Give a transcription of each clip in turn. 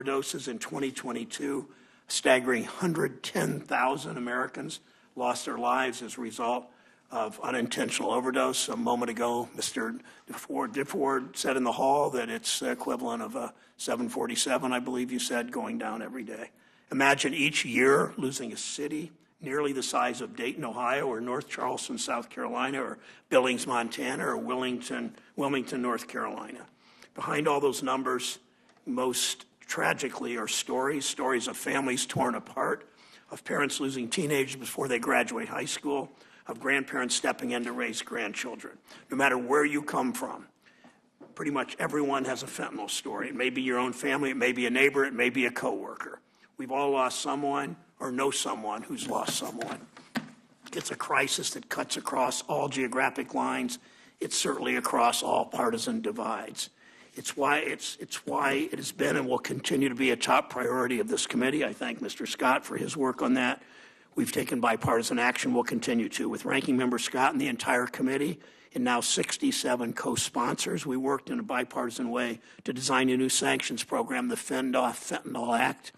Doses in 2022, a staggering 110,000 Americans lost their lives as a result of unintentional overdose. A moment ago, Mr. DeFord said in the hall that it's equivalent of a 747, I believe you said, going down every day. Imagine each year losing a city nearly the size of Dayton, Ohio, or North Charleston, South Carolina, or Billings, Montana, or Wilmington, North Carolina. Behind all those numbers, most tragically are stories of families torn apart, of parents losing teenagers before they graduate high school, of grandparents stepping in to raise grandchildren. No matter where you come from, pretty much everyone has a fentanyl story. It may be your own family, it may be a neighbor, it may be a coworker. We've all lost someone or know someone who's lost someone. It's a crisis that cuts across all geographic lines. It's certainly across all partisan divides. It's why it has been and will continue to be a top priority of this committee. I thank Mr. Scott for his work on that. We've taken bipartisan action. We'll continue to. With Ranking Member Scott and the entire committee and now 67 co-sponsors, we worked in a bipartisan way to design a new sanctions program, the Fentanyl Act,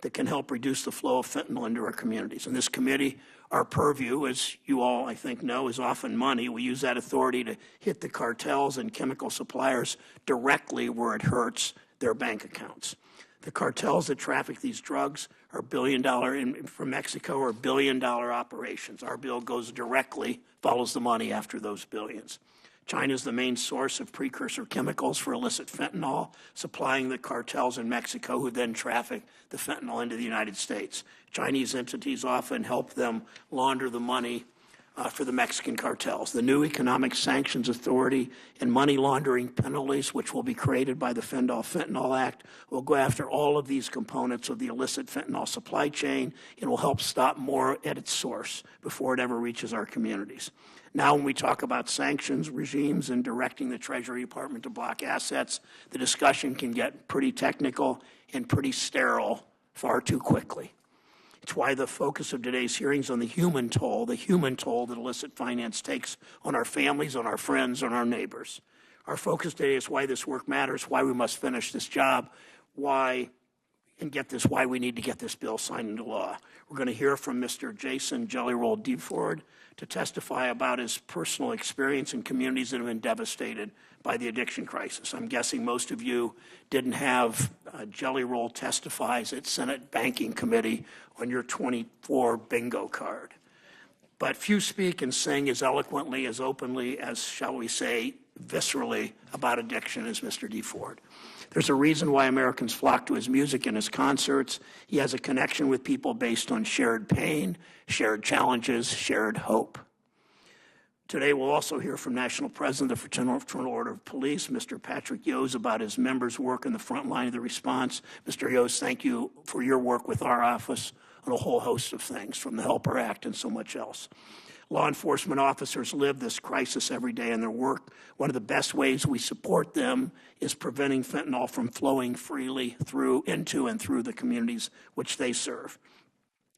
that can help reduce the flow of fentanyl into our communities. In this committee, our purview, as you all, I think, know, is often money. We use that authority to hit the cartels and chemical suppliers directly where it hurts their bank accounts. The cartels that traffic these drugs are from Mexico are billion-dollar operations. Our bill goes directly, follows the money after those billions. China is the main source of precursor chemicals for illicit fentanyl, supplying the cartels in Mexico who then traffic the fentanyl into the United States. Chinese entities often help them launder the money for the Mexican cartels. The new Economic Sanctions Authority and money laundering penalties, which will be created by the Fentanyl Act, will go after all of these components of the illicit fentanyl supply chain and will help stop more at its source before it ever reaches our communities. Now, when we talk about sanctions regimes and directing the Treasury Department to block assets, the discussion can get pretty technical and pretty sterile far too quickly. It's why the focus of today's hearings on the human toll that illicit finance takes on our families, on our friends, on our neighbors. Our focus today is why this work matters, why we must finish this job, why we need to get this bill signed into law. We're going to hear from Mr. Jason Jelly Roll DeFord to testify about his personal experience in communities that have been devastated by the addiction crisis. I'm guessing most of you didn't have Jelly Roll Testifies at Senate Banking Committee on your 24 bingo card. But few speak and sing as eloquently, as openly, as, shall we say, viscerally about addiction as Mr. DeFord. There's a reason why Americans flock to his music and his concerts. He has a connection with people based on shared pain, shared challenges, shared hope. Today, we'll also hear from National President of the Fraternal Order of Police, Mr. Patrick Yose, about his members' work in the front line of the response. Mr. Yose, thank you for your work with our office on a whole host of things, from the Helper Act and so much else. Law enforcement officers live this crisis every day in their work. One of the best ways we support them is preventing fentanyl from flowing freely into and through the communities which they serve.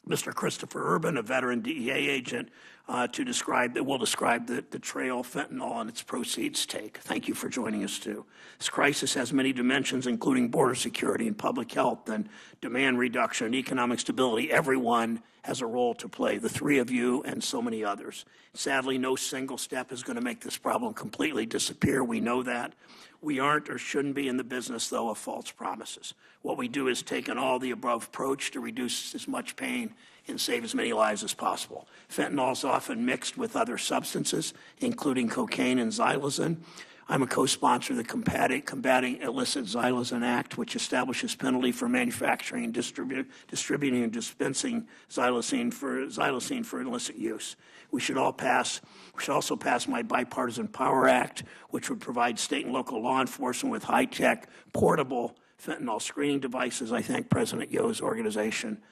Mr. Christopher Urban, a veteran DEA agent, will describe the trail fentanyl and its proceeds take. Thank you for joining us, too. This crisis has many dimensions, including border security and public health and demand reduction and economic stability. Everyone has a role to play, the three of you and so many others. Sadly, no single step is going to make this problem completely disappear. We know that. We aren't or shouldn't be in the business, though, of false promises. What we do is take an all-the-above approach to reduce as much pain and save as many lives as possible. Fentanyl is often mixed with other substances, including cocaine and xylazine. I'm a co-sponsor of the Combating Illicit Xylazine Act, which establishes penalty for manufacturing and distributing and dispensing xylazine for illicit use. We should also pass my Bipartisan Power Act, which would provide state and local law enforcement with high-tech, portable fentanyl screening devices. I thank President Yo's organization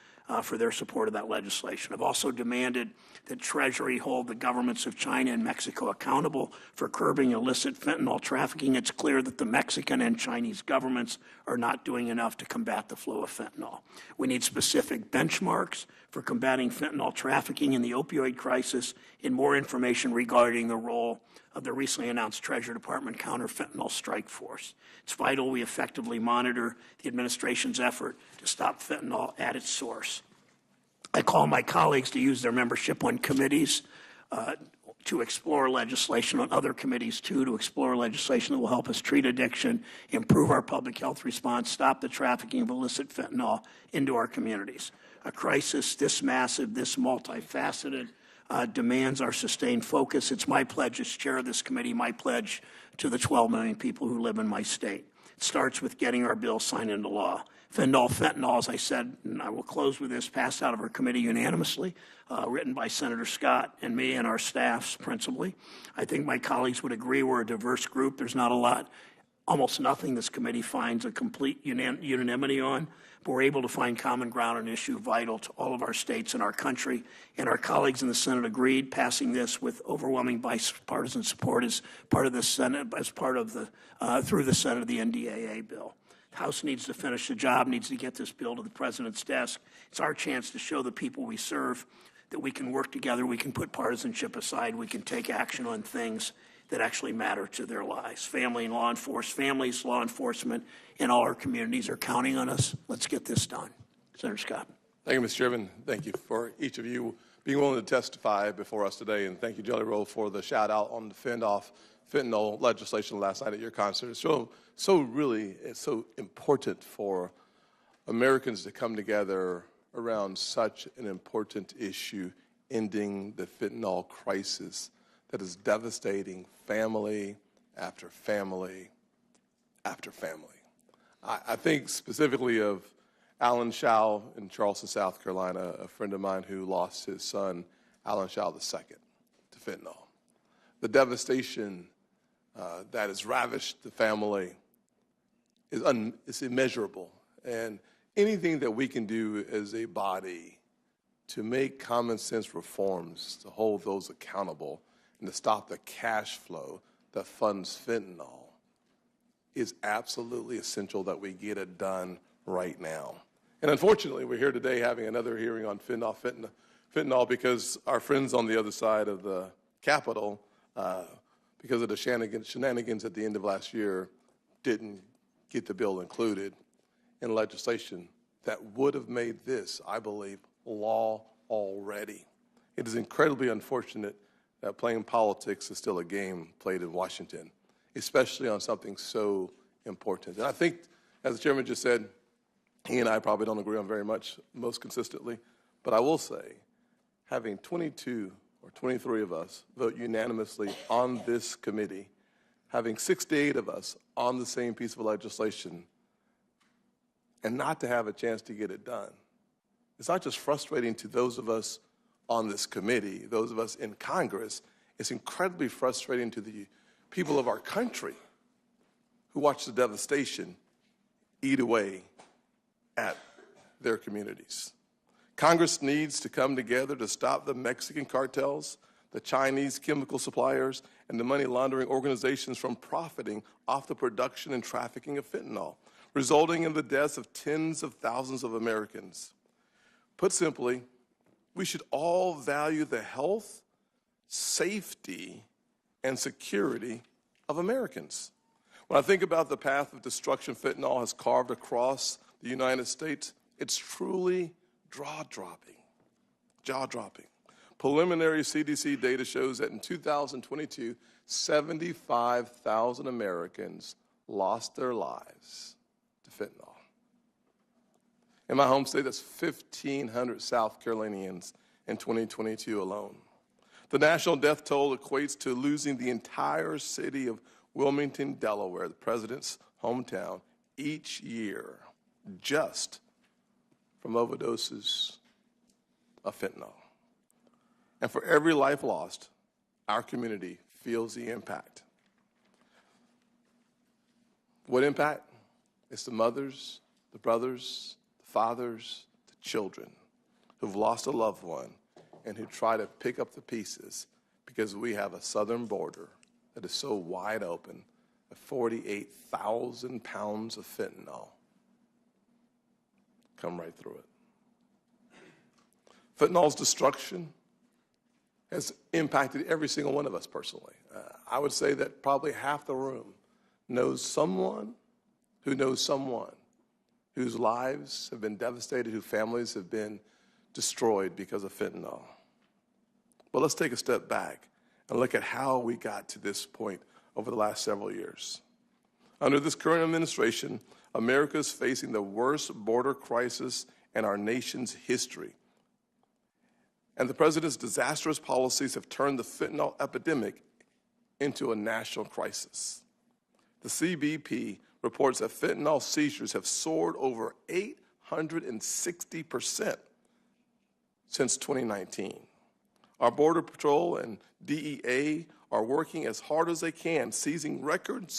for their support of that legislation. I've also demanded that Treasury hold the governments of China and Mexico accountable for curbing illicit fentanyl trafficking. It's clear that the Mexican and Chinese governments are not doing enough to combat the flow of fentanyl. We need specific benchmarks for combating fentanyl trafficking in the opioid crisis and more information regarding the role of the recently announced Treasury Department Counter-Fentanyl Strike Force. It's vital we effectively monitor monitor the administration's effort to stop fentanyl at its source. I call my colleagues to use their membership on committees to explore legislation, on other committees too, to explore legislation that will help us treat addiction, improve our public health response, stop the trafficking of illicit fentanyl into our communities. A crisis this massive, this multifaceted, demands our sustained focus. It's my pledge as chair of this committee, my pledge to the 12 million people who live in my state. It starts with getting our bill signed into law. Fentanyl, as I said, and I will close with this, passed out of our committee unanimously, written by Senator Scott and me and our staffs principally. I think my colleagues would agree we're a diverse group. There's not a lot, almost nothing this committee finds a complete unanimity on. But we're able to find common ground on an issue vital to all of our states and our country. And our colleagues in the Senate agreed, passing this with overwhelming bipartisan support as part of the Senate, as part of the, through the Senate of the NDAA bill. The House needs to finish the job, needs to get this bill to the President's desk. It's our chance to show the people we serve that we can work together, we can put partisanship aside, we can take action on things that actually matter to their lives. Families, law enforcement, and all our communities are counting on us. Let's get this done. Senator Scott. Thank you, Mr. Chairman. Thank you for each of you being willing to testify before us today. And thank you, Jelly Roll, for the shout out on the fentanyl legislation last night at your concert. It's so important for Americans to come together around such an important issue, ending the fentanyl crisis that is devastating family after family after family. I think specifically of Alan Shaw in Charleston, South Carolina, a friend of mine who lost his son, Alan Shaw II, to fentanyl. The devastation that has ravished the family is immeasurable. And anything that we can do as a body to make common sense reforms, to hold those accountable, and to stop the cash flow that funds fentanyl is absolutely essential that we get it done right now. And unfortunately, we're here today having another hearing on fentanyl because our friends on the other side of the Capitol, because of the shenanigans at the end of last year, didn't get the bill included in legislation that would have made this, I believe, law already. It is incredibly unfortunate that playing politics is still a game played in Washington, especially on something so important. And I think, as the chairman just said, he and I probably don't agree on very much, most consistently, but I will say, having 22 or 23 of us vote unanimously on this committee, having 68 of us on the same piece of legislation, and not to have a chance to get it done, it's not just frustrating to those of us on this committee, those of us in Congress, it's incredibly frustrating to the people of our country who watch the devastation eat away at their communities. Congress needs to come together to stop the Mexican cartels, the Chinese chemical suppliers, and the money laundering organizations from profiting off the production and trafficking of fentanyl, resulting in the deaths of tens of thousands of Americans. Put simply, we should all value the health, safety, and security of Americans. When I think about the path of destruction fentanyl has carved across the United States, it's truly jaw-dropping. Preliminary CDC data shows that in 2022, 75,000 Americans lost their lives to fentanyl. In my home state, that's 1,500 South Carolinians in 2022 alone. The national death toll equates to losing the entire city of Wilmington, Delaware, the president's hometown, each year just from overdoses of fentanyl. And for every life lost, our community feels the impact. What impact? It's the mothers, the brothers, the fathers, the children who've lost a loved one and who try to pick up the pieces because we have a southern border that is so wide open that 48,000 pounds of fentanyl come right through it. Fentanyl's destruction has impacted every single one of us personally. I would say that probably half the room knows someone who knows someone whose lives have been devastated, whose families have been destroyed because of fentanyl. But let's take a step back and look at how we got to this point over the last several years. Under this current administration, America is facing the worst border crisis in our nation's history. And the president's disastrous policies have turned the fentanyl epidemic into a national crisis. The CBP reports that fentanyl seizures have soared over 860% since 2019. Our Border Patrol and DEA are working as hard as they can, seizing record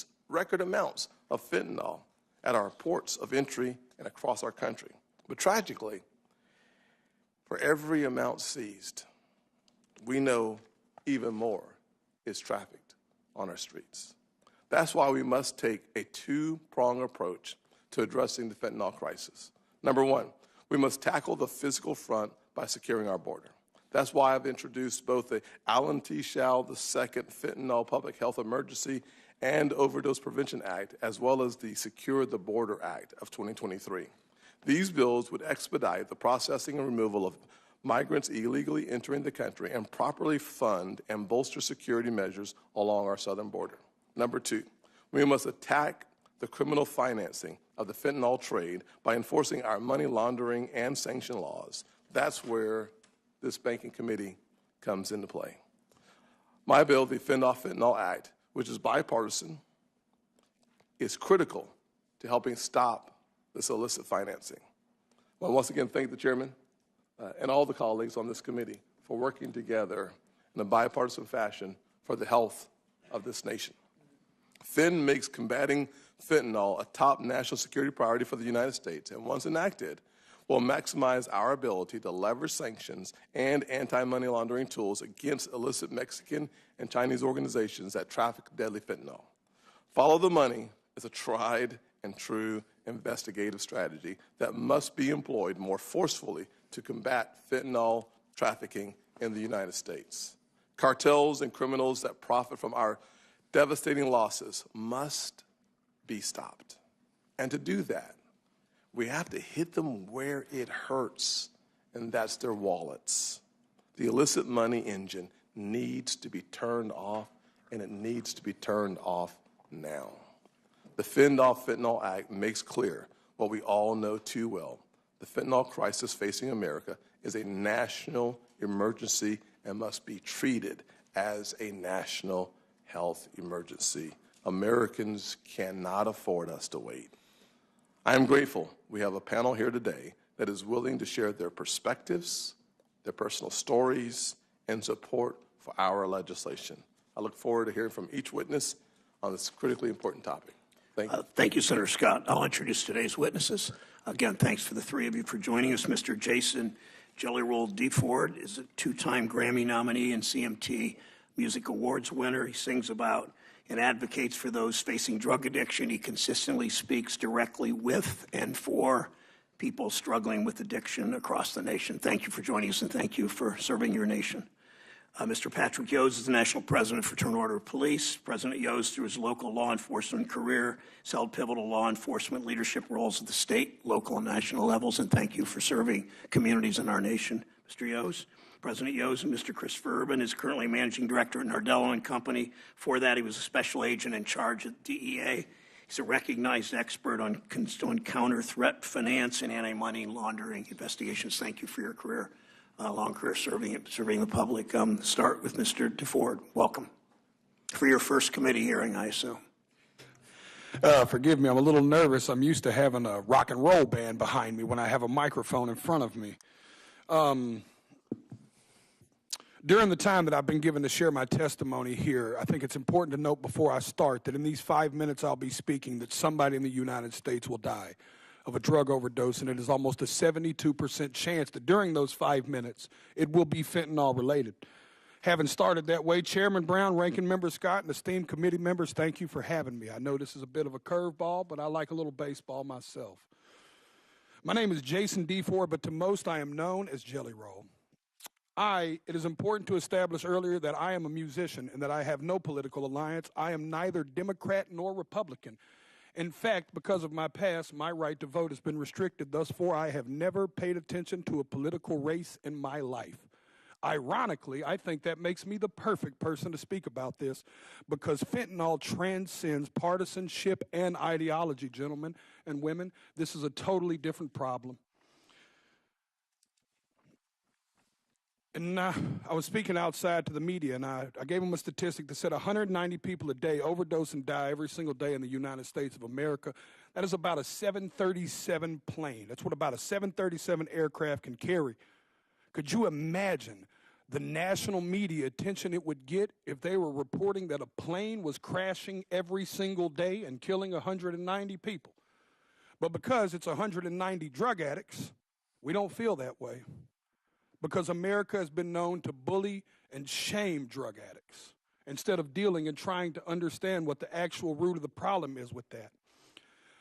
amounts of fentanyl at our ports of entry and across our country. But tragically, for every amount seized, we know even more is trafficked on our streets. That's why we must take a two-pronged approach to addressing the fentanyl crisis. Number one, we must tackle the physical front by securing our border. That's why I've introduced both the Allen T. Schall II Fentanyl Public Health Emergency and Overdose Prevention Act, as well as the Secure the Border Act of 2023. These bills would expedite the processing and removal of migrants illegally entering the country and properly fund and bolster security measures along our southern border. Number two, we must attack the criminal financing of the fentanyl trade by enforcing our money laundering and sanction laws. That's where this banking committee comes into play. My bill, the Fend Off Fentanyl Act, which is bipartisan, is critical to helping stop this illicit financing. I want to once again thank the chairman and all the colleagues on this committee for working together in a bipartisan fashion for the health of this nation. FEN makes combating fentanyl a top national security priority for the United States, and once enacted, will maximize our ability to leverage sanctions and anti-money laundering tools against illicit Mexican and Chinese organizations that traffic deadly fentanyl. Follow the money is a tried and true investigative strategy that must be employed more forcefully to combat fentanyl trafficking in the United States. Cartels and criminals that profit from our devastating losses must be stopped. And to do that, we have to hit them where it hurts, and that's their wallets. The illicit money engine needs to be turned off, and it needs to be turned off now. The Fend Off Fentanyl Act makes clear what we all know too well. The fentanyl crisis facing America is a national emergency and must be treated as a national health emergency. Americans cannot afford us to wait. I am grateful we have a panel here today that is willing to share their perspectives, their personal stories, and support for our legislation. I look forward to hearing from each witness on this critically important topic. Thank you. Thank you, Senator Scott. I'll introduce today's witnesses. Again, thanks for the three of you for joining us. Mr. Jason Jelly Roll DeFord is a two-time Grammy nominee and CMT Music Awards winner. He sings about and advocates for those facing drug addiction. He consistently speaks directly with and for people struggling with addiction across the nation. Thank you for joining us, and thank you for serving your nation. Mr. Patrick Yost is the National President for Fraternal Order of Police. President Yost, through his local law enforcement career, has held pivotal law enforcement leadership roles at the state, local, and national levels, and thank you for serving communities in our nation. Mr. Yost. President Yost and Mr. Christopher Urban is currently Managing Director at Nardello & Company. Before that, he was a special agent in charge at DEA. He's a recognized expert on counter-threat finance and anti-money laundering investigations. Thank you for your career, long career serving the public. Start with Mr. DeFord. Welcome. For your first committee hearing, I assume. Forgive me, I'm a little nervous. I'm used to having a rock and roll band behind me when I have a microphone in front of me. During the time that I've been given to share my testimony here, I think it's important to note before I start that in these 5 minutes I'll be speaking that somebody in the United States will die of a drug overdose, and it is almost a 72% chance that during those 5 minutes it will be fentanyl related. Having started that way, Chairman Brown, Ranking Member Scott, and esteemed committee members, thank you for having me. I know this is a bit of a curveball, but I like a little baseball myself. My name is Jason DeFord, but to most I am known as Jelly Roll. It is important to establish earlier that I am a musician and that I have no political alliance. I am neither Democrat nor Republican. In fact, because of my past, my right to vote has been restricted. Thus far, I have never paid attention to a political race in my life. Ironically, I think that makes me the perfect person to speak about this because fentanyl transcends partisanship and ideology, gentlemen and women. This is a totally different problem. And I was speaking outside to the media, and I gave them a statistic that said 190 people a day overdose and die every single day in the United States of America. That is about a 737 plane. That's what about a 737 aircraft can carry. Could you imagine the national media attention it would get if they were reporting that a plane was crashing every single day and killing 190 people? But because it's 190 drug addicts, we don't feel that way. Because America has been known to bully and shame drug addicts instead of dealing and trying to understand what the actual root of the problem is with that.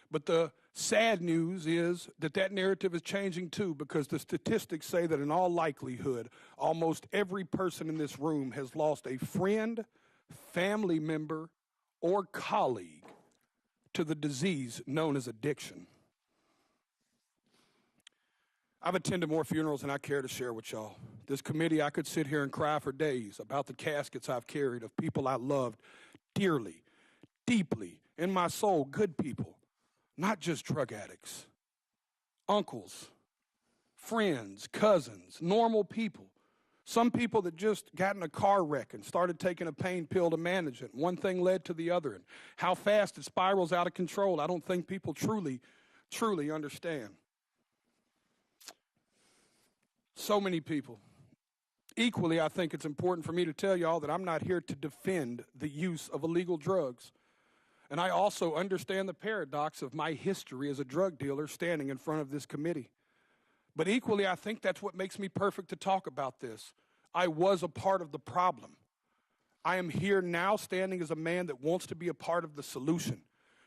But the sad news is that that narrative is changing too, because the statistics say that in all likelihood, almost every person in this room has lost a friend, family member, or colleague to the disease known as addiction. I've attended more funerals than I care to share with y'all. This committee, I could sit here and cry for days about the caskets I've carried of people I loved dearly, deeply, in my soul, good people, not just drug addicts, uncles, friends, cousins, normal people. Some people that just got in a car wreck and started taking a pain pill to manage it. One thing led to the other. And how fast it spirals out of control, I don't think people truly understand. So many people. Equally, I think it's important for me to tell y'all that I'm not here to defend the use of illegal drugs. And I also understand the paradox of my history as a drug dealer standing in front of this committee. But equally, I think that's what makes me perfect to talk about this. I was a part of the problem. I am here now standing as a man that wants to be a part of the solution.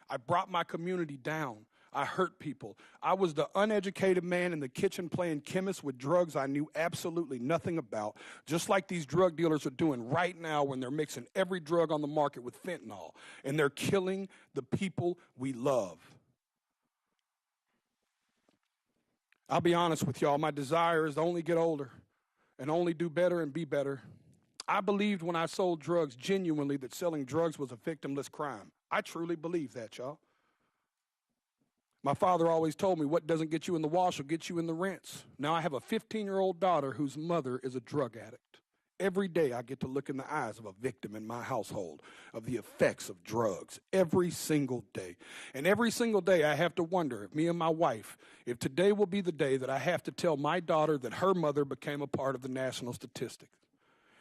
I brought my community down. I hurt people. I was the uneducated man in the kitchen playing chemist with drugs I knew absolutely nothing about, just like these drug dealers are doing right now when they're mixing every drug on the market with fentanyl, and they're killing the people we love. I'll be honest with y'all, my desire is to only get older and only do better and be better. I believed when I sold drugs genuinely that selling drugs was a victimless crime. I truly believe that, y'all. My father always told me what doesn't get you in the wash will get you in the rinse. Now I have a 15-year-old daughter whose mother is a drug addict. Every day I get to look in the eyes of a victim in my household of the effects of drugs. Every single day. And every single day I have to wonder, if me and my wife, if today will be the day that I have to tell my daughter that her mother became a part of the national statistics.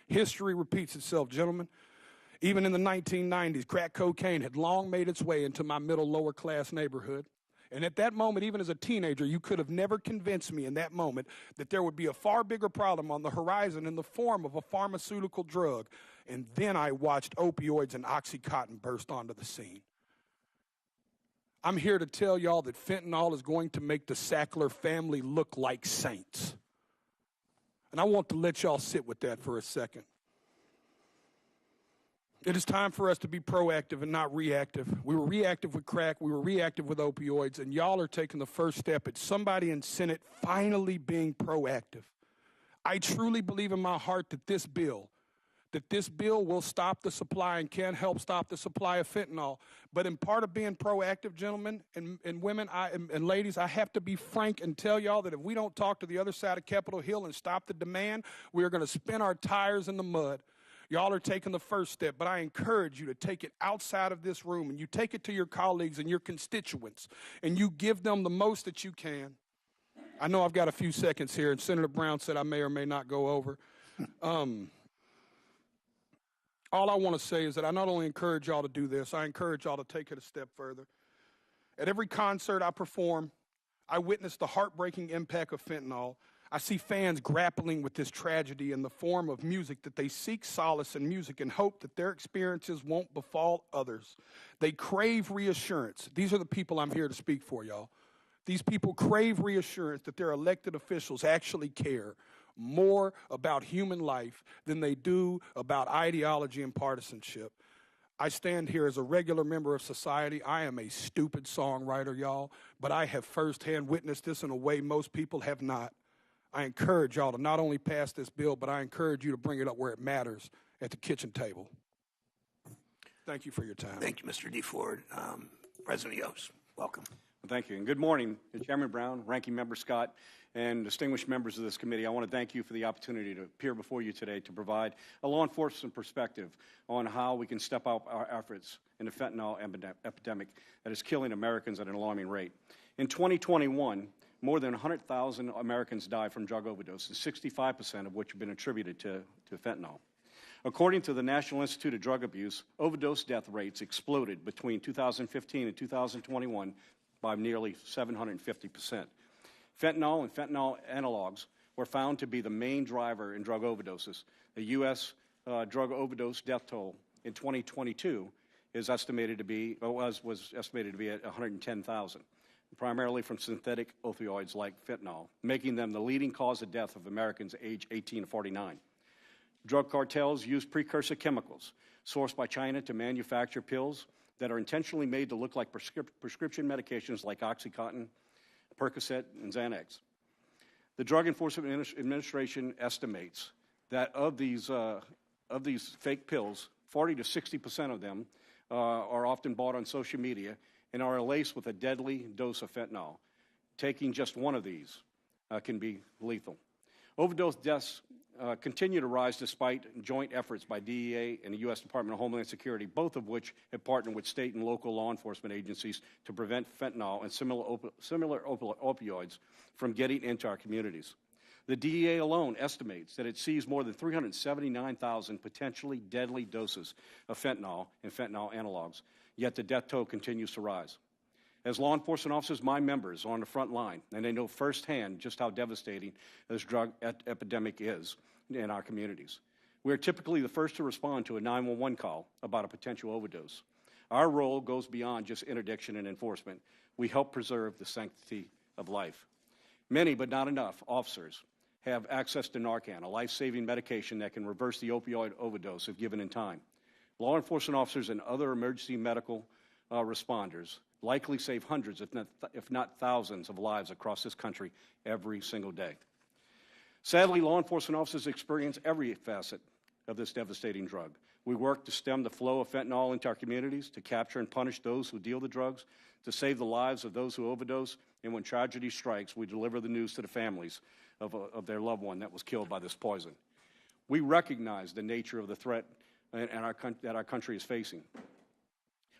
History repeats itself, gentlemen. Even in the 1990s, crack cocaine had long made its way into my middle lower class neighborhood. And at that moment, even as a teenager, you could have never convinced me in that moment that there would be a far bigger problem on the horizon in the form of a pharmaceutical drug. And then I watched opioids and Oxycontin burst onto the scene. I'm here to tell y'all that fentanyl is going to make the Sackler family look like saints. And I want to let y'all sit with that for a second. It is time for us to be proactive and not reactive. We were reactive with crack. We were reactive with opioids. And y'all are taking the first step at somebody in Senate finally being proactive. I truly believe in my heart that this bill will stop the supply and can help stop the supply of fentanyl. But in part of being proactive, gentlemen and women and ladies, I have to be frank and tell y'all that if we don't talk to the other side of Capitol Hill and stop the demand, we are going to spin our tires in the mud. Y'all are taking the first step, but I encourage you to take it outside of this room, and you take it to your colleagues and your constituents, and you give them the most that you can. I know I've got a few seconds here, and Senator Brown said I may or may not go over. All I want to say is that I not only encourage y'all to do this, I encourage y'all to take it a step further. At every concert I perform, I witness the heartbreaking impact of fentanyl. I see fans grappling with this tragedy in the form of music that they seek solace in music and hope that their experiences won't befall others. They crave reassurance. These are the people I'm here to speak for, y'all. These people crave reassurance that their elected officials actually care more about human life than they do about ideology and partisanship. I stand here as a regular member of society. I am a stupid songwriter, y'all, but I have firsthand witnessed this in a way most people have not. I encourage y'all to not only pass this bill, but I encourage you to bring it up where it matters, at the kitchen table. Thank you for your time. Thank you, Mr. DeFord. President Yost, welcome. Well, thank you, and good morning, Chairman Brown, Ranking Member Scott, and distinguished members of this committee. I want to thank you for the opportunity to appear before you today to provide a law enforcement perspective on how we can step up our efforts in the fentanyl epidemic that is killing Americans at an alarming rate. In 2021, more than 100,000 Americans died from drug overdoses, 65% of which have been attributed to fentanyl. According to the National Institute of Drug Abuse, overdose death rates exploded between 2015 and 2021 by nearly 750%. Fentanyl and fentanyl analogs were found to be the main driver in drug overdoses. The U.S. Drug overdose death toll in 2022 is estimated to be, was estimated to be at 110,000, primarily from synthetic opioids like fentanyl, making them the leading cause of death of Americans aged 18 to 49. Drug cartels use precursor chemicals sourced by China to manufacture pills that are intentionally made to look like prescription medications like OxyContin, Percocet, and Xanax. The Drug Enforcement Administration estimates that of these fake pills, 40 to 60% of them are often bought on social media and are laced with a deadly dose of fentanyl. Taking just one of these can be lethal. Overdose deaths continue to rise despite joint efforts by DEA and the U.S. Department of Homeland Security, both of which have partnered with state and local law enforcement agencies to prevent fentanyl and similar opioids from getting into our communities. The DEA alone estimates that it seized more than 379,000 potentially deadly doses of fentanyl and fentanyl analogs, yet the death toll continues to rise. As law enforcement officers, my members are on the front line, and they know firsthand just how devastating this drug epidemic is in our communities. We are typically the first to respond to a 911 call about a potential overdose. Our role goes beyond just interdiction and enforcement. We help preserve the sanctity of life. Many, but not enough, officers have access to Narcan, a life-saving medication that can reverse the opioid overdose if given in time. Law enforcement officers and other emergency medical responders likely save hundreds, if not thousands, of lives across this country every single day. Sadly, law enforcement officers experience every facet of this devastating drug. We work to stem the flow of fentanyl into our communities, to capture and punish those who deal the drugs, to save the lives of those who overdose, and when tragedy strikes, we deliver the news to the families of their loved one that was killed by this poison. We recognize the nature of the threat that our country is facing.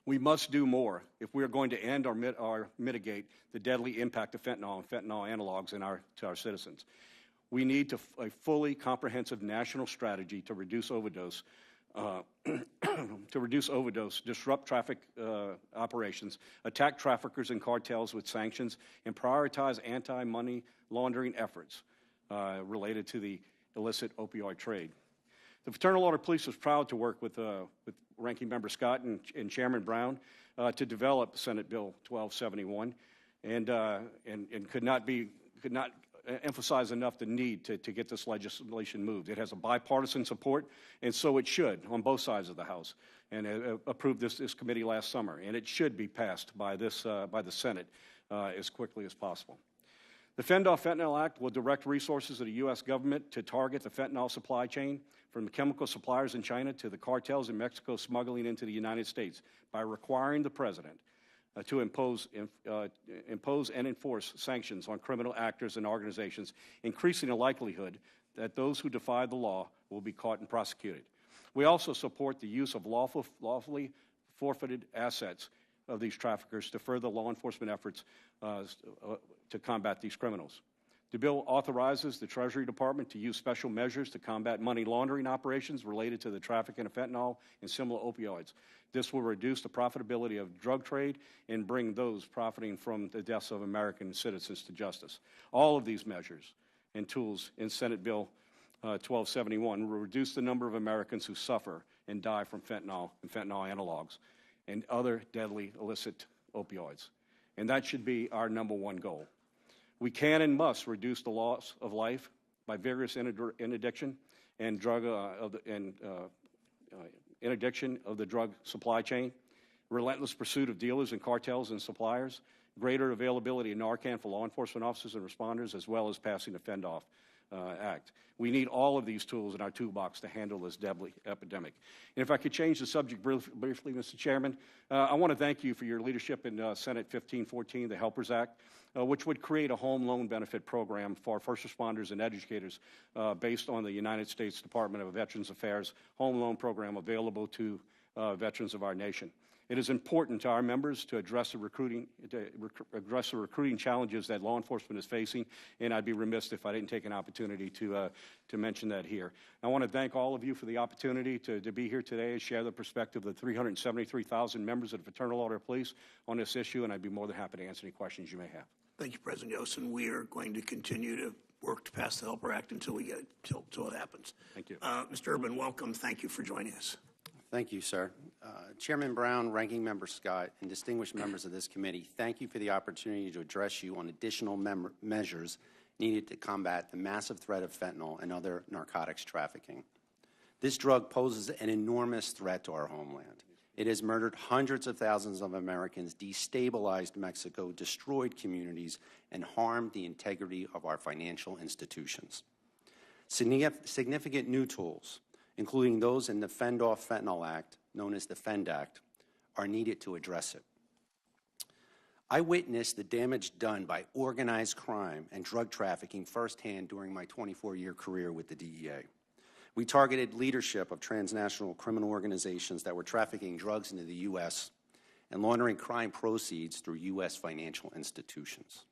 We must do more if we are going to end or mitigate the deadly impact of fentanyl and fentanyl analogs to our citizens. We need a fully comprehensive national strategy to reduce overdose, disrupt traffic operations, attack traffickers and cartels with sanctions, and prioritize anti-money laundering efforts related to the illicit opioid trade. The Fraternal Order Police was proud to work with Ranking Member Scott and Chairman Brown to develop Senate Bill 1271, and could not emphasize enough the need to get this legislation moved. It has a bipartisan support, and so it should on both sides of the House, and approved this committee last summer, and it should be passed by the Senate as quickly as possible. The Fend-Off Fentanyl Act will direct resources of the U.S. government to target the fentanyl supply chain from the chemical suppliers in China to the cartels in Mexico smuggling into the United States by requiring the President to impose and enforce sanctions on criminal actors and organizations, increasing the likelihood that those who defy the law will be caught and prosecuted. We also support the use of lawfully forfeited assets of these traffickers to further law enforcement efforts to combat these criminals. The bill authorizes the Treasury Department to use special measures to combat money laundering operations related to the trafficking of fentanyl and similar opioids. This will reduce the profitability of drug trade and bring those profiting from the deaths of American citizens to justice. All of these measures and tools in Senate Bill 1271 will reduce the number of Americans who suffer and die from fentanyl and fentanyl analogs and other deadly illicit opioids. And that should be our #1 goal. We can and must reduce the loss of life by vigorous interdiction and drug interdiction of the drug supply chain, relentless pursuit of dealers and cartels and suppliers, greater availability of Narcan for law enforcement officers and responders, as well as passing the Fend-Off Act. We need all of these tools in our toolbox to handle this deadly epidemic. And if I could change the subject briefly, Mr. Chairman, I want to thank you for your leadership in Senate 1514, the Helpers Act, which would create a home loan benefit program for first responders and educators based on the United States Department of Veterans Affairs home loan program available to veterans of our nation. It is important to our members to address the recruiting challenges that law enforcement is facing, and I'd be remiss if I didn't take an opportunity to mention that here. I want to thank all of you for the opportunity to be here today and share the perspective of the 373,000 members of the Fraternal Order of Police on this issue, and I'd be more than happy to answer any questions you may have. Thank you, President Yost. We are going to continue to work to pass the Helper Act until we get till it happens. Thank you. Mr. Urban, welcome. Thank you for joining us. Thank you, sir. Chairman Brown, Ranking Member Scott, and distinguished members of this committee, thank you for the opportunity to address you on additional measures needed to combat the massive threat of fentanyl and other narcotics trafficking. This drug poses an enormous threat to our homeland. It has murdered hundreds of thousands of Americans, destabilized Mexico, destroyed communities, and harmed the integrity of our financial institutions. Significant new tools, including those in the Fend-Off Fentanyl Act, known as the Fend Act, are needed to address it. I witnessed the damage done by organized crime and drug trafficking firsthand during my 24-year career with the DEA. We targeted leadership of transnational criminal organizations that were trafficking drugs into the U.S. and laundering crime proceeds through U.S. financial institutions.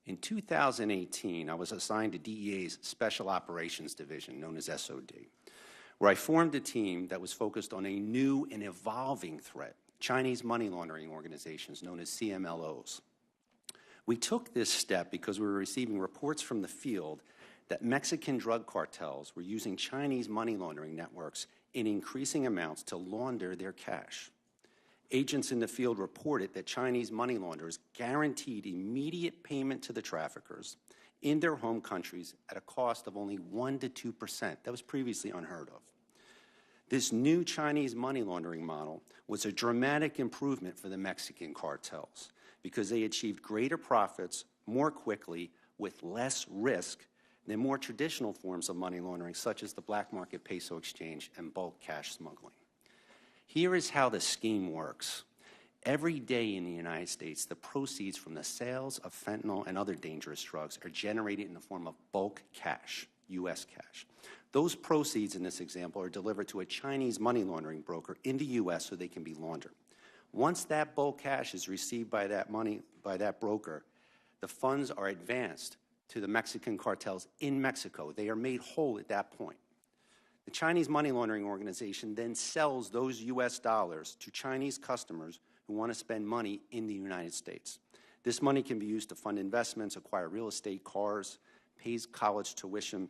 In 2018, I was assigned to DEA's Special Operations Division, known as SOD, where I formed a team that was focused on a new and evolving threat, Chinese money laundering organizations known as CMLOs. We took this step because we were receiving reports from the field that Mexican drug cartels were using Chinese money laundering networks in increasing amounts to launder their cash. Agents in the field reported that Chinese money launderers guaranteed immediate payment to the traffickers in their home countries at a cost of only 1% to 2%. That was previously unheard of. This new Chinese money laundering model was a dramatic improvement for the Mexican cartels because they achieved greater profits more quickly with less risk than more traditional forms of money laundering, such as the black market peso exchange and bulk cash smuggling. Here is how the scheme works. Every day in the United States, the proceeds from the sales of fentanyl and other dangerous drugs are generated in the form of bulk cash, U.S. cash. Those proceeds in this example are delivered to a Chinese money laundering broker in the U.S. so they can be laundered. Once that bulk cash is received by that broker, the funds are advanced to the Mexican cartels in Mexico. They are made whole at that point. The Chinese money laundering organization then sells those U.S. dollars to Chinese customers who want to spend money in the United States. This money can be used to fund investments, acquire real estate, cars, pay college tuition,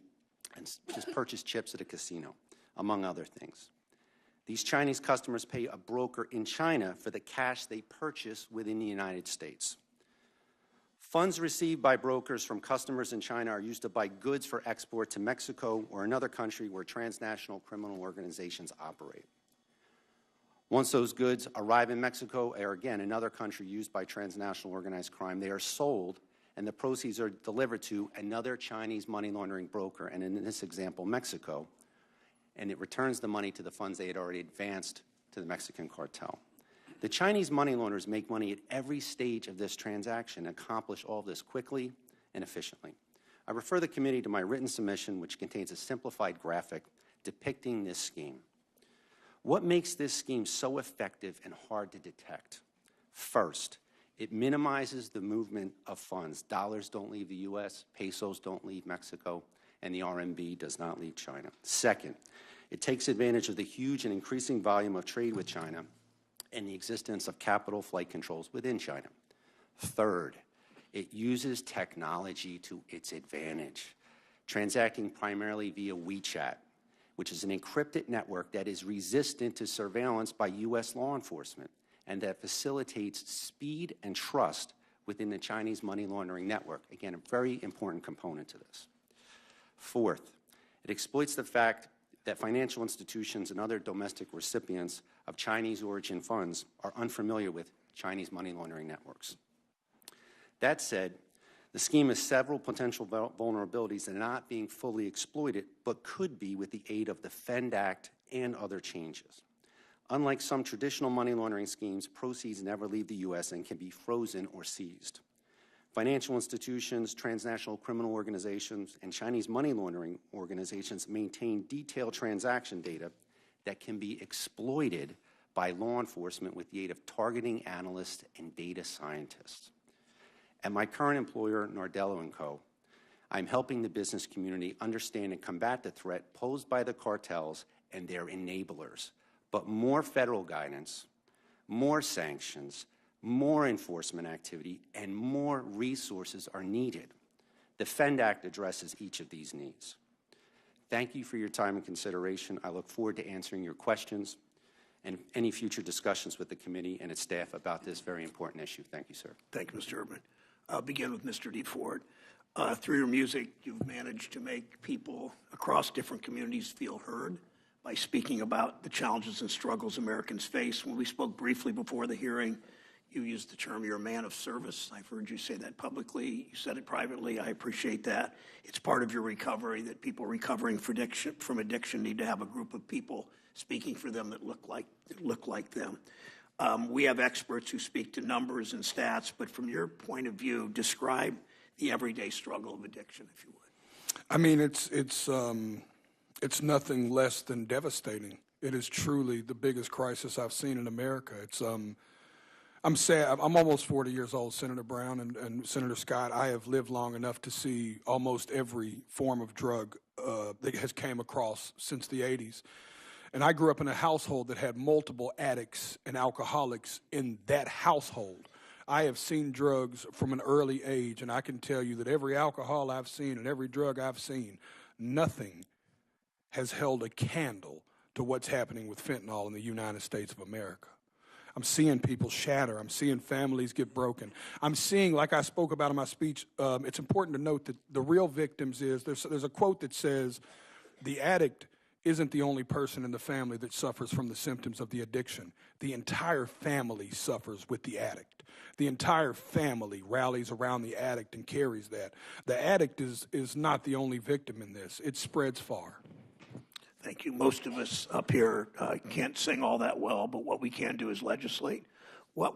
and just purchase chips at a casino, among other things. These Chinese customers pay a broker in China for the cash they purchase within the United States. Funds received by brokers from customers in China are used to buy goods for export to Mexico or another country where transnational criminal organizations operate. Once those goods arrive in Mexico or, again, another country used by transnational organized crime, they are sold and the proceeds are delivered to another Chinese money laundering broker, and in this example, Mexico, and it returns the money to the funds they had already advanced to the Mexican cartel. The Chinese money launderers make money at every stage of this transaction and accomplish all of this quickly and efficiently. I refer the committee to my written submission, which contains a simplified graphic depicting this scheme. What makes this scheme so effective and hard to detect? First, it minimizes the movement of funds. Dollars don't leave the U.S., pesos don't leave Mexico, and the RMB does not leave China. Second, it takes advantage of the huge and increasing volume of trade with China and the existence of capital flight controls within China. Third, it uses technology to its advantage, transacting primarily via WeChat, which is an encrypted network that is resistant to surveillance by U.S. law enforcement and that facilitates speed and trust within the Chinese money laundering network. Again, a very important component to this. Fourth, it exploits the fact that financial institutions and other domestic recipients of Chinese origin funds are unfamiliar with Chinese money laundering networks. That said, the scheme has several potential vulnerabilities that are not being fully exploited, but could be with the aid of the FEND Act and other changes. Unlike some traditional money laundering schemes, proceeds never leave the U.S. and can be frozen or seized. Financial institutions, transnational criminal organizations, and Chinese money laundering organizations maintain detailed transaction data that can be exploited by law enforcement with the aid of targeting analysts and data scientists. At my current employer, Nardello & Co., I'm helping the business community understand and combat the threat posed by the cartels and their enablers. But more federal guidance, more sanctions, more enforcement activity, and more resources are needed. The FEND Act addresses each of these needs. Thank you for your time and consideration. I look forward to answering your questions and any future discussions with the committee and its staff about this very important issue. Thank you, sir. Thank you, Mr. Urban. I'll begin with Mr. DeFord. Through your music, you've managed to make people across different communities feel heard by speaking about the challenges and struggles Americans face. When we spoke briefly before the hearing, you used the term, you're a man of service. I've heard you say that publicly. You said it privately. I appreciate that. It's part of your recovery that people recovering from addiction need to have a group of people speaking for them that look like them. We have experts who speak to numbers and stats, but from your point of view, describe the everyday struggle of addiction, if you would. I mean, it's nothing less than devastating. It is truly the biggest crisis I've seen in America. I'm sad. I'm almost 40 years old, Senator Brown and Senator Scott. I have lived long enough to see almost every form of drug that has came across since the 80s. And I grew up in a household that had multiple addicts and alcoholics in that household. I have seen drugs from an early age, and I can tell you that every alcohol I've seen and every drug I've seen, nothing has held a candle to what's happening with fentanyl in the United States of America. I'm seeing people shatter. I'm seeing families get broken. I'm seeing, like I spoke about in my speech, it's important to note that the real victims there's a quote that says, the addict isn't the only person in the family that suffers from the symptoms of the addiction. The entire family suffers with the addict. The entire family rallies around the addict and carries that. The addict is not the only victim in this. It spreads far. Thank you. Most of us up here can't sing all that well, but what we can do is legislate. What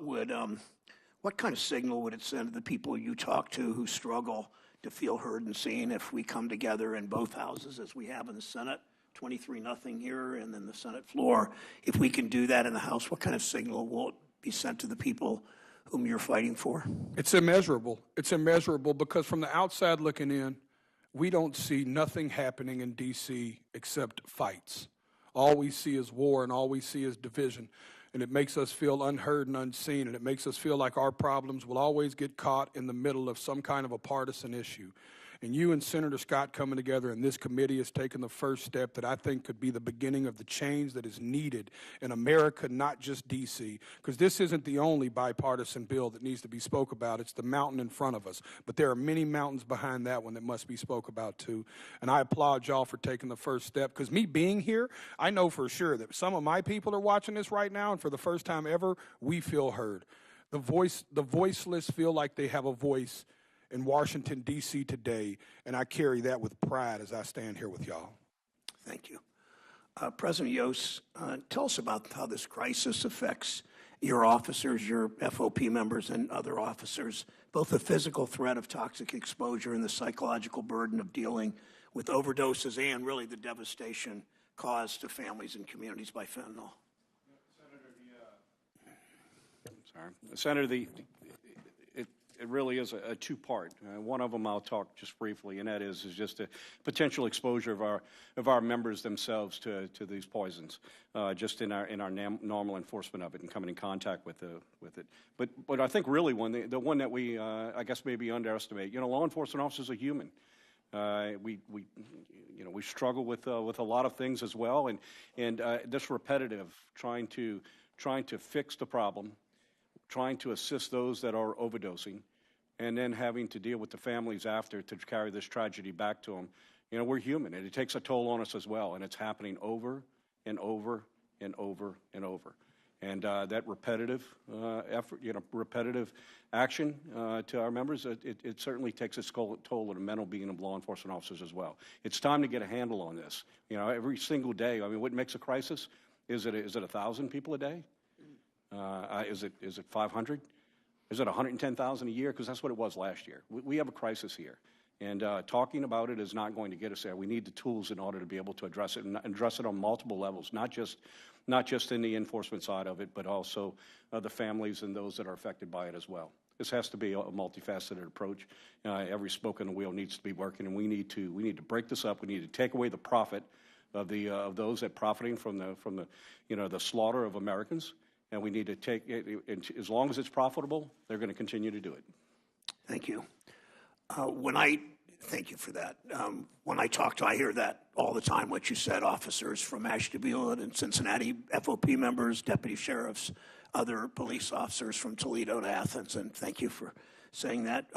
kind of signal would it send to the people you talk to who struggle to feel heard and seen if we come together in both houses, as we have in the Senate, 23-0 here, and then the Senate floor? If we can do that in the House, what kind of signal will it be sent to the people whom you're fighting for? It's immeasurable. It's immeasurable because from the outside looking in, we don't see nothing happening in D.C. except fights. All we see is war and all we see is division. And it makes us feel unheard and unseen, and it makes us feel like our problems will always get caught in the middle of some kind of a partisan issue. And you and Senator Scott coming together in this committee has taken the first step that I think could be the beginning of the change that is needed in America, not just D.C., because this isn't the only bipartisan bill that needs to be spoke about. It's the mountain in front of us. But there are many mountains behind that one that must be spoke about, too. And I applaud y'all for taking the first step, because me being here, I know for sure that some of my people are watching this right now, and for the first time ever, we feel heard. The voiceless feel like they have a voice in Washington, D.C. today, and I carry that with pride as I stand here with y'all. Thank you. President Yost, tell us about how this crisis affects your officers, your FOP members, and other officers, both the physical threat of toxic exposure and the psychological burden of dealing with overdoses and really the devastation caused to families and communities by fentanyl. Senator, it really is a two-part. One of them I'll talk just briefly, and that is just the potential exposure of our members themselves to these poisons, just in our normal enforcement of it and coming in contact with it. But I think really the one that we I guess maybe underestimate. Law enforcement officers are human. We struggle with a lot of things as well, and this repetitive trying to fix the problem, trying to assist those that are overdosing, and then having to deal with the families after to carry this tragedy back to them. You know, we're human, and it takes a toll on us as well, and it's happening over and over and over and over. And that repetitive effort, you know, repetitive action to our members, it certainly takes its toll on the mental being of law enforcement officers as well. It's time to get a handle on this. You know, every single day. I mean, what makes a crisis? Is it 1,000 people a day? Is it 500? Is it 110,000 a year? Because that's what it was last year. We have a crisis here. And talking about it is not going to get us there. We need the tools in order to be able to address it, and address it on multiple levels, not just in the enforcement side of it, but also the families and those that are affected by it as well. This has to be a multifaceted approach. Every spoke in the wheel needs to be working, and we need to break this up. We need to take away the profit of those that profiting from the slaughter of Americans, and we need to take it. As long as it's profitable, they're going to continue to do it. Thank you. Thank you for that. When I hear that all the time, what you said, officers from Ashtabula and Cincinnati, FOP members, deputy sheriffs, other police officers from Toledo to Athens, and thank you for saying that.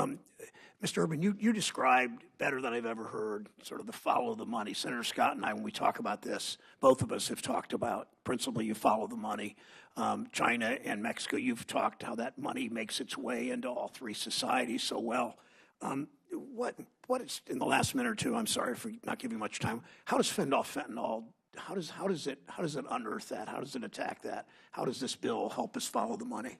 Mr. Urban, you described better than I've ever heard sort of the follow the money. Senator Scott and I, when we talk about this, both of us have talked about principally you follow the money. China and Mexico, you've talked how that money makes its way into all three societies so well. What is, in the last minute or two, I'm sorry for not giving much time, how does fentanyl, how does it unearth that? How does it attack that? How does this bill help us follow the money?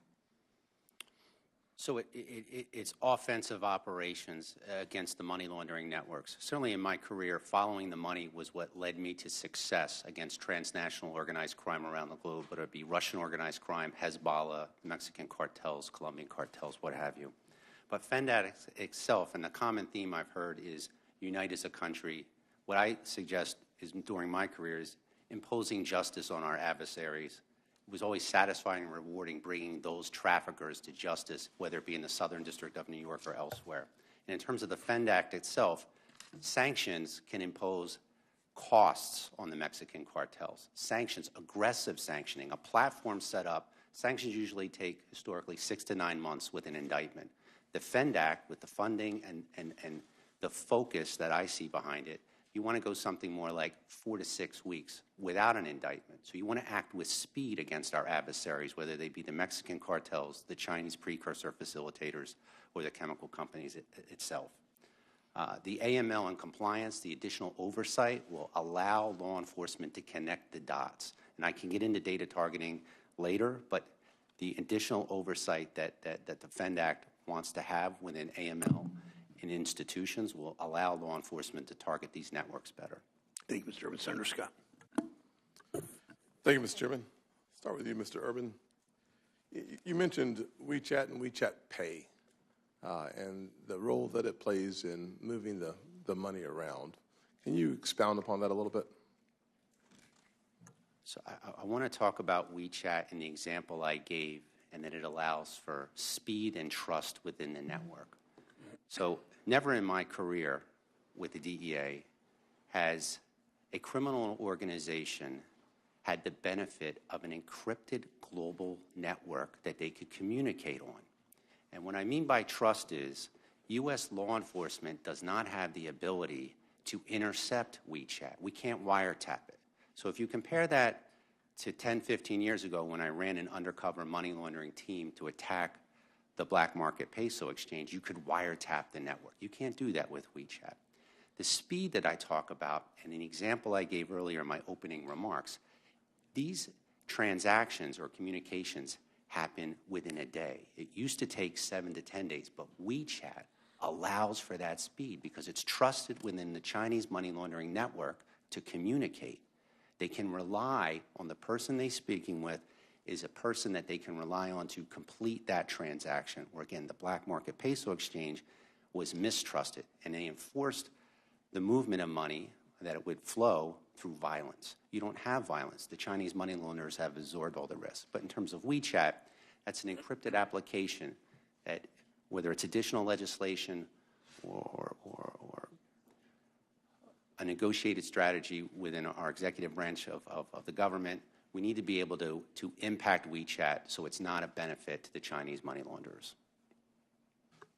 So it's offensive operations against the money laundering networks. Certainly in my career, following the money was what led me to success against transnational organized crime around the globe, whether it be Russian organized crime, Hezbollah, Mexican cartels, Colombian cartels, what have you. But FENDAT itself, and the common theme I've heard is unite as a country. What I suggest is during my career is imposing justice on our adversaries. It was always satisfying and rewarding bringing those traffickers to justice, whether it be in the Southern District of New York or elsewhere. And in terms of the FENDAT itself, sanctions can impose costs on the Mexican cartels. Sanctions, aggressive sanctioning, a platform set up. Sanctions usually take historically 6 to 9 months with an indictment. The FENDAT, with the funding and the focus that I see behind it, you want to go something more like 4 to 6 weeks without an indictment. So you want to act with speed against our adversaries, whether they be the Mexican cartels, the Chinese precursor facilitators, or the chemical companies itself. The AML and compliance, the additional oversight, will allow law enforcement to connect the dots. And I can get into data targeting later, but the additional oversight that the FENDAT wants to have within AML and institutions will allow law enforcement to target these networks better. Thank you, Mr. Urban. Senator Scott. Thank you, Mr. Chairman. Start with you, Mr. Urban. You mentioned WeChat and WeChat Pay and the role that it plays in moving the money around. Can you expound upon that a little bit? So I want to talk about WeChat and the example I gave, and that it allows for speed and trust within the network. So never in my career with the DEA has a criminal organization had the benefit of an encrypted global network that they could communicate on. And what I mean by trust is U.S. law enforcement does not have the ability to intercept WeChat. We can't wiretap it. So if you compare that to 10, 15 years ago when I ran an undercover money laundering team to attack the black market peso exchange, you could wiretap the network. You can't do that with WeChat. The speed that I talk about, and an example I gave earlier in my opening remarks, these transactions or communications happen within a day. It used to take 7 to 10 days, but WeChat allows for that speed because it's trusted within the Chinese money laundering network to communicate. They can rely on the person they're speaking with is a person that they can rely on to complete that transaction, where again, the black market peso exchange was mistrusted, and they enforced the movement of money that it would flow through violence. You don't have violence. The Chinese money launderers have absorbed all the risk. But in terms of WeChat, that's an encrypted application that, whether it's additional legislation or a negotiated strategy within our executive branch of the government, we need to be able to impact WeChat so it's not a benefit to the Chinese money launderers.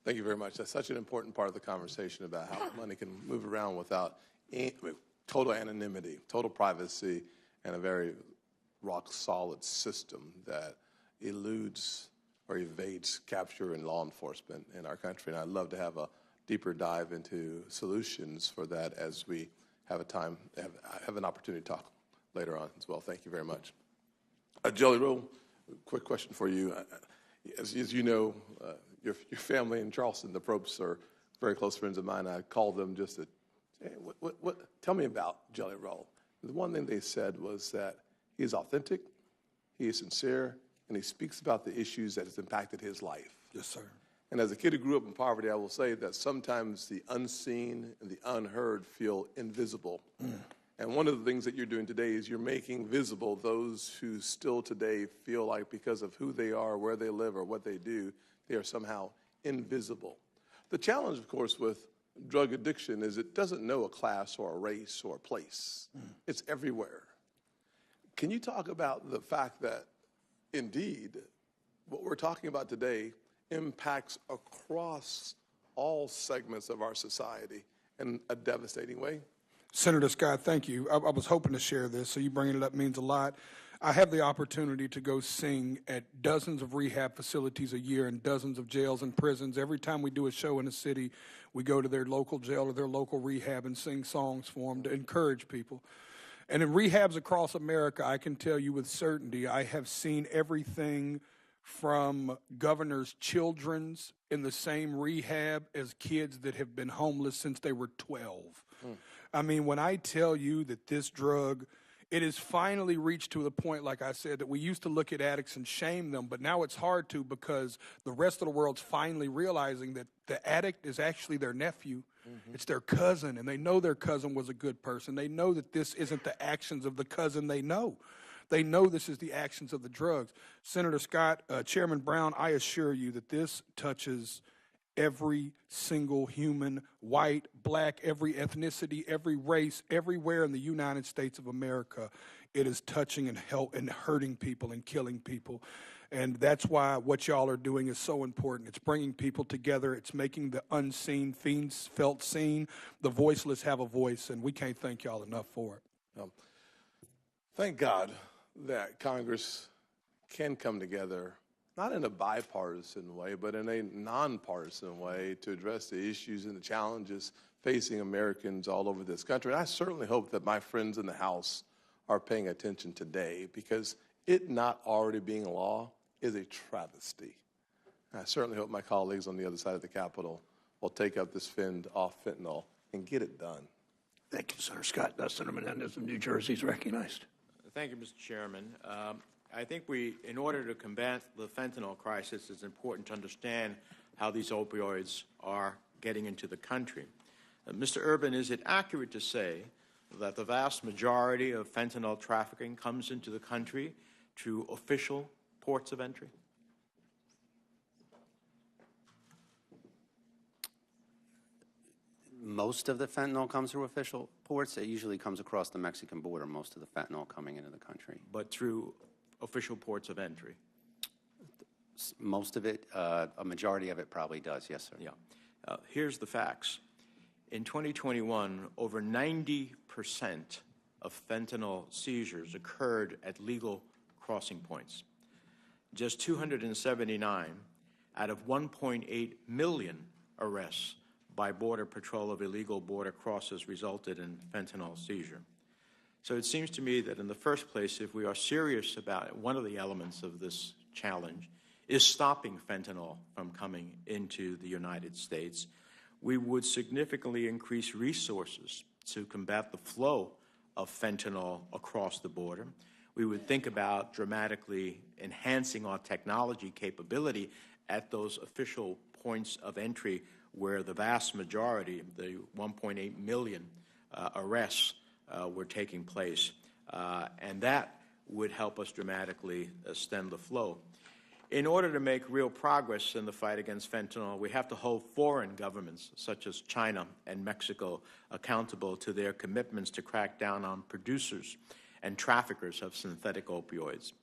Thank you very much. That's such an important part of the conversation about how money can move around without total anonymity, total privacy, and a very rock-solid system that eludes or evades capture and law enforcement in our country. And I'd love to have a deeper dive into solutions for that as we have an opportunity to talk later on as well. Thank you very much. Jelly Roll, quick question for you. As you know, your family in Charleston, the Probsts, are very close friends of mine. I called them just to say, tell me about Jelly Roll. The one thing they said was that he is authentic, he is sincere, and he speaks about the issues that has impacted his life. Yes, sir. And as a kid who grew up in poverty, I will say that sometimes the unseen and the unheard feel invisible. And one of the things that you're doing today is you're making visible those who still today feel like because of who they are, where they live, or what they do, they are somehow invisible. The challenge, of course, with drug addiction is it doesn't know a class or a race or a place. It's everywhere. Can you talk about the fact that, indeed, what we're talking about today impacts across all segments of our society in a devastating way? Senator Scott, thank you. I was hoping to share this, so you bringing it up means a lot. I have the opportunity to go sing at dozens of rehab facilities a year and dozens of jails and prisons. Every time we do a show in a city, we go to their local jail or their local rehab and sing songs for them to encourage people. And in rehabs across America, I can tell you with certainty, I have seen everything from governors' children's in the same rehab as kids that have been homeless since they were 12. I mean, when I tell you that this drug, it has finally reached to the point, like I said, that we used to look at addicts and shame them, but now it's hard to because the rest of the world's finally realizing that the addict is actually their nephew. It's their cousin, and they know their cousin was a good person. They know that this isn't the actions of the cousin they know. They know this is the actions of the drugs. Senator Scott, Chairman Brown, I assure you that this touches every single human, white, black, every ethnicity, every race, everywhere in the United States of America. It is touching and hurting people and killing people. And that's why what y'all are doing is so important. It's bringing people together. It's making the unseen felt seen. The voiceless have a voice, and we can't thank y'all enough for it. Thank God that Congress can come together, not in a bipartisan way, but in a nonpartisan way to address the issues and the challenges facing Americans all over this country. And I certainly hope that my friends in the House are paying attention today, because it not already being law is a travesty. And I certainly hope my colleagues on the other side of the Capitol will take up this fend off fentanyl and get it done. Thank you, Senator Scott. Senator Menendez of New Jersey is recognized. Thank you, Mr. Chairman. I think in order to combat the fentanyl crisis, it's important to understand how these opioids are getting into the country. Mr. Urban, is it accurate to say that the vast majority of fentanyl trafficking comes into the country through official ports of entry? Most of the fentanyl comes through official ports. It usually comes across the Mexican border, most of the fentanyl coming into the country. But through official ports of entry? Most of it, a majority of it probably does, yes, sir. Yeah. Here's the facts. In 2021, over 90% of fentanyl seizures occurred at legal crossing points. Just 279 out of 1.8 million arrests by Border Patrol of illegal border crosses resulted in fentanyl seizure. So it seems to me that in the first place, if we are serious about it, one of the elements of this challenge is stopping fentanyl from coming into the United States. We would significantly increase resources to combat the flow of fentanyl across the border. We would think about dramatically enhancing our technology capability at those official points of entry where the vast majority, the 1.8 million arrests were taking place. And that would help us dramatically stem the flow. In order to make real progress in the fight against fentanyl, we have to hold foreign governments, such as China and Mexico, accountable to their commitments to crack down on producers and traffickers of synthetic opioids.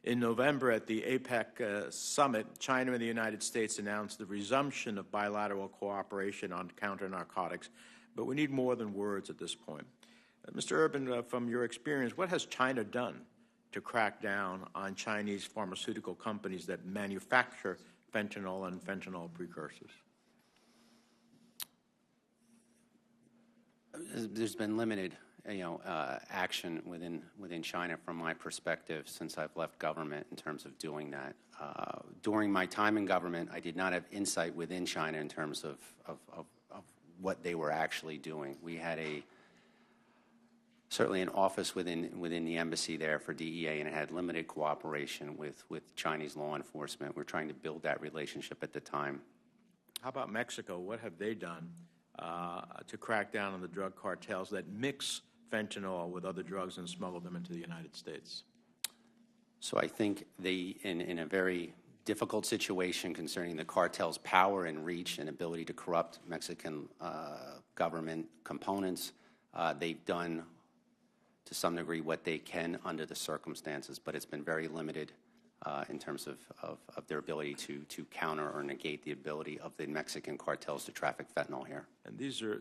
In November at the APEC summit, China and the United States announced the resumption of bilateral cooperation on counter-narcotics, but we need more than words at this point. Mr. Urban, from your experience, what has China done to crack down on Chinese pharmaceutical companies that manufacture fentanyl and fentanyl precursors? There's been limited, action within China from my perspective since I've left government in terms of doing that. During my time in government, I did not have insight within China in terms of what they were actually doing. We had certainly an office within the embassy there for DEA, and it had limited cooperation with Chinese law enforcement. We're trying to build that relationship at the time. How about Mexico? What have they done to crack down on the drug cartels that mix fentanyl with other drugs and smuggle them into the United States? So I think they, in a very difficult situation concerning the cartel's power and reach and ability to corrupt Mexican government components, they've done to some degree what they can under the circumstances, but it's been very limited in terms of their ability to counter or negate the ability of the Mexican cartels to traffic fentanyl here. And these are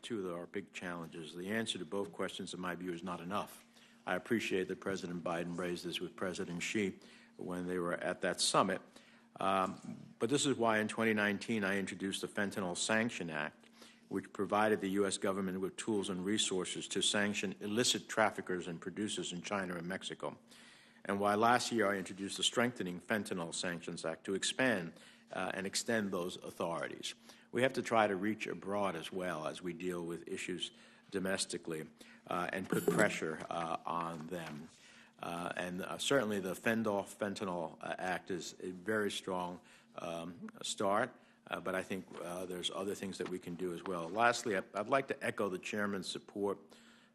two of our big challenges. The answer to both questions, in my view, is not enough. I appreciate that President Biden raised this with President Xi when they were at that summit. But this is why in 2019 I introduced the Fentanyl Sanction Act, which provided the U.S. government with tools and resources to sanction illicit traffickers and producers in China and Mexico. And why last year I introduced the Strengthening Fentanyl Sanctions Act to expand and extend those authorities. We have to try to reach abroad as well as we deal with issues domestically and put pressure on them. And certainly the Fentanyl Act is a very strong start, but I think there's other things that we can do as well. Lastly, I'd like to echo the Chairman's support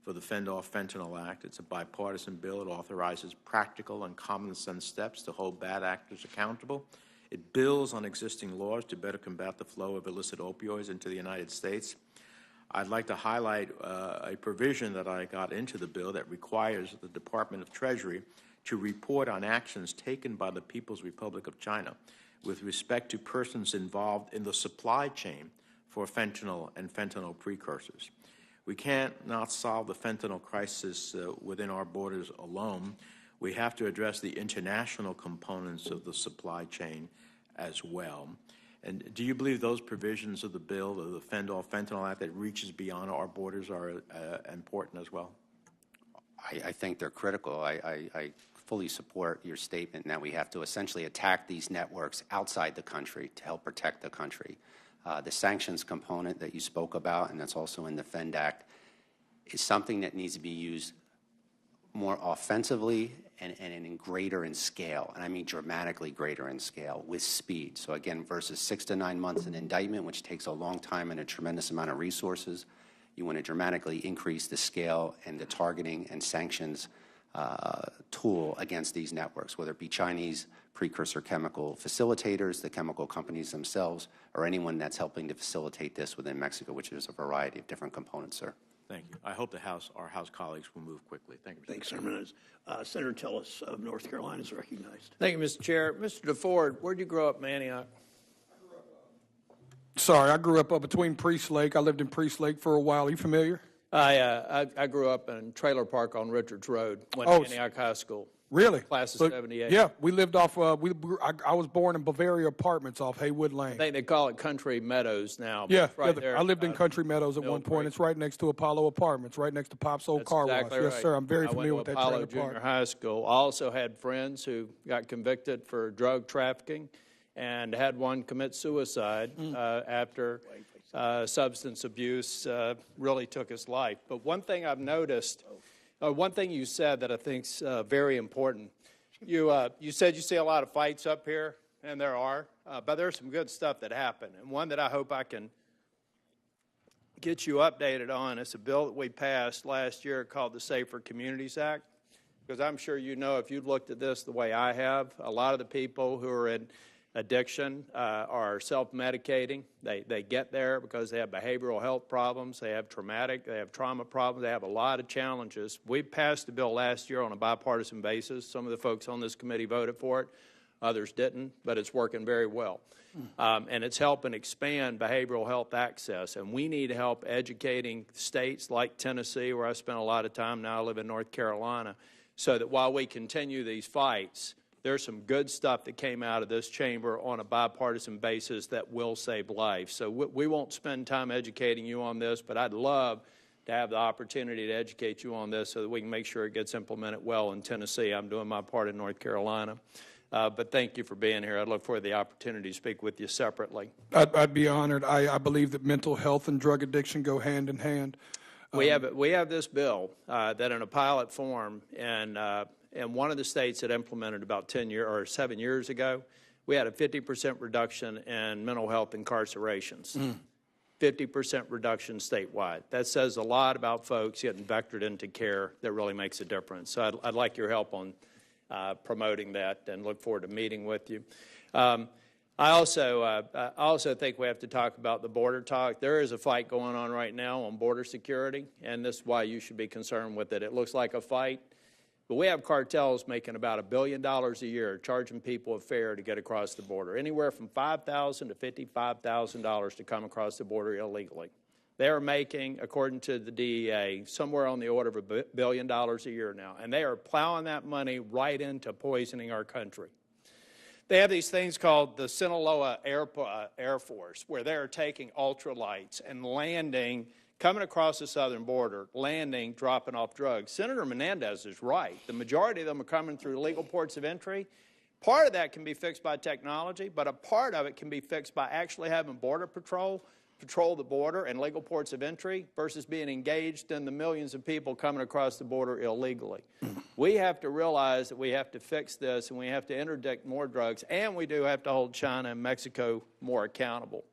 for the Fentanyl Act. It's a bipartisan bill. It authorizes practical and common sense steps to hold bad actors accountable. It builds on existing laws to better combat the flow of illicit opioids into the United States. I'd like to highlight a provision that I got into the bill that requires the Department of Treasury to report on actions taken by the People's Republic of China with respect to persons involved in the supply chain for fentanyl and fentanyl precursors. We can't not solve the fentanyl crisis within our borders alone. We have to address the international components of the supply chain as well. And do you believe those provisions of the bill, the Fentanyl Act, that reaches beyond our borders are important as well? I think they're critical. I fully support your statement that we have to essentially attack these networks outside the country to help protect the country. The sanctions component that you spoke about, and that's also in the FEND Act, is something that needs to be used more offensively and in greater in scale, and I mean dramatically greater in scale, with speed. So again, versus 6 to 9 months in indictment, which takes a long time and a tremendous amount of resources, you want to dramatically increase the scale and the targeting and sanctions tool against these networks, whether it be Chinese precursor chemical facilitators, the chemical companies themselves, or anyone that's helping to facilitate this within Mexico, which is a variety of different components, sir. Thank you. I hope our House colleagues will move quickly. Thank you, Mr. Thanks, Chairman. Senator Tillis of North Carolina is recognized. Thank you, Mr. Chair. Mr. DeFord, where did you grow up in Antioch? Sorry, I grew up between Priest Lake. I lived in Priest Lake for a while. Are you familiar? I grew up in Trailer Park on Richards Road, went to Antioch High School. Really? Class of 78. Yeah, we lived off, I was born in Bavaria Apartments off Haywood Lane. I think they call it Country Meadows now. Yeah, right there. I lived in Country Meadows at one point. It's right next to Apollo Apartments, right next to Pop's old car exactly wash. right. Yes, sir. I'm very familiar with I that went to trailer Apollo park. Junior High School. I also had friends who got convicted for drug trafficking and had one commit suicide after substance abuse really took his life. But one thing I've noticed, one thing you said that I think is very important, you said you see a lot of fights up here, and there are, but there's some good stuff that happened. And one that I hope I can get you updated on is a bill that we passed last year called the Safer Communities Act, because I'm sure you know, if you looked at this the way I have, a lot of the people who are in addiction are self-medicating. They get there because they have behavioral health problems, they have trauma problems, they have a lot of challenges. We passed a bill last year on a bipartisan basis. Some of the folks on this committee voted for it, others didn't, but it's working very well. And it's helping expand behavioral health access. And we need help educating states like Tennessee, where I spent a lot of time. Now I live in North Carolina, so that while we continue these fights, there's some good stuff that came out of this chamber on a bipartisan basis that will save lives. So we won't spend time educating you on this, but I'd love to have the opportunity to educate you on this so that we can make sure it gets implemented well in Tennessee. I'm doing my part in North Carolina. But thank you for being here. I'd look for the opportunity to speak with you separately. I'd be honored. I believe that mental health and drug addiction go hand in hand. We have this bill that in a pilot form, and one of the states that implemented about 7 years ago, we had a 50% reduction in mental health incarcerations. 50% reduction statewide. That says a lot about folks getting vectored into care that really makes a difference. So I'd like your help on promoting that, and look forward to meeting with you. I also think we have to talk about the border talk. There is a fight going on right now on border security, and this is why you should be concerned with it. It looks like a fight, but we have cartels making about $1 billion a year charging people a fare to get across the border, anywhere from $5,000 to $55,000 to come across the border illegally. They are making, according to the DEA, somewhere on the order of $1 billion a year now, and they are plowing that money right into poisoning our country. They have these things called the Sinaloa Air Force, where they're taking ultralights and landing, coming across the southern border, landing, dropping off drugs. Senator Menendez is right. The majority of them are coming through legal ports of entry. Part of that can be fixed by technology, but a part of it can be fixed by actually having Border Patrol patrol the border and legal ports of entry versus being engaged in the millions of people coming across the border illegally. We have to realize that we have to fix this, and we have to interdict more drugs, and we do have to hold China and Mexico more accountable.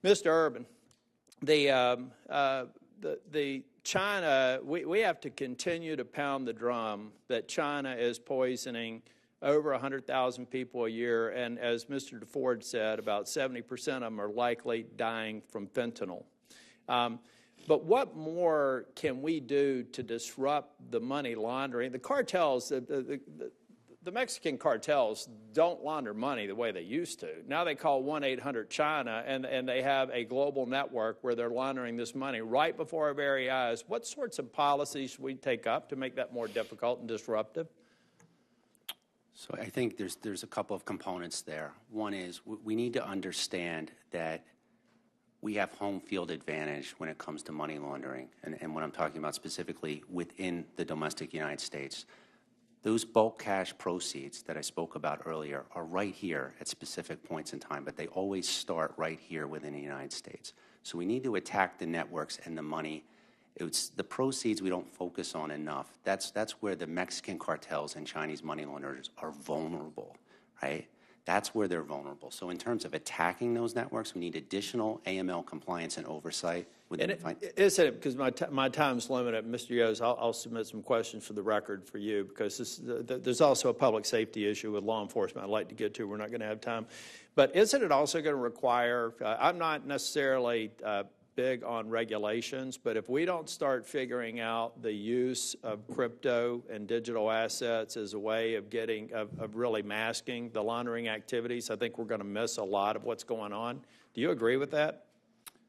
Mr. Urban, the China, we have to continue to pound the drum that China is poisoning over 100,000 people a year, and as Mr. DeFord said, about 70% of them are likely dying from fentanyl. But what more can we do to disrupt the money laundering? The cartels, the Mexican cartels don't launder money the way they used to. Now they call 1-800-CHINA, and they have a global network where they're laundering this money right before our very eyes. What sorts of policies should we take up to make that more difficult and disruptive? So I think there's a couple of components there. One is we need to understand that we have home field advantage when it comes to money laundering, and what I'm talking about specifically within the domestic United States. Those bulk cash proceeds that I spoke about earlier are right here at specific points in time, but they always start right here within the United States. So we need to attack the networks and the money. It's the proceeds we don't focus on enough. That's where the Mexican cartels and Chinese money launderers are vulnerable, right? That's where they're vulnerable. So in terms of attacking those networks, we need additional AML compliance and oversight. Because my time's limited, Mr. Yost, I'll submit some questions for the record for you, because there's also a public safety issue with law enforcement I'd like to get to. We're not going to have time. But isn't it also going to require, I'm not necessarily big on regulations, but if we don't start figuring out the use of crypto and digital assets as a way of of really masking the laundering activities, I think we're going to miss a lot of what's going on. Do you agree with that?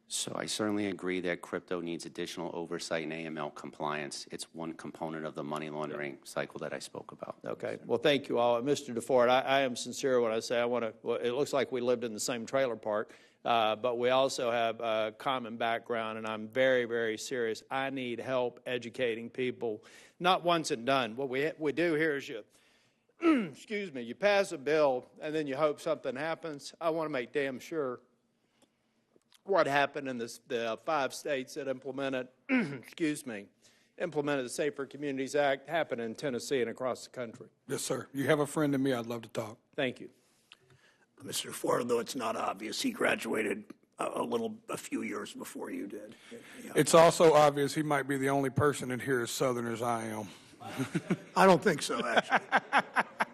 So I certainly agree that crypto needs additional oversight and AML compliance. It's one component of the money laundering cycle that I spoke about. Okay. Well, thank you all. Mr. DeFord, I am sincere when I say it looks like we lived in the same trailer park. But we also have a common background, and I'm very, very serious. I need help educating people, not once and done. What we do here is excuse me, you pass a bill, and then you hope something happens. I want to make damn sure what happened in the 5 states that implemented, implemented the Safer Communities Act happened in Tennessee and across the country. Yes, sir. You have a friend in me. I'd love to talk. Thank you. Mr. Ford, though it's not obvious, he graduated a few years before you did. Yeah. It's also obvious he might be the only person in here as Southern as I am. I don't think so, actually.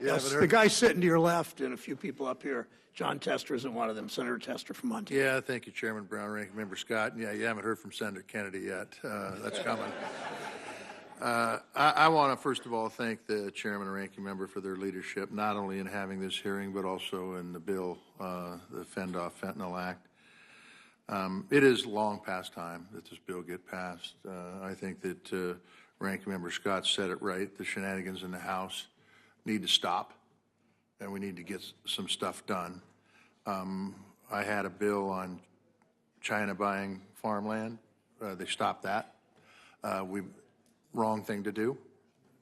Yes, the guy sitting to your left and a few people up here. John Tester isn't one of them. Senator Tester from Montana. Yeah, thank you, Chairman Brown, Ranking Member Scott. Yeah, you haven't heard from Senator Kennedy yet. That's coming. I want to, first of all, thank the Chairman and Ranking Member for their leadership, not only in having this hearing, but also in the bill, the Fend-Off Fentanyl Act. It is long past time that this bill get passed. I think that Ranking Member Scott said it right. The shenanigans in the House need to stop, and we need to get some stuff done. I had a bill on China buying farmland. They stopped that. Wrong thing to do,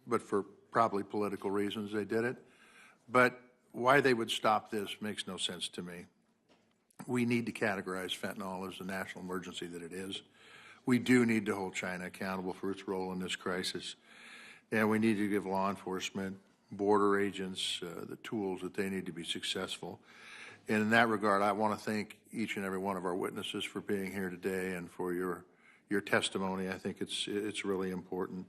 but for probably political reasons they did it. But why they would stop this makes no sense to me. We need to categorize fentanyl as a national emergency that it is. We do need to hold China accountable for its role in this crisis. And we need to give law enforcement, border agents, the tools that they need to be successful. And in that regard, I want to thank each and every one of our witnesses for being here today and for your testimony. I think it's really important.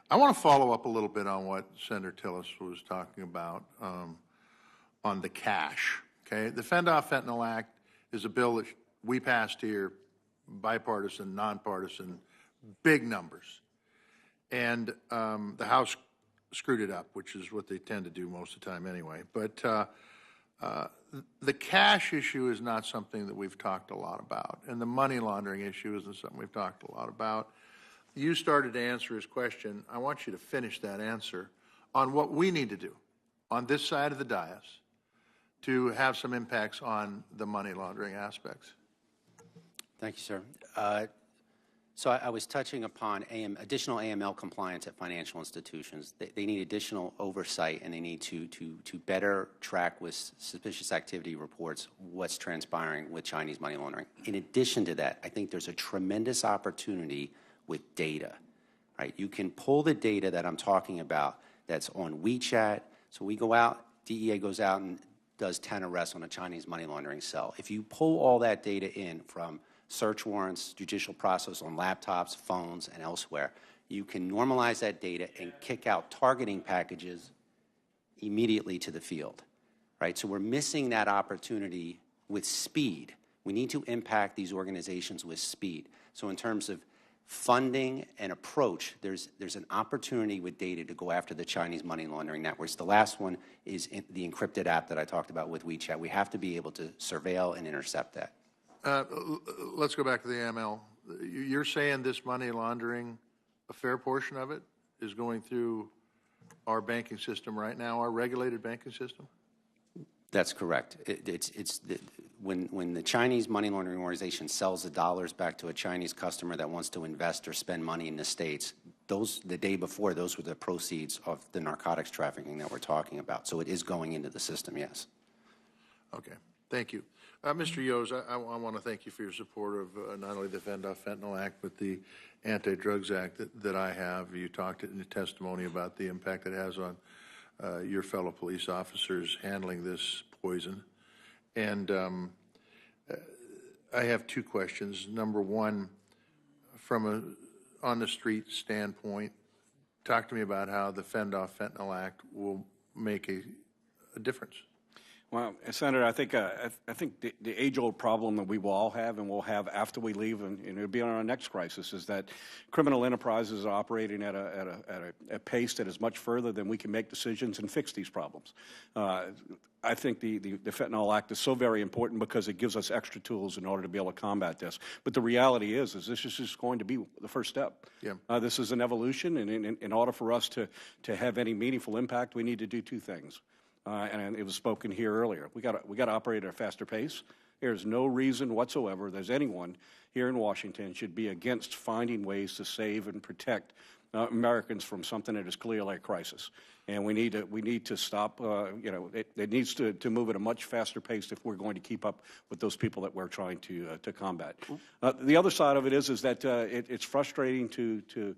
I want to follow up a little bit on what Senator Tillis was talking about on the cash. Okay, the Fend-Off Fentanyl Act is a bill that we passed here, bipartisan, nonpartisan, big numbers, and the House screwed it up, which is what they tend to do most of the time anyway. But the cash issue is not something that we've talked a lot about, and the money laundering issue isn't something we've talked a lot about. You started to answer his question. I want you to finish that answer on what we need to do on this side of the dais to have some impacts on the money laundering aspects. Thank you, sir. So I was touching upon additional AML compliance at financial institutions. They need additional oversight, and they need to better track with suspicious activity reports what's transpiring with Chinese money laundering. In addition to that, I think there's a tremendous opportunity with data. Right? You can pull the data that I'm talking about that's on WeChat. So we go out, DEA goes out and does 10 arrests on a Chinese money laundering cell. If you pull all that data in from search warrants, judicial process on laptops, phones, and elsewhere, you can normalize that data and kick out targeting packages immediately to the field, right? So we're missing that opportunity with speed. We need to impact these organizations with speed. So in terms of funding and approach, there's an opportunity with data to go after the Chinese money laundering networks. The last one is the encrypted app that I talked about with WeChat. We have to be able to surveil and intercept that. Let's go back to the AML. You're saying this money laundering, a fair portion of it, is going through our banking system right now, our regulated banking system? That's correct. When the Chinese money laundering organization sells the dollars back to a Chinese customer that wants to invest or spend money in the States, the day before, those were the proceeds of the narcotics trafficking that we're talking about. So it is going into the system, yes. Okay, thank you. Mr. Yos, I want to thank you for your support of not only the Fend-Off Fentanyl Act, but the Anti-Drugs Act that I have. You talked in your testimony about the impact it has on your fellow police officers handling this poison. And I have two questions. Number one, from an on-the-street standpoint, talk to me about how the Fend-Off Fentanyl Act will make a difference. Well, Senator, I think the age-old problem that we will all have and will have after we leave, and it'll be on our next crisis, is that criminal enterprises are operating at a pace that is much further than we can make decisions and fix these problems. I think the Fentanyl Act is so very important because it gives us extra tools in order to be able to combat this. But the reality is this is just going to be the first step. Yeah. This is an evolution, and in order for us to have any meaningful impact, we need to do two things. And it was spoken here earlier. We got to operate at a faster pace. There's no reason whatsoever there's anyone here in Washington should be against finding ways to save and protect Americans from something that is clearly a crisis. And we need to stop. It needs to move at a much faster pace if we're going to keep up with those people that we're trying to combat. The other side of it is that it's frustrating to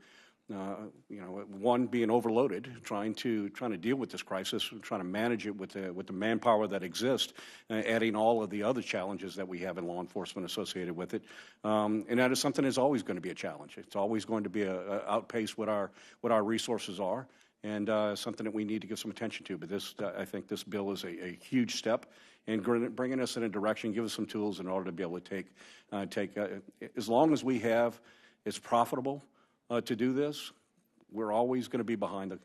one, being overloaded, trying to deal with this crisis, trying to manage it with the manpower that exists, adding all of the other challenges that we have in law enforcement associated with it, and that is something that's always going to be a challenge. It's always going to be outpace what our resources are, and something that we need to give some attention to. But this, I think this bill is a huge step in bringing us in a direction, give us some tools in order to be able to take as long as we have, it's profitable to do this, we're always going to be behind.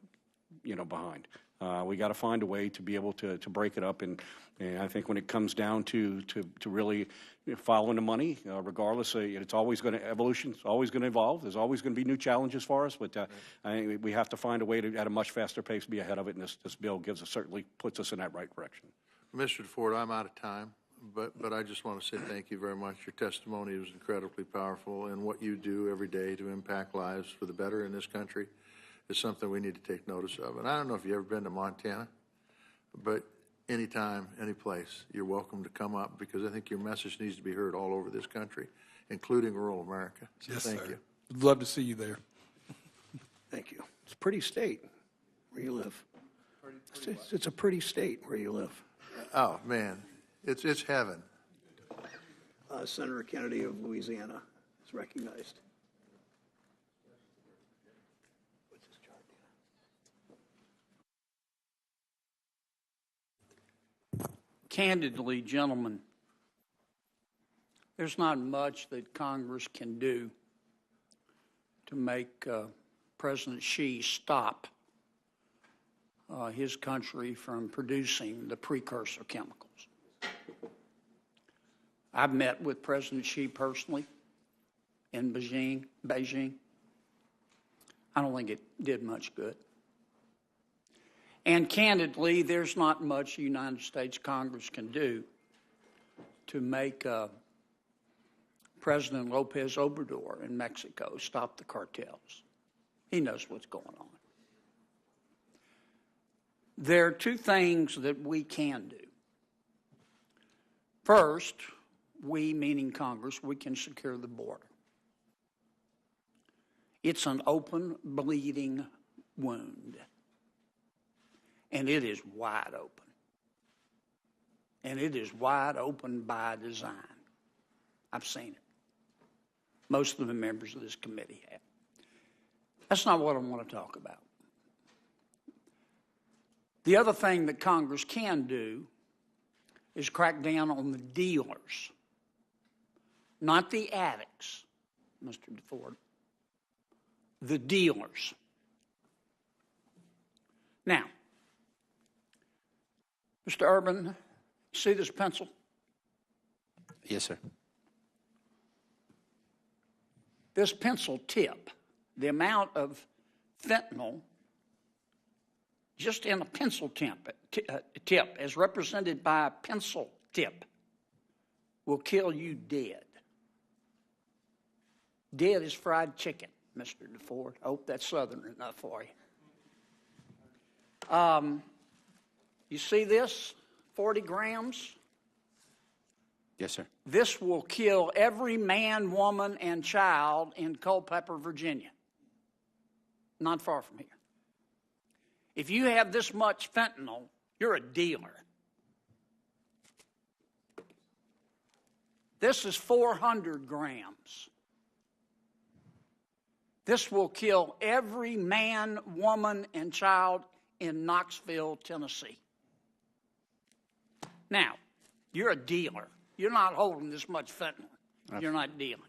We got to find a way to be able to break it up, and I think when it comes down to really following the money, regardless, it's always going to evolution. It's always going to evolve. There's always going to be new challenges for us, but I think we have to find a way to, at a much faster pace, be ahead of it. And this bill certainly puts us in that right direction. Mr. DeFord, I'm out of time, but I just want to say thank you very much. Your testimony was incredibly powerful, and what you do every day to impact lives for the better in this country is something we need to take notice of. And I don't know if you've ever been to Montana, but anytime, any place, you're welcome to come up, because I think your message needs to be heard all over this country, including rural America. So Yes, thank sir. you. I'd love to see you there. Thank you. It's a pretty state where you live. It's a pretty state where you live. Oh, man, it's heaven. Senator Kennedy of Louisiana is recognized. Candidly, gentlemen, there's not much that Congress can do to make President Xi stop his country from producing the precursor chemicals. I've met with President Xi personally in Beijing. I don't think it did much good. And candidly, there's not much the United States Congress can do to make President Lopez Obrador in Mexico stop the cartels. He knows what's going on. There are two things that we can do. First, we, meaning Congress, we can secure the border. It's an open, bleeding wound. And it is wide open. And it is wide open by design. I've seen it. Most of the members of this committee have. That's not what I want to talk about. The other thing that Congress can do is crack down on the dealers, not the addicts, Mr. DeFord, the dealers. Now, Mr. Urban, see this pencil? Yes, sir. This pencil tip, the amount of fentanyl just in a pencil tip, as represented by a pencil tip, will kill you dead. Dead as fried chicken, Mr. DeFord. I hope that's Southern enough for you. You see this? 40 grams? Yes, sir. This will kill every man, woman, and child in Culpeper, Virginia. Not far from here. If you have this much fentanyl, you're a dealer. This is 400 grams. This will kill every man, woman, and child in Knoxville, Tennessee. Now, you're a dealer. You're not holding this much fentanyl. You're not dealing.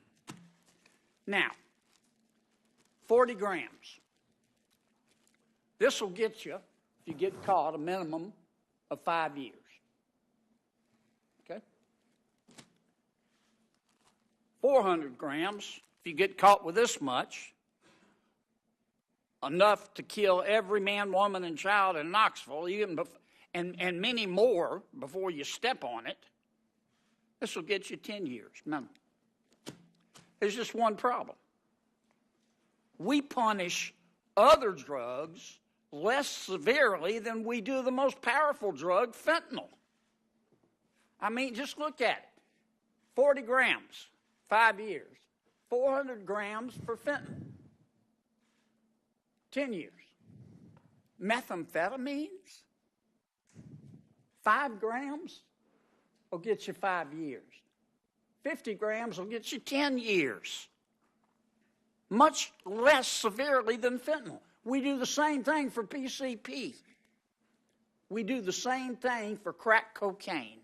Now, 40 grams. This will get you, if you get caught, a minimum of 5 years. Okay? 400 grams, if you get caught with this much, enough to kill every man, woman, and child in Knoxville, and many more before you step on it, this will get you 10 years minimum. There's just one problem. We punish other drugs less severely than we do the most powerful drug, fentanyl. I mean, just look at it. 40 grams, 5 years. 400 grams for fentanyl, 10 years. Methamphetamines, 5 grams will get you 5 years. 50 grams will get you 10 years. Much less severely than fentanyl. We do the same thing for PCP. We do the same thing for crack cocaine.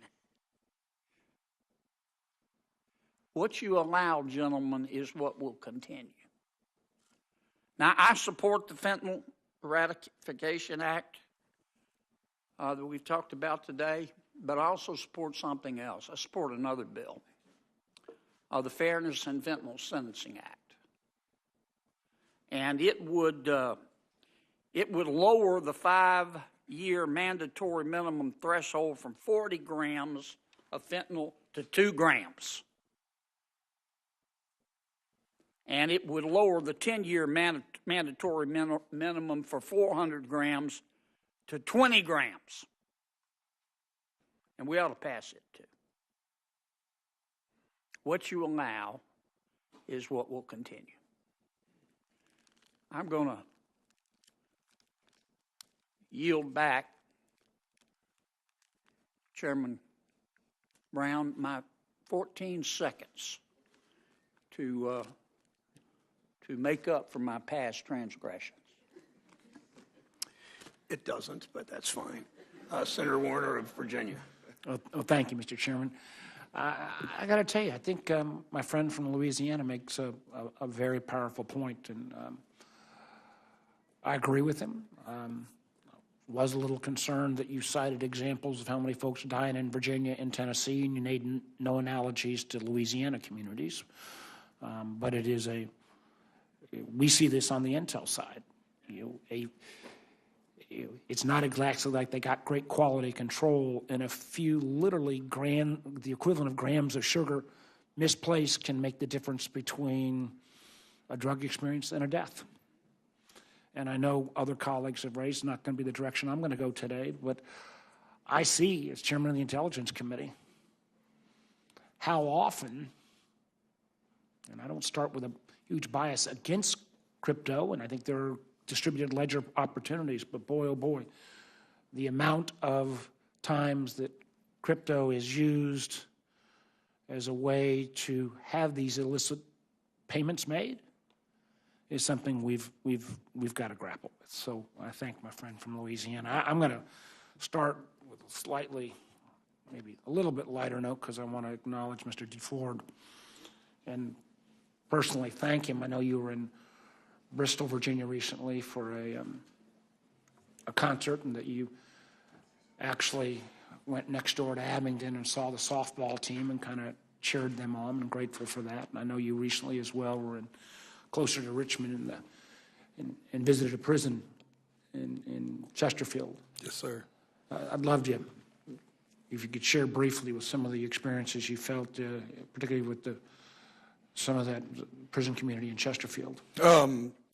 What you allow, gentlemen, is what will continue. Now, I support the Fentanyl Eradication Act that we've talked about today, but I also support something else. I support another bill, the Fairness in Fentanyl Sentencing Act. And it would lower the 5-year mandatory minimum threshold from 40 grams of fentanyl to 2 grams. And it would lower the 10-year mandatory minimum for 400 grams to 20 grams. And we ought to pass it too. What you allow is what will continue. I'm going to yield back, Chairman Brown, my 14 seconds to make up for my past transgressions. It doesn't, but that's fine. Senator Warner of Virginia. Thank you, Mr. Chairman. I got to tell you, I think my friend from Louisiana makes a very powerful point, and I agree with him. Was a little concerned that you cited examples of how many folks are dying in Virginia and Tennessee, and you made no analogies to Louisiana communities. But it is we see this on the intel side. It's not exactly like they got great quality control, and a few literally the equivalent of grams of sugar misplaced can make the difference between a drug experience and a death. And I know other colleagues have raised, not going to be the direction I'm going to go today, but I see, as chairman of the Intelligence Committee, how often, and I don't start with a huge bias against crypto, and I think there are distributed ledger opportunities, but boy, oh boy, the amount of times that crypto is used as a way to have these illicit payments made is something we've got to grapple with. So I thank my friend from Louisiana. I'm going to start with a slightly, maybe a little bit lighter note, because I want to acknowledge Mr. DeFord and personally thank him. I know you were in Bristol, Virginia recently for a concert, and that you actually went next door to Abingdon and saw the softball team and kind of cheered them on. I'm grateful for that. And I know you recently as well were closer to Richmond and visited a prison in Chesterfield. Yes, sir. I'd love to, if you could share briefly with some of the experiences you felt, particularly with some of that prison community in Chesterfield.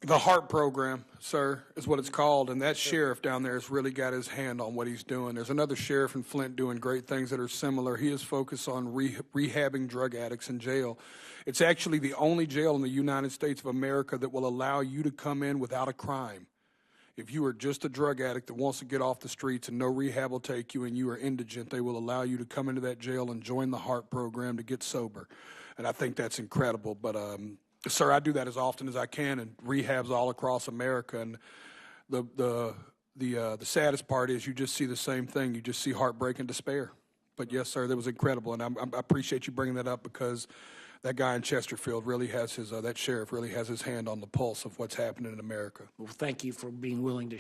The HEART program, sir, is what it's called, and that sheriff down there has really got his hand on what he's doing. There's another sheriff in Flint doing great things that are similar. He is focused on rehabbing drug addicts in jail. It's actually the only jail in the United States of America that will allow you to come in without a crime. If you are just a drug addict that wants to get off the streets and no rehab will take you and you are indigent, they will allow you to come into that jail and join the HEART program to get sober. And I think that's incredible. But, sir, I do that as often as I can, and rehabs all across America. And the saddest part is you just see the same thing. You just see heartbreak and despair. But, yes, sir, that was incredible. And I appreciate you bringing that up, because that guy in Chesterfield really has that sheriff really has his hand on the pulse of what's happening in America. Well, thank you for being willing to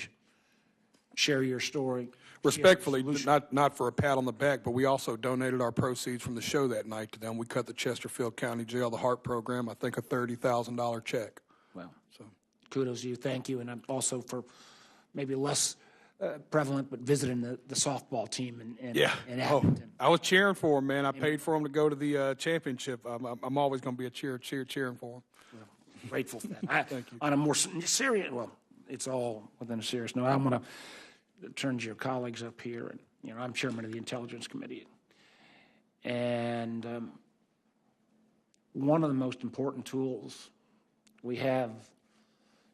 share your story. Respectfully, not for a pat on the back, but we also donated our proceeds from the show that night to them. We cut the Chesterfield County Jail, the HEART program, I think a $30,000 check. Well, so kudos to you. Thank you. And I'm also for maybe less prevalent, but visiting the softball team in Abington. I was cheering for him, man. I paid for him to go to the championship. I'm always going to be cheering for him. Well, grateful for that. Thank you. On a more serious, well, it's all within a serious note. I'm going to turn to your colleagues up here, and I'm chairman of the Intelligence Committee, and one of the most important tools we have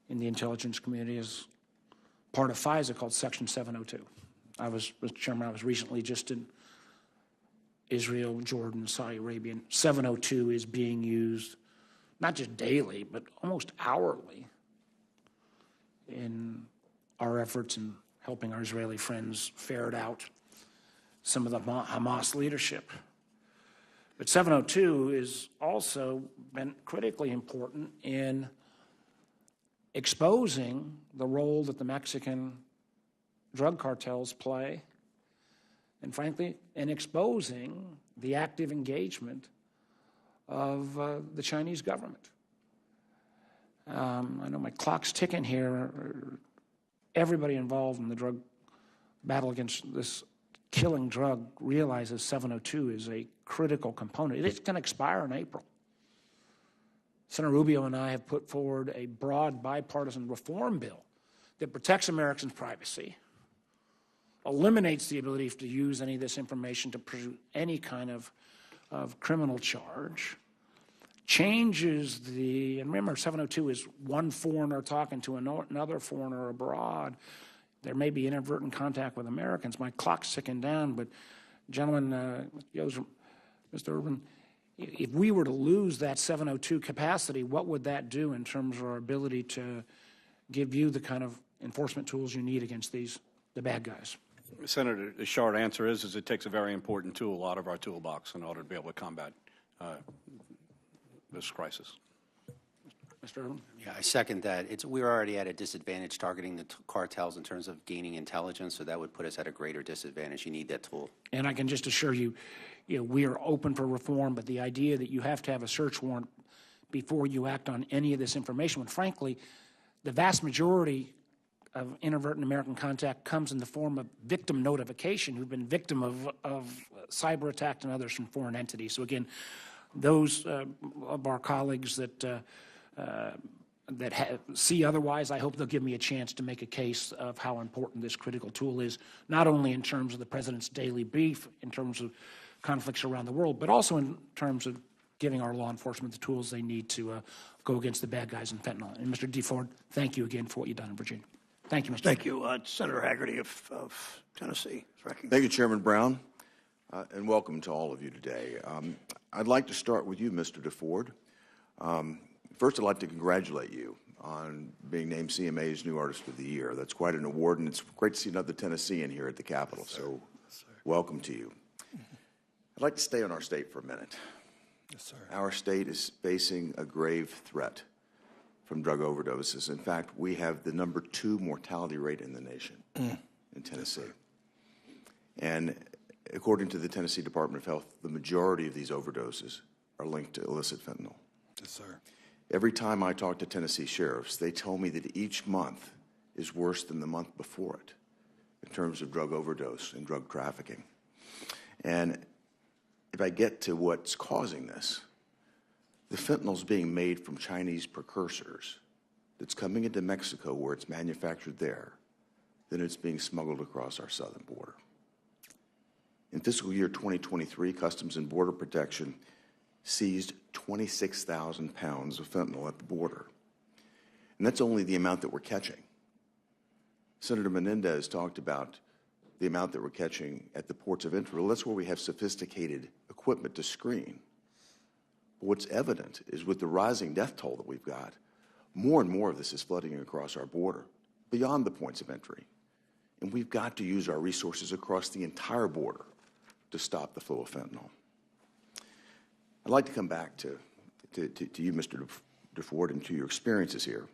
in the intelligence community is part of FISA called Section 702. Mr. Chairman, I was recently just in Israel, Jordan, Saudi Arabia. 702 is being used not just daily, but almost hourly in our efforts in helping our Israeli friends ferret out some of the Hamas leadership. But 702 has also been critically important in exposing the role that the Mexican drug cartels play, and frankly, in exposing the active engagement of the Chinese government. I know my clock's ticking here. Everybody involved in the drug battle against this killing drug realizes 702 is a critical component. It's going to expire in April. Senator Rubio and I have put forward a broad bipartisan reform bill that protects Americans' privacy, eliminates the ability to use any of this information to pursue any kind of criminal charge, changes the, and remember 702 is one foreigner talking to another foreigner abroad. There may be inadvertent contact with Americans. My clock's ticking down, but gentlemen, Mr. Urban, if we were to lose that 702 capacity, what would that do in terms of our ability to give you the kind of enforcement tools you need against the bad guys? Senator, the short answer is it takes a very important tool out of our toolbox in order to be able to combat this crisis. Mr. Urban? Yeah, I second that. We're already at a disadvantage targeting the cartels in terms of gaining intelligence, so that would put us at a greater disadvantage. You need that tool. And I can just assure you, we are open for reform, but the idea that you have to have a search warrant before you act on any of this information, when frankly, the vast majority of inadvertent American contact comes in the form of victim notification who've been victim of cyber attack and others from foreign entities. So again, those of our colleagues that see otherwise, I hope they'll give me a chance to make a case of how important this critical tool is, not only in terms of the president's daily brief, in terms of conflicts around the world, but also in terms of giving our law enforcement the tools they need to go against the bad guys in fentanyl. And Mr. DeFord, thank you again for what you've done in Virginia. Thank you, Mr. Thank you. Senator Haggerty of Tennessee is recognized. Thank you, Chairman Brown, and welcome to all of you today. I'd like to start with you, Mr. DeFord. First, I'd like to congratulate you on being named CMA's New Artist of the Year. That's quite an award, and it's great to see another Tennessean here at the Capitol, so welcome to you. I'd like to stay on our state for a minute. Yes, sir. Our state is facing a grave threat from drug overdoses. In fact, we have the #2 mortality rate in the nation in Tennessee. And according to the Tennessee Department of Health, the majority of these overdoses are linked to illicit fentanyl. Yes, sir. Every time I talk to Tennessee sheriffs, they tell me that each month is worse than the month before it in terms of drug overdose and drug trafficking. And if I get to what's causing this, the fentanyl's being made from Chinese precursors that's coming into Mexico where it's manufactured there, then it's being smuggled across our southern border. In fiscal year 2023, Customs and Border Protection seized 26,000 pounds of fentanyl at the border. And that's only the amount that we're catching. Senator Menendez talked about the amount that we're catching at the ports of entry. Well, that's where we have sophisticated equipment to screen. But what's evident is with the rising death toll that we've got, more and more of this is flooding across our border, beyond the points of entry. And we've got to use our resources across the entire border to stop the flow of fentanyl. I'd like to come back to you, Mr. DeFord, and to your experiences here.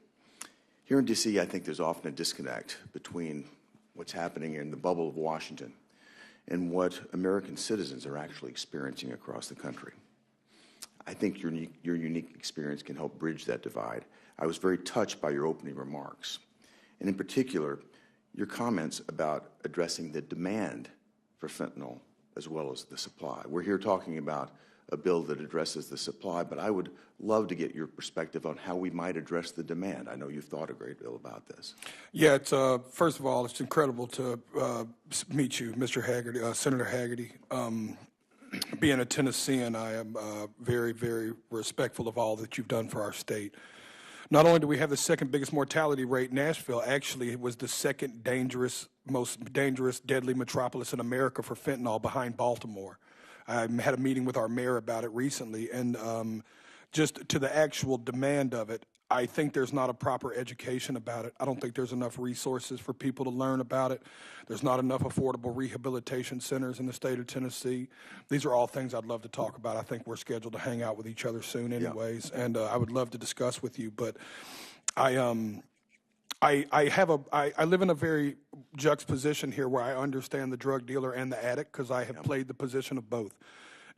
Here in D.C., I think there's often a disconnect between what's happening in the bubble of Washington and what American citizens are actually experiencing across the country. I think your unique experience can help bridge that divide. I was very touched by your opening remarks, and in particular, your comments about addressing the demand for fentanyl as well as the supply. We're here talking about a bill that addresses the supply, but I would love to get your perspective on how we might address the demand. I know you've thought a great deal about this. Yeah, it's, first of all, it's incredible to meet you, Mr. Haggerty, Senator Haggerty. Being a Tennessean, I am very, very respectful of all that you've done for our state. Not only do we have the second biggest mortality rate, Nashville actually was the second most dangerous, deadly metropolis in America for fentanyl behind Baltimore. I had a meeting with our mayor about it recently, and just to the actual demand of it, I think there's not a proper education about it. I don't think there's enough resources for people to learn about it. There's not enough affordable rehabilitation centers in the state of Tennessee. These are all things I'd love to talk about. I think we're scheduled to hang out with each other soon anyways, and I would love to discuss with you. But I live in a very juxtaposition here where I understand the drug dealer and the addict because I have played the position of both.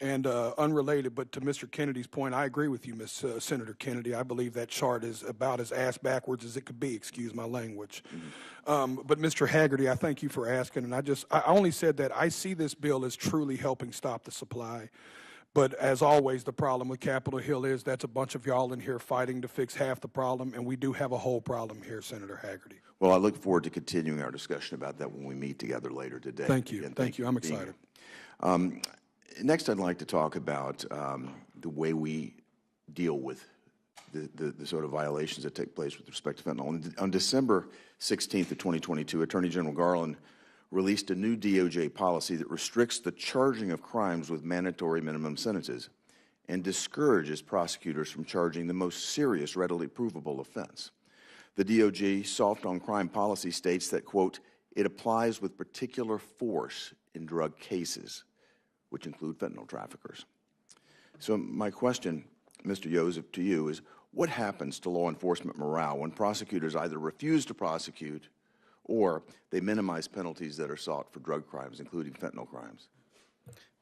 And unrelated, but to Mr. Kennedy's point, I agree with you, Senator Kennedy. I believe that chart is about as ass backwards as it could be, excuse my language. But Mr. Haggerty, I thank you for asking, and I only said that I see this bill as truly helping stop the supply. But as always, the problem with Capitol Hill is that's a bunch of y'all in here fighting to fix half the problem, and we do have a whole problem here, Senator Haggerty. Well, I look forward to continuing our discussion about that when we meet together later today. Thank you. Again, thank you. I'm excited. Next, I'd like to talk about the way we deal with the sort of violations that take place with respect to fentanyl. On December 16th of 2022, Attorney General Garland released a new DOJ policy that restricts the charging of crimes with mandatory minimum sentences and discourages prosecutors from charging the most serious, readily provable offense. The DOJ soft on crime policy states that, quote, it applies with particular force in drug cases, which include fentanyl traffickers. So my question, Mr. Joseph, to you is, what happens to law enforcement morale when prosecutors either refuse to prosecute or they minimize penalties that are sought for drug crimes, including fentanyl crimes?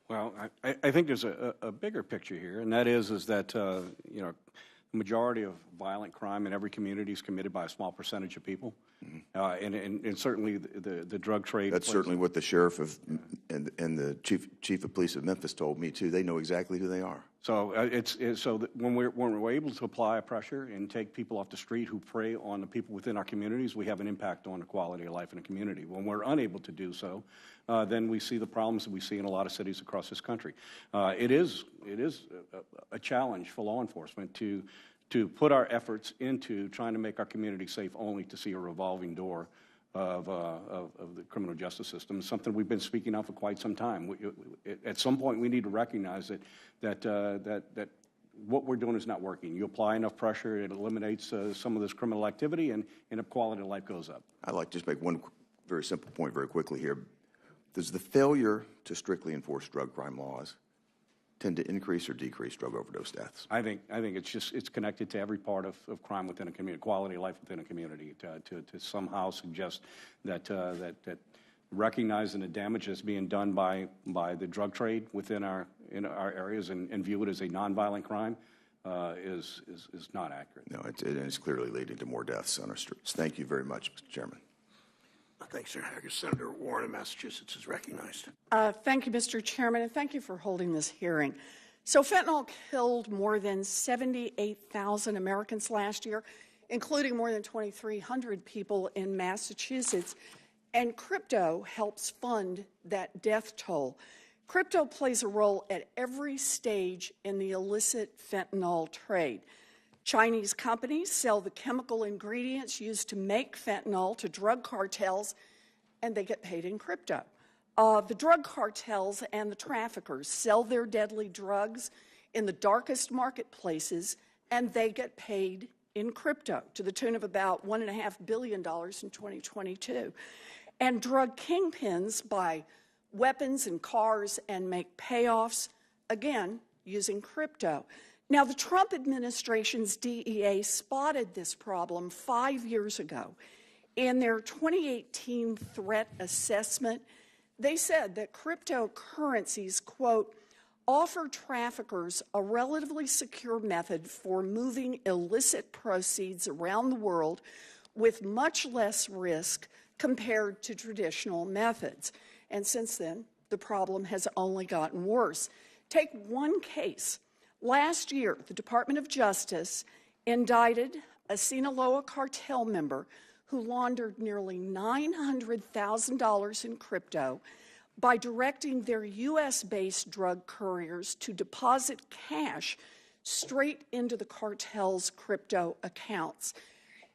Well, I think there's a bigger picture here, and that is that, you know, the majority of violent crime in every community is committed by a small percentage of people. And certainly the drug trade. That's certainly what the sheriff and the chief of police of Memphis told me too. They know exactly who they are. So when we're able to apply pressure and take people off the street who prey on the people within our communities, we have an impact on the quality of life in a community. When we're unable to do so, then we see the problems that we see in a lot of cities across this country. It is a challenge for law enforcement to put our efforts into trying to make our community safe, only to see a revolving door of the criminal justice system. It's something we've been speaking on for quite some time. At some point, we need to recognize that what we're doing is not working. You apply enough pressure, it eliminates some of this criminal activity, and the quality of life goes up. I'd like to just make one very simple point very quickly here. Does the failure to strictly enforce drug crime laws tend to increase or decrease drug overdose deaths? I think it's connected to every part of crime within a community, quality of life within a community. To somehow suggest that recognizing the damage that's being done by the drug trade within our areas and view it as a nonviolent crime is not accurate. No, it is clearly leading to more deaths on our streets. Thank you very much, Mr. Chairman. Thanks, Senator Hager. Senator Warren of Massachusetts is recognized. Thank you, Mr. Chairman, and thank you for holding this hearing. So fentanyl killed more than 78,000 Americans last year, including more than 2,300 people in Massachusetts, and crypto helps fund that death toll. Crypto plays a role at every stage in the illicit fentanyl trade. Chinese companies sell the chemical ingredients used to make fentanyl to drug cartels, and they get paid in crypto. The drug cartels and the traffickers sell their deadly drugs in the darkest marketplaces, and they get paid in crypto to the tune of about $1.5 billion in 2022. And drug kingpins buy weapons and cars and make payoffs, again, using crypto. Now, the Trump administration's DEA spotted this problem 5 years ago. In their 2018 threat assessment, they said that cryptocurrencies, quote, offer traffickers a relatively secure method for moving illicit proceeds around the world with much less risk compared to traditional methods. And since then, the problem has only gotten worse. Take one case. Last year, the Department of Justice indicted a Sinaloa cartel member who laundered nearly $900,000 in crypto by directing their U.S.-based drug couriers to deposit cash straight into the cartel's crypto accounts.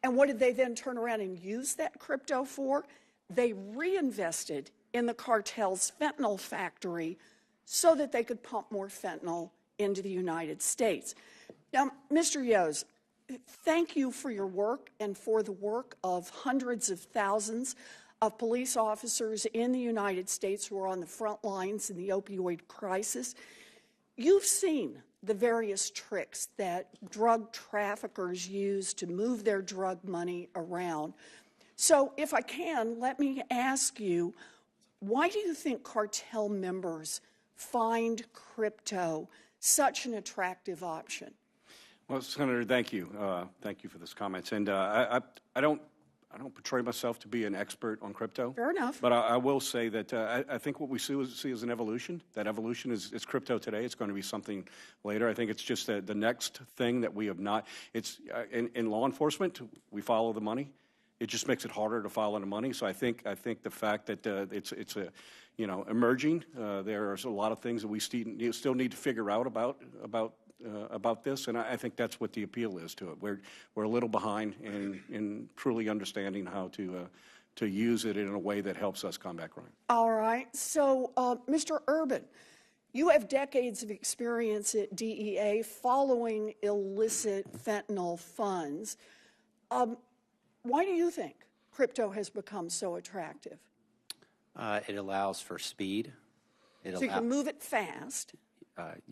And what did they then turn around and use that crypto for? They reinvested in the cartel's fentanyl factory so that they could pump more fentanyl into the United States. Now, Mr. Yoes, thank you for your work and for the work of hundreds of thousands of police officers in the United States who are on the front lines in the opioid crisis. You've seen the various tricks that drug traffickers use to move their drug money around. So if I can, let me ask you, why do you think cartel members find crypto such an attractive option? Well, Senator, thank you. Thank you for those comments. And I don't portray myself to be an expert on crypto. Fair enough. But I will say that I think what we see is an evolution. That evolution is crypto today. It's going to be something later. I think it's just the next thing that we have not. It's in law enforcement, we follow the money. It just makes it harder to follow the money. So I think the fact that it's emerging. There's a lot of things that we still need to figure out about this, and I think that's what the appeal is to it. We're a little behind in truly understanding how to use it in a way that helps us combat crime. All right. So, Mr. Urban, you have decades of experience at DEA following illicit fentanyl funds. Why do you think crypto has become so attractive? It allows for speed. So you can move it fast,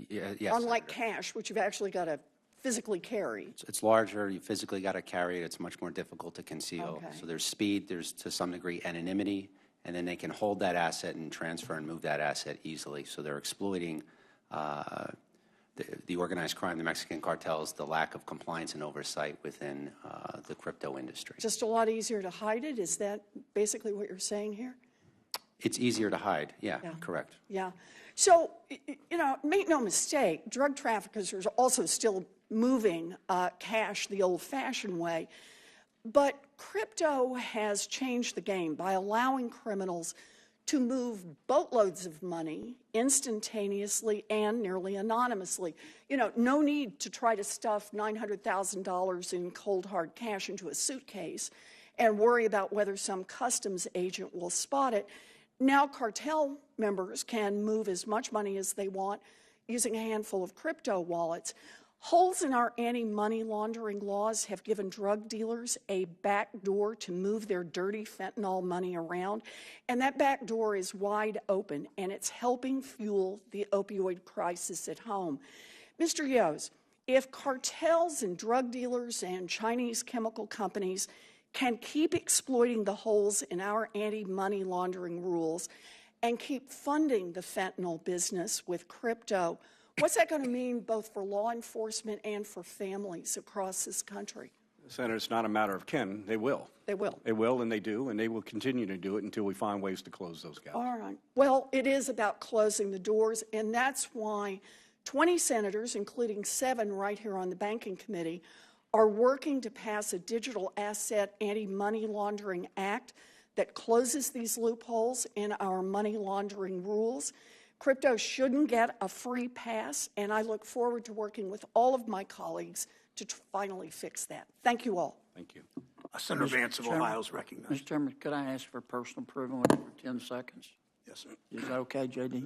Yes. unlike cash, which you've actually got to physically carry. It's larger. You physically got to carry it. It's much more difficult to conceal. Okay. So there's speed. There's, to some degree, anonymity. And then they can hold that asset and transfer and move that asset easily. So they're exploiting the organized crime, the Mexican cartels, the lack of compliance and oversight within the crypto industry. Just a lot easier to hide it? Is that basically what you're saying here? It's easier to hide. Yeah, correct. Yeah. So, make no mistake, drug traffickers are also still moving cash the old-fashioned way. But crypto has changed the game by allowing criminals to move boatloads of money instantaneously and nearly anonymously. No need to try to stuff $900,000 in cold hard cash into a suitcase and worry about whether some customs agent will spot it. Now cartel members can move as much money as they want using a handful of crypto wallets. Holes in our anti-money laundering laws have given drug dealers a back door to move their dirty fentanyl money around, and that back door is wide open, and it's helping fuel the opioid crisis at home. Mr. Yoes, if cartels and drug dealers and Chinese chemical companies can keep exploiting the holes in our anti-money laundering rules and keep funding the fentanyl business with crypto, what's that going to mean both for law enforcement and for families across this country? Senator, it's not a matter of can. They will. They will. They will, and they do, and they will continue to do it until we find ways to close those gaps. All right. Well, it is about closing the doors, and that's why 20 senators, including 7 right here on the Banking Committee, are working to pass a Digital Asset Anti-Money Laundering Act that closes these loopholes in our money laundering rules. Crypto shouldn't get a free pass, and I look forward to working with all of my colleagues to finally fix that. Thank you all. Thank you. Senator Vance of Ohio is recognized. Mr. Chairman, could I ask for personal privilege for 10 seconds? Yes, sir. Is that okay, J.D.?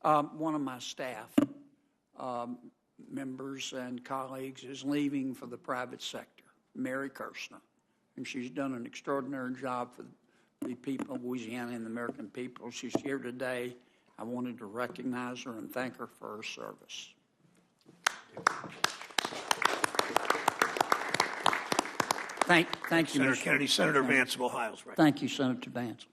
One of my staff members and colleagues is leaving for the private sector, Mary Kirshner, and she's done an extraordinary job for the people of Louisiana and the American people. She's here today. I wanted to recognize her and thank her for her service. Thank you, Senator Mr. Kennedy. Senator Vance of Ohio is recognized. Thank you, Senator Vance.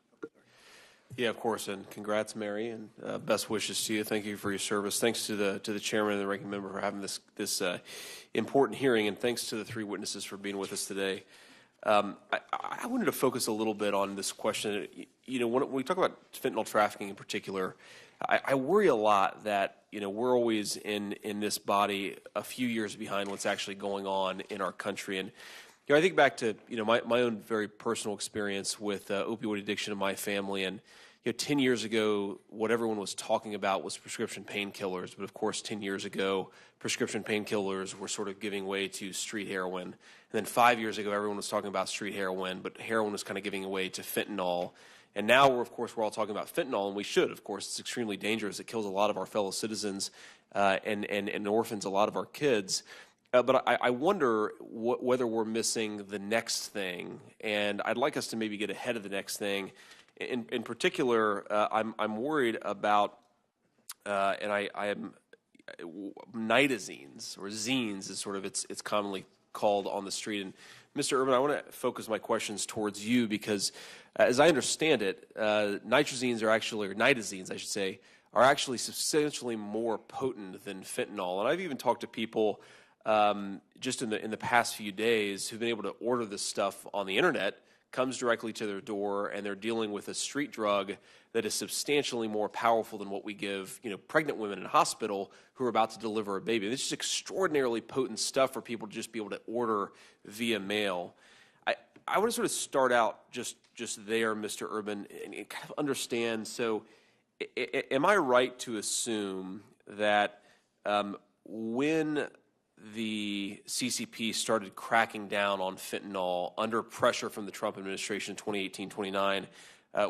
Yeah, of course, and congrats, Mary, and best wishes to you. Thank you for your service. Thanks to the chairman and the ranking member for having this important hearing, and thanks to the 3 witnesses for being with us today. I wanted to focus a little bit on this question. When we talk about fentanyl trafficking in particular, I worry a lot that we're always in this body a few years behind what's actually going on in our country. And I think back to my own very personal experience with opioid addiction in my family, and 10 years ago, what everyone was talking about was prescription painkillers. But of course, 10 years ago, prescription painkillers were sort of giving way to street heroin. And then 5 years ago, everyone was talking about street heroin, but heroin was kind of giving way to fentanyl. And now, we're all talking about fentanyl, and we should, of course. It's extremely dangerous. It kills a lot of our fellow citizens and orphans a lot of our kids. But I wonder whether we're missing the next thing, and I'd like us to maybe get ahead of the next thing. In particular, I'm worried about, and I am nitazines, or zines is sort of it's commonly called on the street. And Mr. Urban, I want to focus my questions towards you because, as I understand it, nitrazines are actually, or nitazines, I should say, are actually substantially more potent than fentanyl. And I've even talked to people just in the past few days who've been able to order this stuff on the internet, comes directly to their door, and they're dealing with a street drug that is substantially more powerful than what we give, pregnant women in a hospital who are about to deliver a baby. This is extraordinarily potent stuff for people to just be able to order via mail. I want to sort of start out just there, Mr. Urban, and kind of understand. So, am I right to assume that when the CCP started cracking down on fentanyl under pressure from the Trump administration in 2018-29,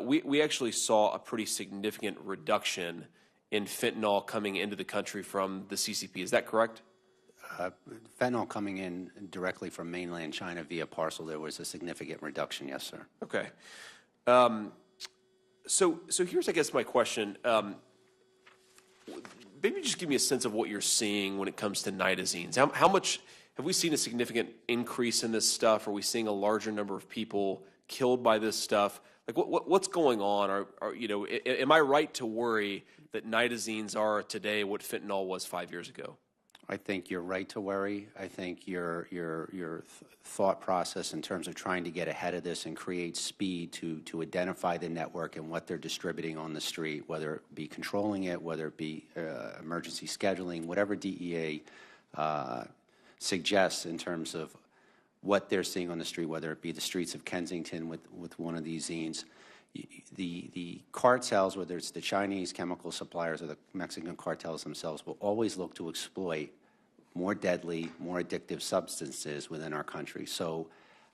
we actually saw a pretty significant reduction in fentanyl coming into the country from the CCP. Is that correct? Fentanyl coming in directly from mainland China via parcel, there was a significant reduction, yes, sir. Okay. So here's, I guess, my question. Maybe just give me a sense of what you're seeing when it comes to nitazines. How much have we seen a significant increase in this stuff? Are we seeing a larger number of people killed by this stuff? Like what's going on? Am I right to worry that nitazines are today what fentanyl was 5 years ago? I think you're right to worry. I think your thought process in terms of trying to get ahead of this and create speed to identify the network and what they're distributing on the street, whether it be controlling it, whether it be emergency scheduling, whatever DEA suggests in terms of what they're seeing on the street, whether it be the streets of Kensington with one of these zines. The cartels, whether it's the Chinese chemical suppliers or the Mexican cartels themselves, will always look to exploit more deadly, more addictive substances within our country. So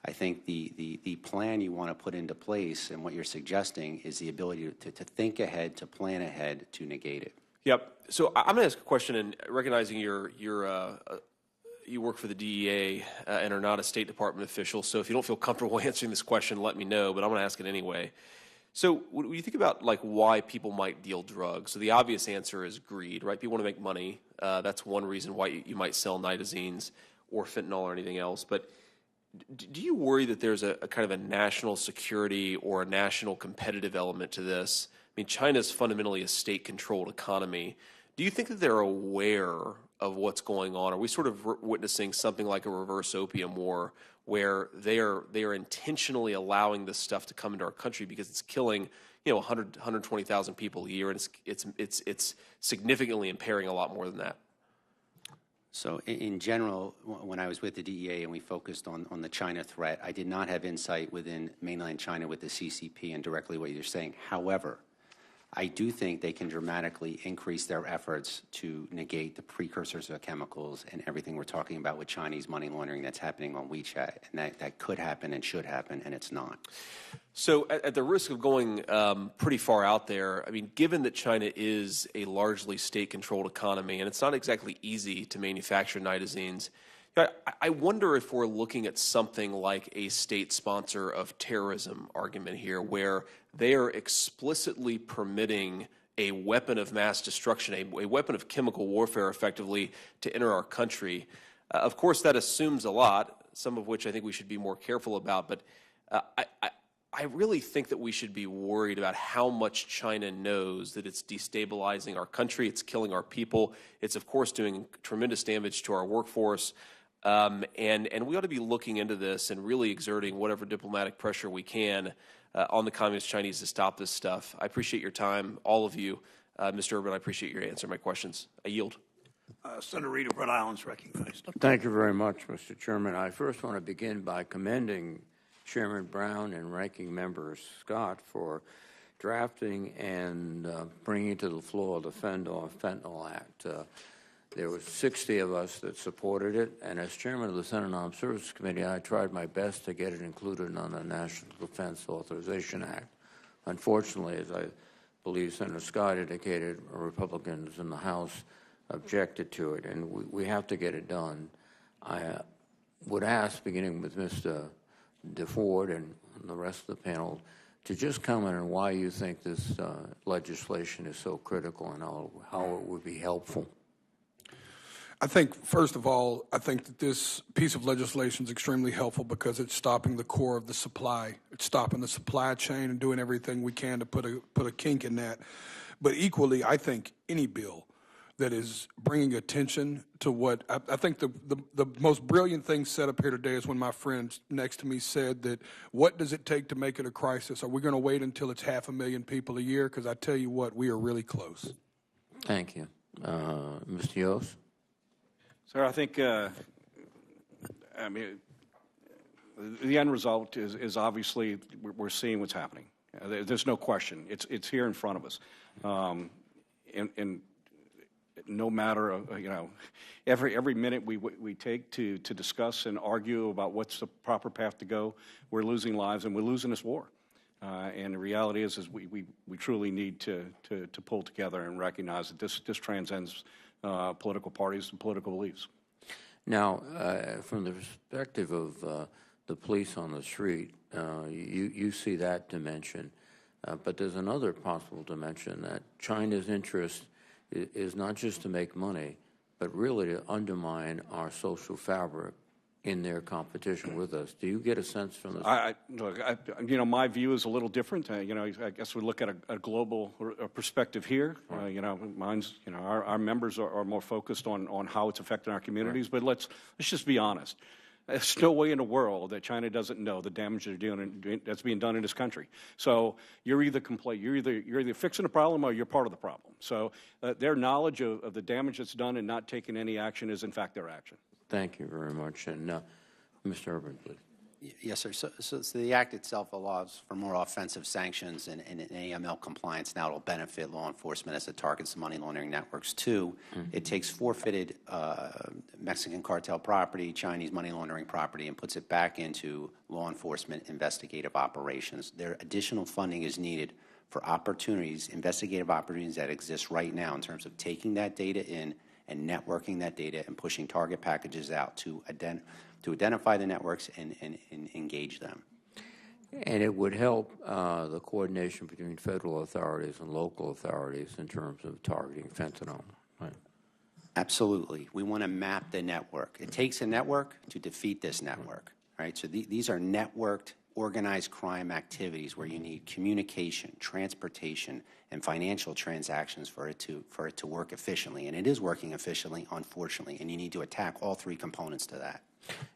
I think the plan you want to put into place and what you're suggesting is the ability to think ahead, to plan ahead, to negate it. Yep. So I'm going to ask a question, and recognizing you work for the DEA and are not a State Department official, so if you don't feel comfortable answering this question, let me know, but I'm going to ask it anyway. So when you think about why people might deal drugs, so the obvious answer is greed, right? People want to make money. That's one reason why you might sell nitazines or fentanyl or anything else. But do you worry that there's a kind of a national security or a national competitive element to this? I mean, China's fundamentally a state-controlled economy. Do you think that they're aware of what's going on? Are we sort of witnessing something like a reverse opium war where they are intentionally allowing this stuff to come into our country because it's killing 120,000 people a year, and it's significantly impairing a lot more than that? So in general, when I was with the DEA and we focused on the China threat, I did not have insight within mainland China with the CCP and directly what you're saying. However, I do think they can dramatically increase their efforts to negate the precursors of chemicals and everything we're talking about with Chinese money laundering that's happening on WeChat. And that could happen and should happen, and it's not. So at the risk of going pretty far out there, I mean, given that China is a largely state-controlled economy, and it's not exactly easy to manufacture nitazines, I wonder if we're looking at something like a state sponsor of terrorism argument here, where they are explicitly permitting a weapon of mass destruction, a weapon of chemical warfare, effectively, to enter our country. Of course, that assumes a lot, some of which I think we should be more careful about, but I really think that we should be worried about how much China knows that it's destabilizing our country, it's killing our people, it's, of course, doing tremendous damage to our workforce. And we ought to be looking into this and really exerting whatever diplomatic pressure we can on the Communist Chinese to stop this stuff. I appreciate your time, all of you. Mr. Urban, I appreciate your answer my questions. I yield. Senator Reid of Rhode Island is recognized. Thank you very much, Mr. Chairman. I first want to begin by commending Chairman Brown and Ranking Member Scott for drafting and bringing to the floor the Fentanyl Act. There were 60 of us that supported it, and as chairman of the Senate Armed Services Committee, I tried my best to get it included on the National Defense Authorization Act. Unfortunately, as I believe Senator Scott indicated, Republicans in the House objected to it, and we have to get it done. I would ask, beginning with Mr. DeFord and the rest of the panel, to just comment on why you think this legislation is so critical and how it would be helpful. I think, first of all, I think that this piece of legislation is extremely helpful because it's stopping the core of the supply. It's stopping the supply chain and doing everything we can to put a kink in that. But equally, I think any bill that is bringing attention to what I think the most brilliant thing said up here today is when my friend next to me said that, what does it take to make it a crisis? Are we going to wait until it's 500,000 people a year? Because I tell you what, we are really close. Thank you. Mr. Yost? Sir, I think, I mean, the end result is obviously we're seeing what's happening. There's no question. It's here in front of us. And no matter, you know, every minute we take to discuss and argue about what's the proper path to go, we're losing lives and we're losing this war. And the reality is we truly need to pull together and recognize that this transcends political parties and political beliefs. Now, from the perspective of the police on the street, you see that dimension, but there's another possible dimension, that China's interest is not just to make money, but really to undermine our social fabric in their competition with us. Do you get a sense from this? Look, you know, my view is a little different. You know, I guess we look at a global perspective here. You know, mine's, you know, our members are more focused on how it's affecting our communities. Right. But let's just be honest. There's no way in the world that China doesn't know the damage they're doing that's being done in this country. So you're either you're either fixing the problem or you're part of the problem. So their knowledge of the damage that's done and not taking any action is in fact their action. Thank you very much. And Mr. Urban, please. Yes, sir. So the Act itself allows for more offensive sanctions and AML compliance. Now it'll benefit law enforcement as it targets money laundering networks. Two, it takes forfeited Mexican cartel property, Chinese money laundering property, and puts it back into law enforcement investigative operations. There additional funding is needed for opportunities, investigative opportunities that exist right now in terms of taking that data in and networking that data and pushing target packages out to identify the networks and engage them. And it would help the coordination between federal authorities and local authorities in terms of targeting fentanyl, right? Absolutely. We want to map the network. It takes a network to defeat this network, right? So these are networked, organized crime activities where you need communication, transportation, and financial transactions for it to work efficiently. And it is working efficiently, unfortunately, and you need to attack all three components to that.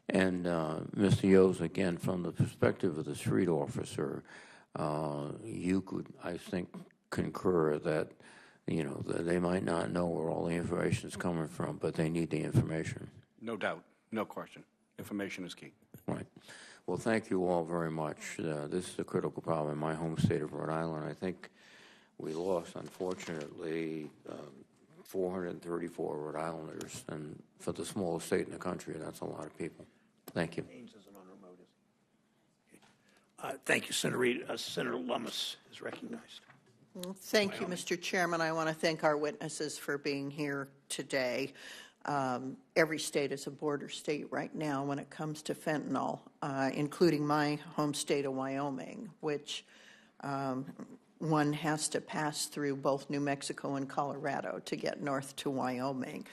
And Mr. Yost, again, from the perspective of the street officer, you could, I think, concur that, you know, that they might not know where all the information is coming from, but they need the information. No doubt, no question. Information is key. Right. Well, thank you all very much. This is a critical problem in my home state of Rhode Island. I think we lost, unfortunately, 434 Rhode Islanders, and for the smallest state in the country, that's a lot of people. Thank you. Thank you, Senator Reid. Senator Lummis is recognized. Well, thank you, Mr. Chairman. I want to thank our witnesses for being here today. Every state is a border state right now when it comes to fentanyl, including my home state of Wyoming, which one has to pass through both New Mexico and Colorado to get north to Wyoming.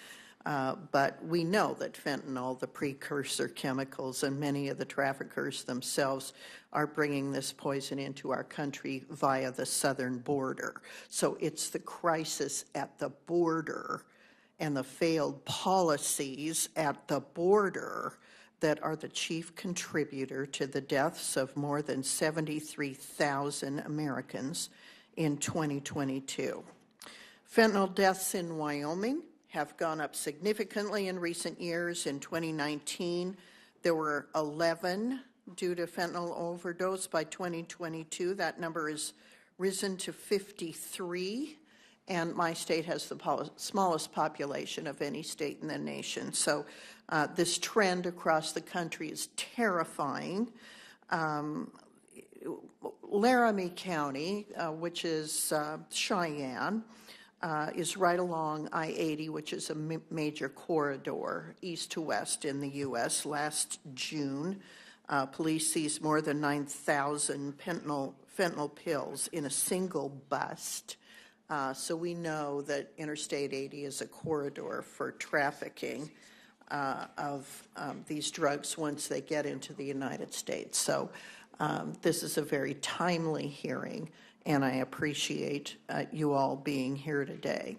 But we know that fentanyl, the precursor chemicals, and many of the traffickers themselves are bringing this poison into our country via the southern border. So it's the crisis at the border and the failed policies at the border that are the chief contributor to the deaths of more than 73,000 Americans in 2022. Fentanyl deaths in Wyoming have gone up significantly in recent years. In 2019, there were 11 due to fentanyl overdose. By 2022, that number has risen to 53. And my state has the smallest population of any state in the nation. So this trend across the country is terrifying. Laramie County, which is Cheyenne, is right along I-80, which is a major corridor east to west in the U.S. Last June, police seized more than 9,000 fentanyl pills in a single bust. So we know that Interstate 80 is a corridor for trafficking of these drugs once they get into the United States. So this is a very timely hearing, and I appreciate you all being here today.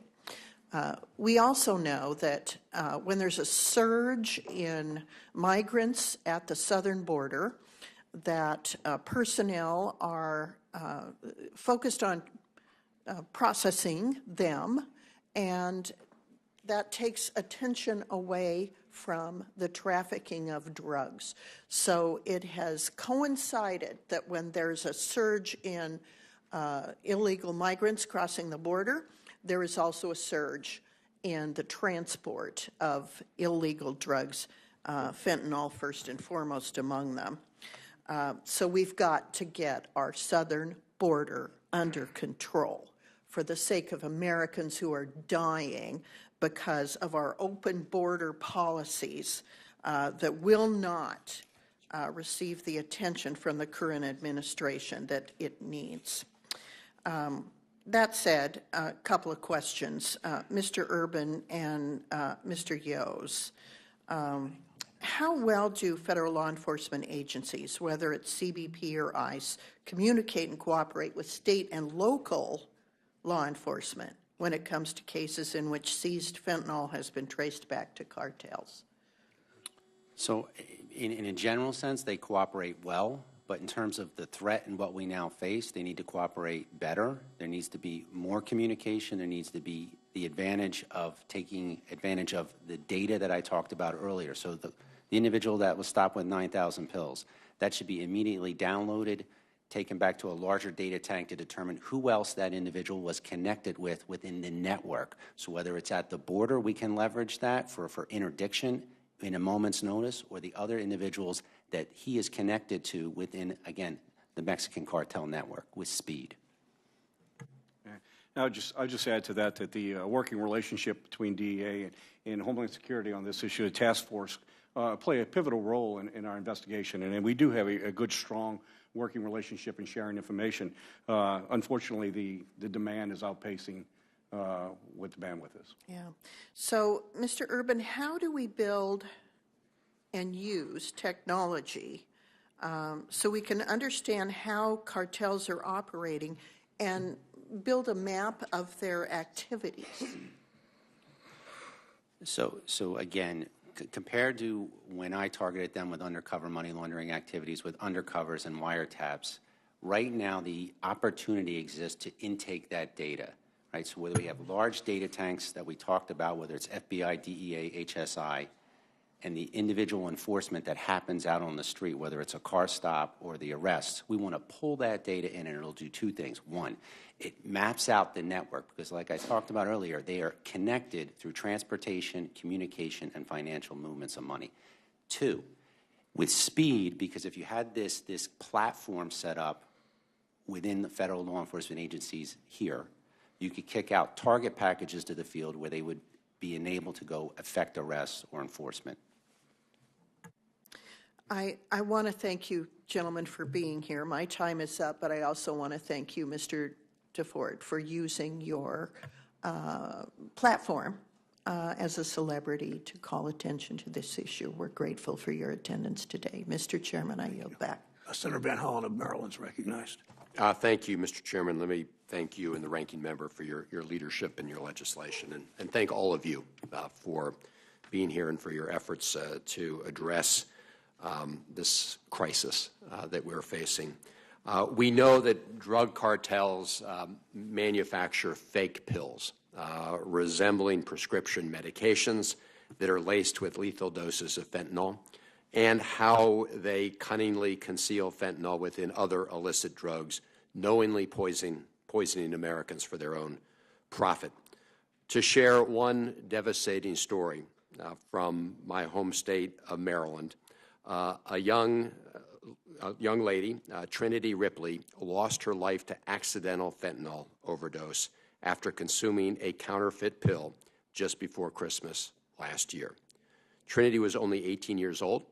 We also know that when there's a surge in migrants at the southern border, that personnel are focused on processing them, and that takes attention away from the trafficking of drugs. So it has coincided that when there's a surge in illegal migrants crossing the border, there is also a surge in the transport of illegal drugs, fentanyl first and foremost among them. So we've got to get our southern border under control for the sake of Americans who are dying because of our open border policies that will not receive the attention from the current administration that it needs. That said, a couple of questions. Mr. Urban and Mr. Yos, how well do federal law enforcement agencies, whether it's CBP or ICE, communicate and cooperate with state and local law enforcement when it comes to cases in which seized fentanyl has been traced back to cartels? So in a general sense, they cooperate well, but in terms of the threat and what we now face, they need to cooperate better. There needs to be more communication. There needs to be the advantage of taking advantage of the data that I talked about earlier. So the individual that was stopped with 9,000 pills, that should be immediately downloaded, taken back to a larger data tank to determine who else that individual was connected with within the network. So whether it's at the border, we can leverage that for interdiction in a moment's notice, or the other individuals that he is connected to within, again, the Mexican cartel network with speed. I'll just add to that the working relationship between DEA and Homeland Security on this issue, the task force, play a pivotal role in our investigation, and we do have a good, strong working relationship and sharing information. Unfortunately, the demand is outpacing what the bandwidth is. Yeah. So, Mr. Urban, how do we build and use technology so we can understand how cartels are operating and build a map of their activities? So again, compared to when I targeted them with undercover money laundering activities, with undercovers and wiretaps, right now the opportunity exists to intake that data, right? So whether we have large data tanks that we talked about, whether it's FBI, DEA, HSI, and the individual enforcement that happens out on the street, whether it's a car stop or the arrest, we want to pull that data in, and it'll do two things. One, it maps out the network, because like I talked about earlier, they are connected through transportation, communication, and financial movements of money. Two, with speed, because if you had this platform set up within the federal law enforcement agencies here, you could kick out target packages to the field where they would be enabled to go effect arrests or enforcement. I want to thank you, gentlemen, for being here. My time is up, but I also want to thank you, Mr. DeFord, for using your platform as a celebrity to call attention to this issue. We're grateful for your attendance today. Mr. Chairman, I yield back. Senator Van Hollen of Maryland is recognized. Thank you, Mr. Chairman. Let me thank you and the ranking member for your leadership and your legislation, and thank all of you for being here and for your efforts to address this crisis that we're facing. We know that drug cartels manufacture fake pills resembling prescription medications that are laced with lethal doses of fentanyl, and how they cunningly conceal fentanyl within other illicit drugs, knowingly poisoning Americans for their own profit. To share one devastating story from my home state of Maryland, a young lady, Trinity Ripley, lost her life to accidental fentanyl overdose after consuming a counterfeit pill just before Christmas last year. Trinity was only 18 years old,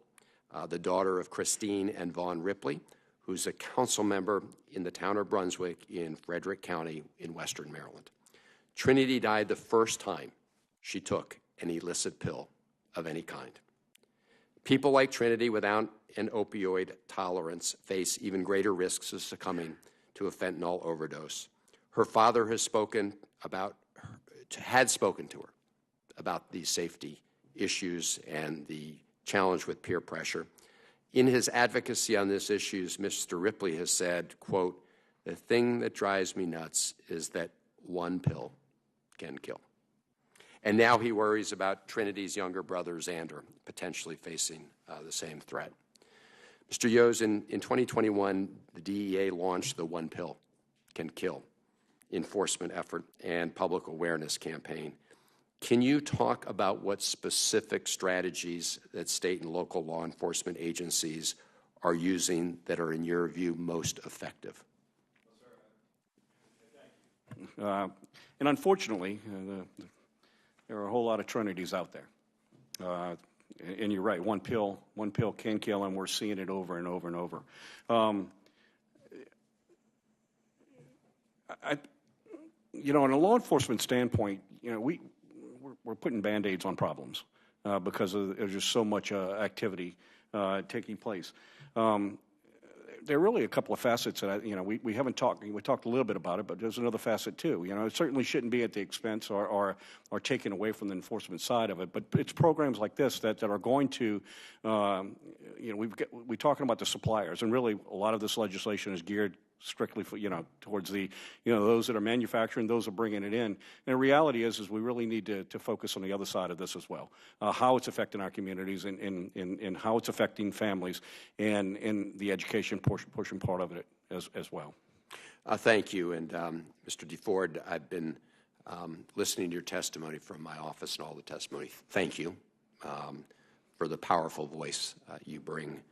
the daughter of Christine and Vaughn Ripley, who's a council member in the town of Brunswick in Frederick County in western Maryland. Trinity died the first time she took an illicit pill of any kind. People like Trinity without an opioid tolerance face even greater risks of succumbing to a fentanyl overdose. Her father had spoken to her about these safety issues and the challenge with peer pressure. In his advocacy on these issues, Mr. Ripley has said, quote, "The thing that drives me nuts is that one pill can kill." And now he worries about Trinity's younger brother, Xander, potentially facing the same threat. Mr. Yos, in 2021, the DEA launched the One Pill Can Kill enforcement effort and public awareness campaign. Can you talk about what specific strategies that state and local law enforcement agencies are using that are, in your view, most effective? And unfortunately, there are a whole lot of Trinities out there. And you're right, one pill can kill, and we're seeing it over and over and over. In a law enforcement standpoint, we're putting Band-Aids on problems because there's just so much activity taking place. There are really a couple of facets that we haven't talked. We talked a little bit about it, but there's another facet too. It certainly shouldn't be at the expense or taken away from the enforcement side of it. But it's programs like this that are going to, we're talking about the suppliers, and really a lot of this legislation is geared strictly for, towards the, those that are manufacturing, those that are bringing it in. And the reality is we really need to focus on the other side of this as well, how it's affecting our communities and how it's affecting families and the education portion part of it as well. Thank you. And Mr. DeFord, I've been listening to your testimony from my office and all the testimony. Thank you for the powerful voice you bring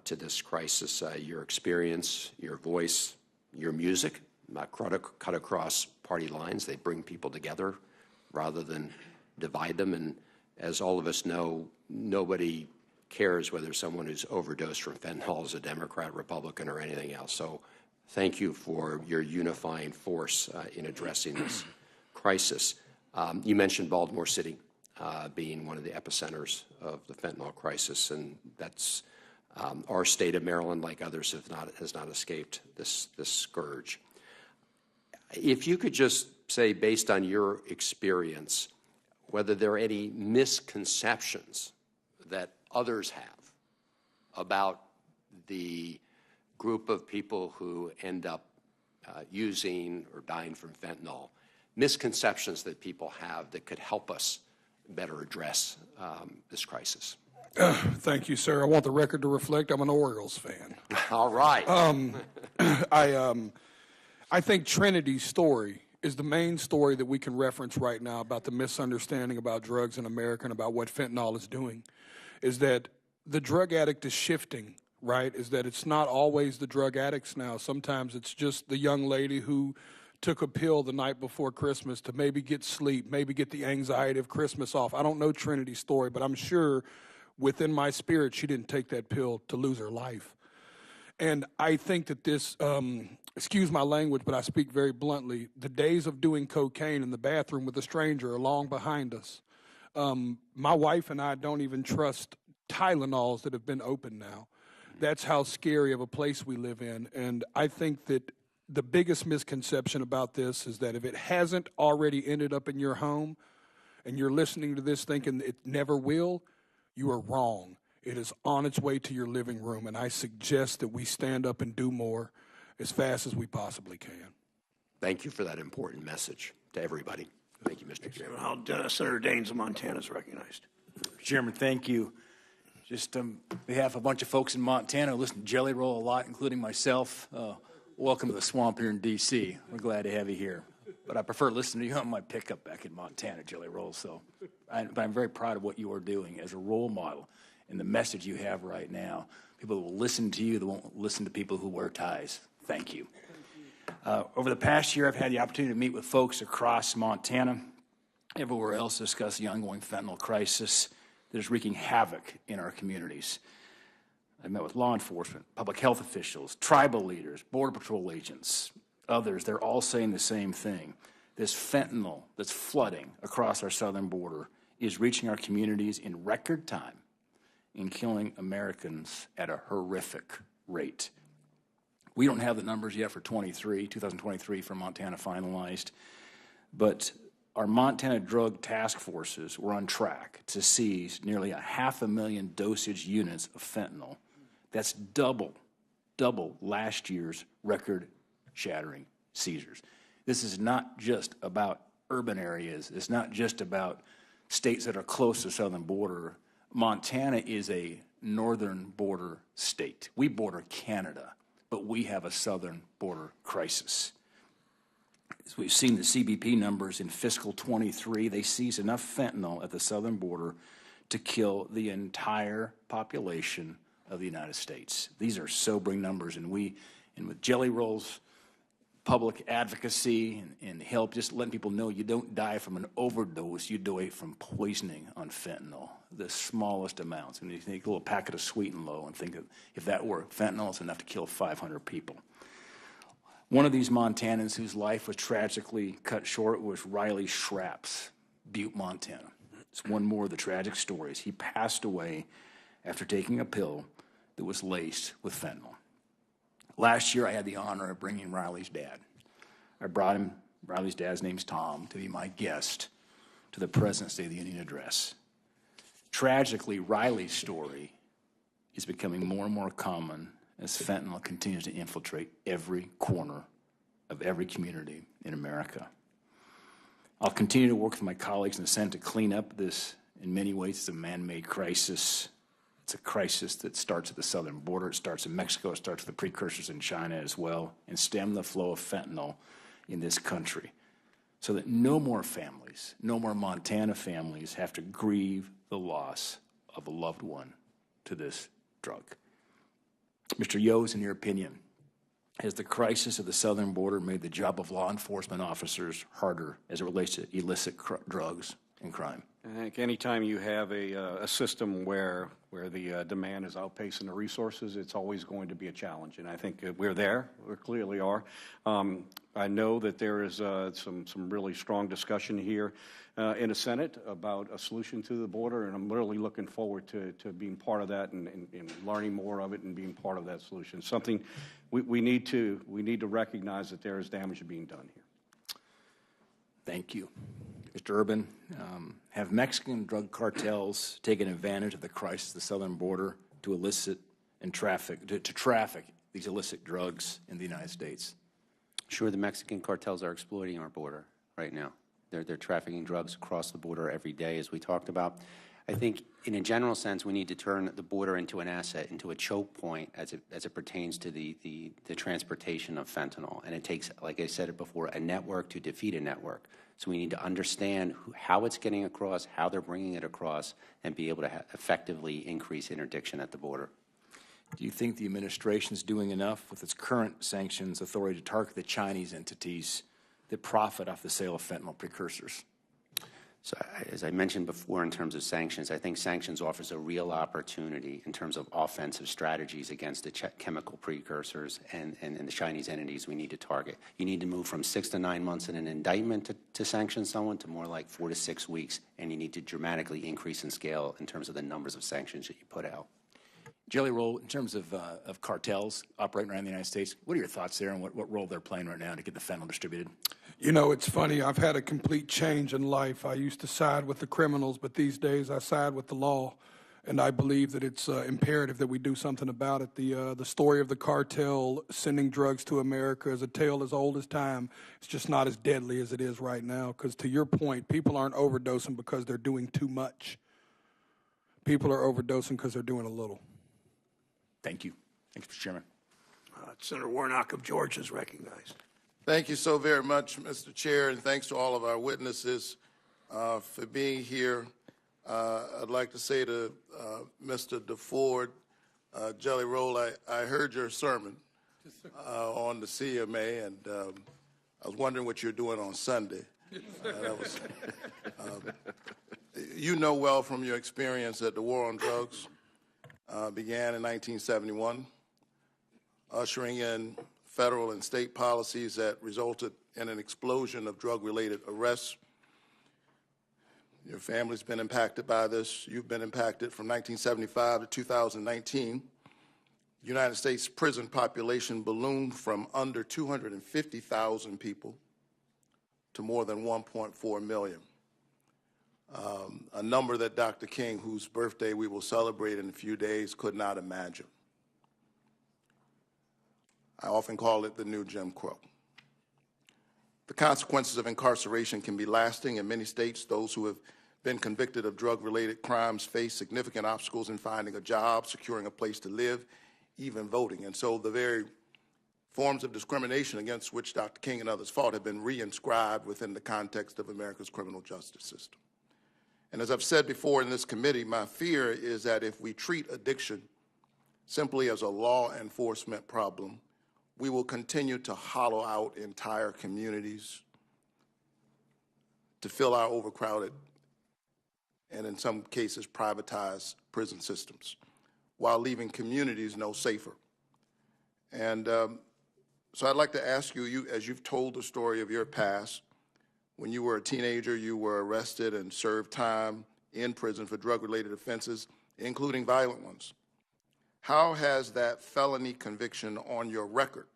to this crisis. Your experience, your voice, your music, not cut across party lines. They bring people together rather than divide them. And as all of us know, nobody cares whether someone who's overdosed from fentanyl is a Democrat, Republican, or anything else. So thank you for your unifying force in addressing this crisis. You mentioned Baltimore City being one of the epicenters of the fentanyl crisis, and that's our state of Maryland, like others, has not escaped this scourge. If you could just say, based on your experience, whether there are any misconceptions that others have about the group of people who end up using or dying from fentanyl, misconceptions that people have that could help us better address this crisis. Thank you, sir. I want the record to reflect I'm an Orioles fan. All right. I think Trinity's story is the main story that we can reference right now about the misunderstanding about drugs in America and about what fentanyl is doing, is that the drug addict is shifting, right? Is that it's not always the drug addicts now. Sometimes it's just the young lady who took a pill the night before Christmas to maybe get sleep, maybe get the anxiety of Christmas off. I don't know Trinity's story, but I'm sure within my spirit, she didn't take that pill to lose her life. And I think that this, excuse my language, but I speak very bluntly, the days of doing cocaine in the bathroom with a stranger are long behind us. My wife and I don't even trust Tylenols that have been opened now. That's how scary of a place we live in. And I think that the biggest misconception about this is that if it hasn't already ended up in your home and you're listening to this thinking it never will, you are wrong. It is on its way to your living room, and I suggest that we stand up and do more as fast as we possibly can. Thank you for that important message to everybody. Thank you, Mr. Chairman. Senator Daines of Montana is recognized. Chairman, thank you. Just on behalf of a bunch of folks in Montana who listen to Jelly Roll a lot, including myself, welcome to the swamp here in D.C. We're glad to have you here. But I prefer listening to you on my pickup back in Montana, Jelly Roll. But I'm very proud of what you are doing as a role model and the message you have right now. People will listen to you, they won't listen to people who wear ties. Thank you. Over the past year, I've had the opportunity to meet with folks across Montana, everywhere else, to discuss the ongoing fentanyl crisis that is wreaking havoc in our communities. I've met with law enforcement, public health officials, tribal leaders, Border Patrol agents, others. They're all saying the same thing. This fentanyl that's flooding across our southern border is reaching our communities in record time and killing Americans at a horrific rate. We don't have the numbers yet for 2023 for Montana finalized, but our Montana drug task forces were on track to seize nearly 500,000 dosage units of fentanyl. That's double last year's record-shattering seizures. This is not just about urban areas. It's not just about states that are close to the southern border. Montana is a northern border state. We border Canada, but we have a southern border crisis. As we've seen the CBP numbers in fiscal 23, they seized enough fentanyl at the southern border to kill the entire population of the United States. These are sobering numbers, and with Jelly Roll's public advocacy and help, just letting people know you don't die from an overdose, you die from poisoning on fentanyl, the smallest amounts. And you take a little packet of Sweet and Low and think of, if that were fentanyl, it's enough to kill 500 people. One of these Montanans whose life was tragically cut short was Riley Schraps, Butte, Montana. It's one more of the tragic stories. He passed away after taking a pill that was laced with fentanyl. Last year, I had the honor of bringing Riley's dad. I brought him, Riley's dad's name's Tom, to be my guest to the President's State of the Union address. Tragically, Riley's story is becoming more and more common as fentanyl continues to infiltrate every corner of every community in America. I'll continue to work with my colleagues in the Senate to clean up this, in many ways, it's a man-made crisis. It's a crisis that starts at the southern border. It starts in Mexico. It starts with the precursors in China as well, and stem the flow of fentanyl in this country so that no more families, no more Montana families have to grieve the loss of a loved one to this drug. Mr. Yos, in your opinion, has the crisis of the southern border made the job of law enforcement officers harder as it relates to illicit drugs and crime? I think anytime you have a system where the demand is outpacing the resources, it's always going to be a challenge. And I think we're there. We clearly are. I know that there is some really strong discussion here in the Senate about a solution to the border, and I'm really looking forward to being part of that and learning more of it and being part of that solution. Something we need to recognize that there is damage being done here. Thank you. Mr. Urban, have Mexican drug cartels taken advantage of the crisis of the southern border to elicit and traffic these illicit drugs in the United States? Sure, the Mexican cartels are exploiting our border right now. They're trafficking drugs across the border every day, as we talked about. I think, in a general sense, we need to turn the border into an asset, into a choke point as it pertains to the transportation of fentanyl. And it takes, like I said it before, a network to defeat a network. So we need to understand how it's getting across, how they're bringing it across, and be able to effectively increase interdiction at the border. Do you think the administration is doing enough with its current sanctions authority to target the Chinese entities that profit off the sale of fentanyl precursors? So as I mentioned before, in terms of sanctions, I think sanctions offers a real opportunity in terms of offensive strategies against the chemical precursors and the Chinese entities we need to target. You need to move from 6 to 9 months in an indictment to sanction someone to more like 4 to 6 weeks, and you need to dramatically increase in scale in terms of the numbers of sanctions that you put out. Jelly Roll, in terms of cartels operating around the United States, what are your thoughts there and what role they're playing right now to get the fentanyl distributed? You know, it's funny. I've had a complete change in life. I used to side with the criminals, but these days I side with the law, and I believe that it's imperative that we do something about it. The story of the cartel sending drugs to America is a tale as old as time. It's just not as deadly as it is right now, because to your point, people aren't overdosing because they're doing too much. People are overdosing because they're doing a little. Thank you. Thanks, Mr. Chairman. Senator Warnock of Georgia is recognized. Thank you so very much, Mr. Chair, and thanks to all of our witnesses for being here. I'd like to say to Mr. DeFord, Jelly Roll, I heard your sermon, on the CMA, and I was wondering what you're doing on Sunday. You know well from your experience that the war on drugs began in 1971, ushering in federal and state policies that resulted in an explosion of drug-related arrests. Your family's been impacted by this. You've been impacted from 1975 to 2019. The United States prison population ballooned from under 250,000 people to more than 1.4 million. A number that Dr. King, whose birthday we will celebrate in a few days, could not imagine. I often call it the new Jim Crow. The consequences of incarceration can be lasting. In many states, those who have been convicted of drug-related crimes face significant obstacles in finding a job, securing a place to live, even voting. And so the very forms of discrimination against which Dr. King and others fought have been reinscribed within the context of America's criminal justice system. And as I've said before in this committee, my fear is that if we treat addiction simply as a law enforcement problem, we will continue to hollow out entire communities to fill our overcrowded and in some cases privatized prison systems while leaving communities no safer. And so I'd like to ask you, as you've told the story of your past, when you were a teenager, you were arrested and served time in prison for drug-related offenses, including violent ones. How has that felony conviction on your record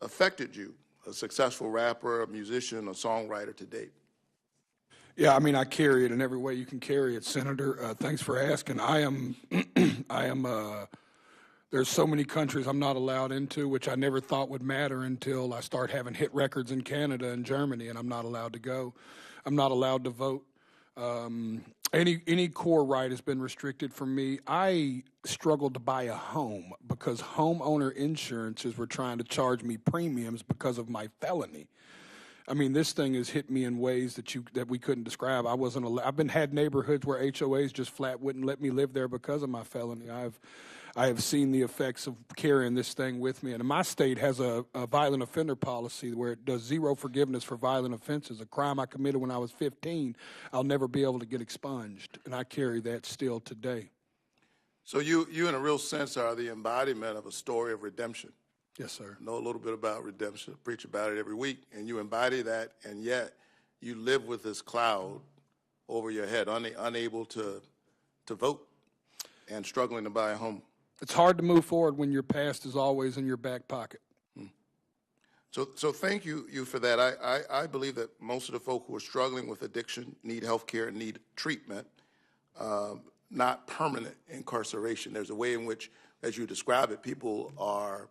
affected you, a successful rapper, a musician, a songwriter to date? Yeah, I mean, I carry it in every way you can carry it, Senator. Thanks for asking. There's so many countries I'm not allowed into, which I never thought would matter until I start having hit records in Canada and Germany, and I'm not allowed to go. I'm not allowed to vote. Any core right has been restricted for me. I struggled to buy a home because homeowner insurances were trying to charge me premiums because of my felony. I mean, this thing has hit me in ways that we couldn't describe. I've had neighborhoods where HOAs just flat wouldn't let me live there because of my felony. I have seen the effects of carrying this thing with me. And my state has a violent offender policy where it does zero forgiveness for violent offenses. A crime I committed when I was 15, I'll never be able to get expunged. And I carry that still today. So you in a real sense, are the embodiment of a story of redemption. Yes, sir. Know a little bit about redemption, preach about it every week, and you embody that, and yet you live with this cloud over your head, unable to vote and struggling to buy a home. It's hard to move forward when your past is always in your back pocket. So thank you for that. I believe that most of the folk who are struggling with addiction need health care and need treatment, not permanent incarceration. There's a way in which, as you describe it, people are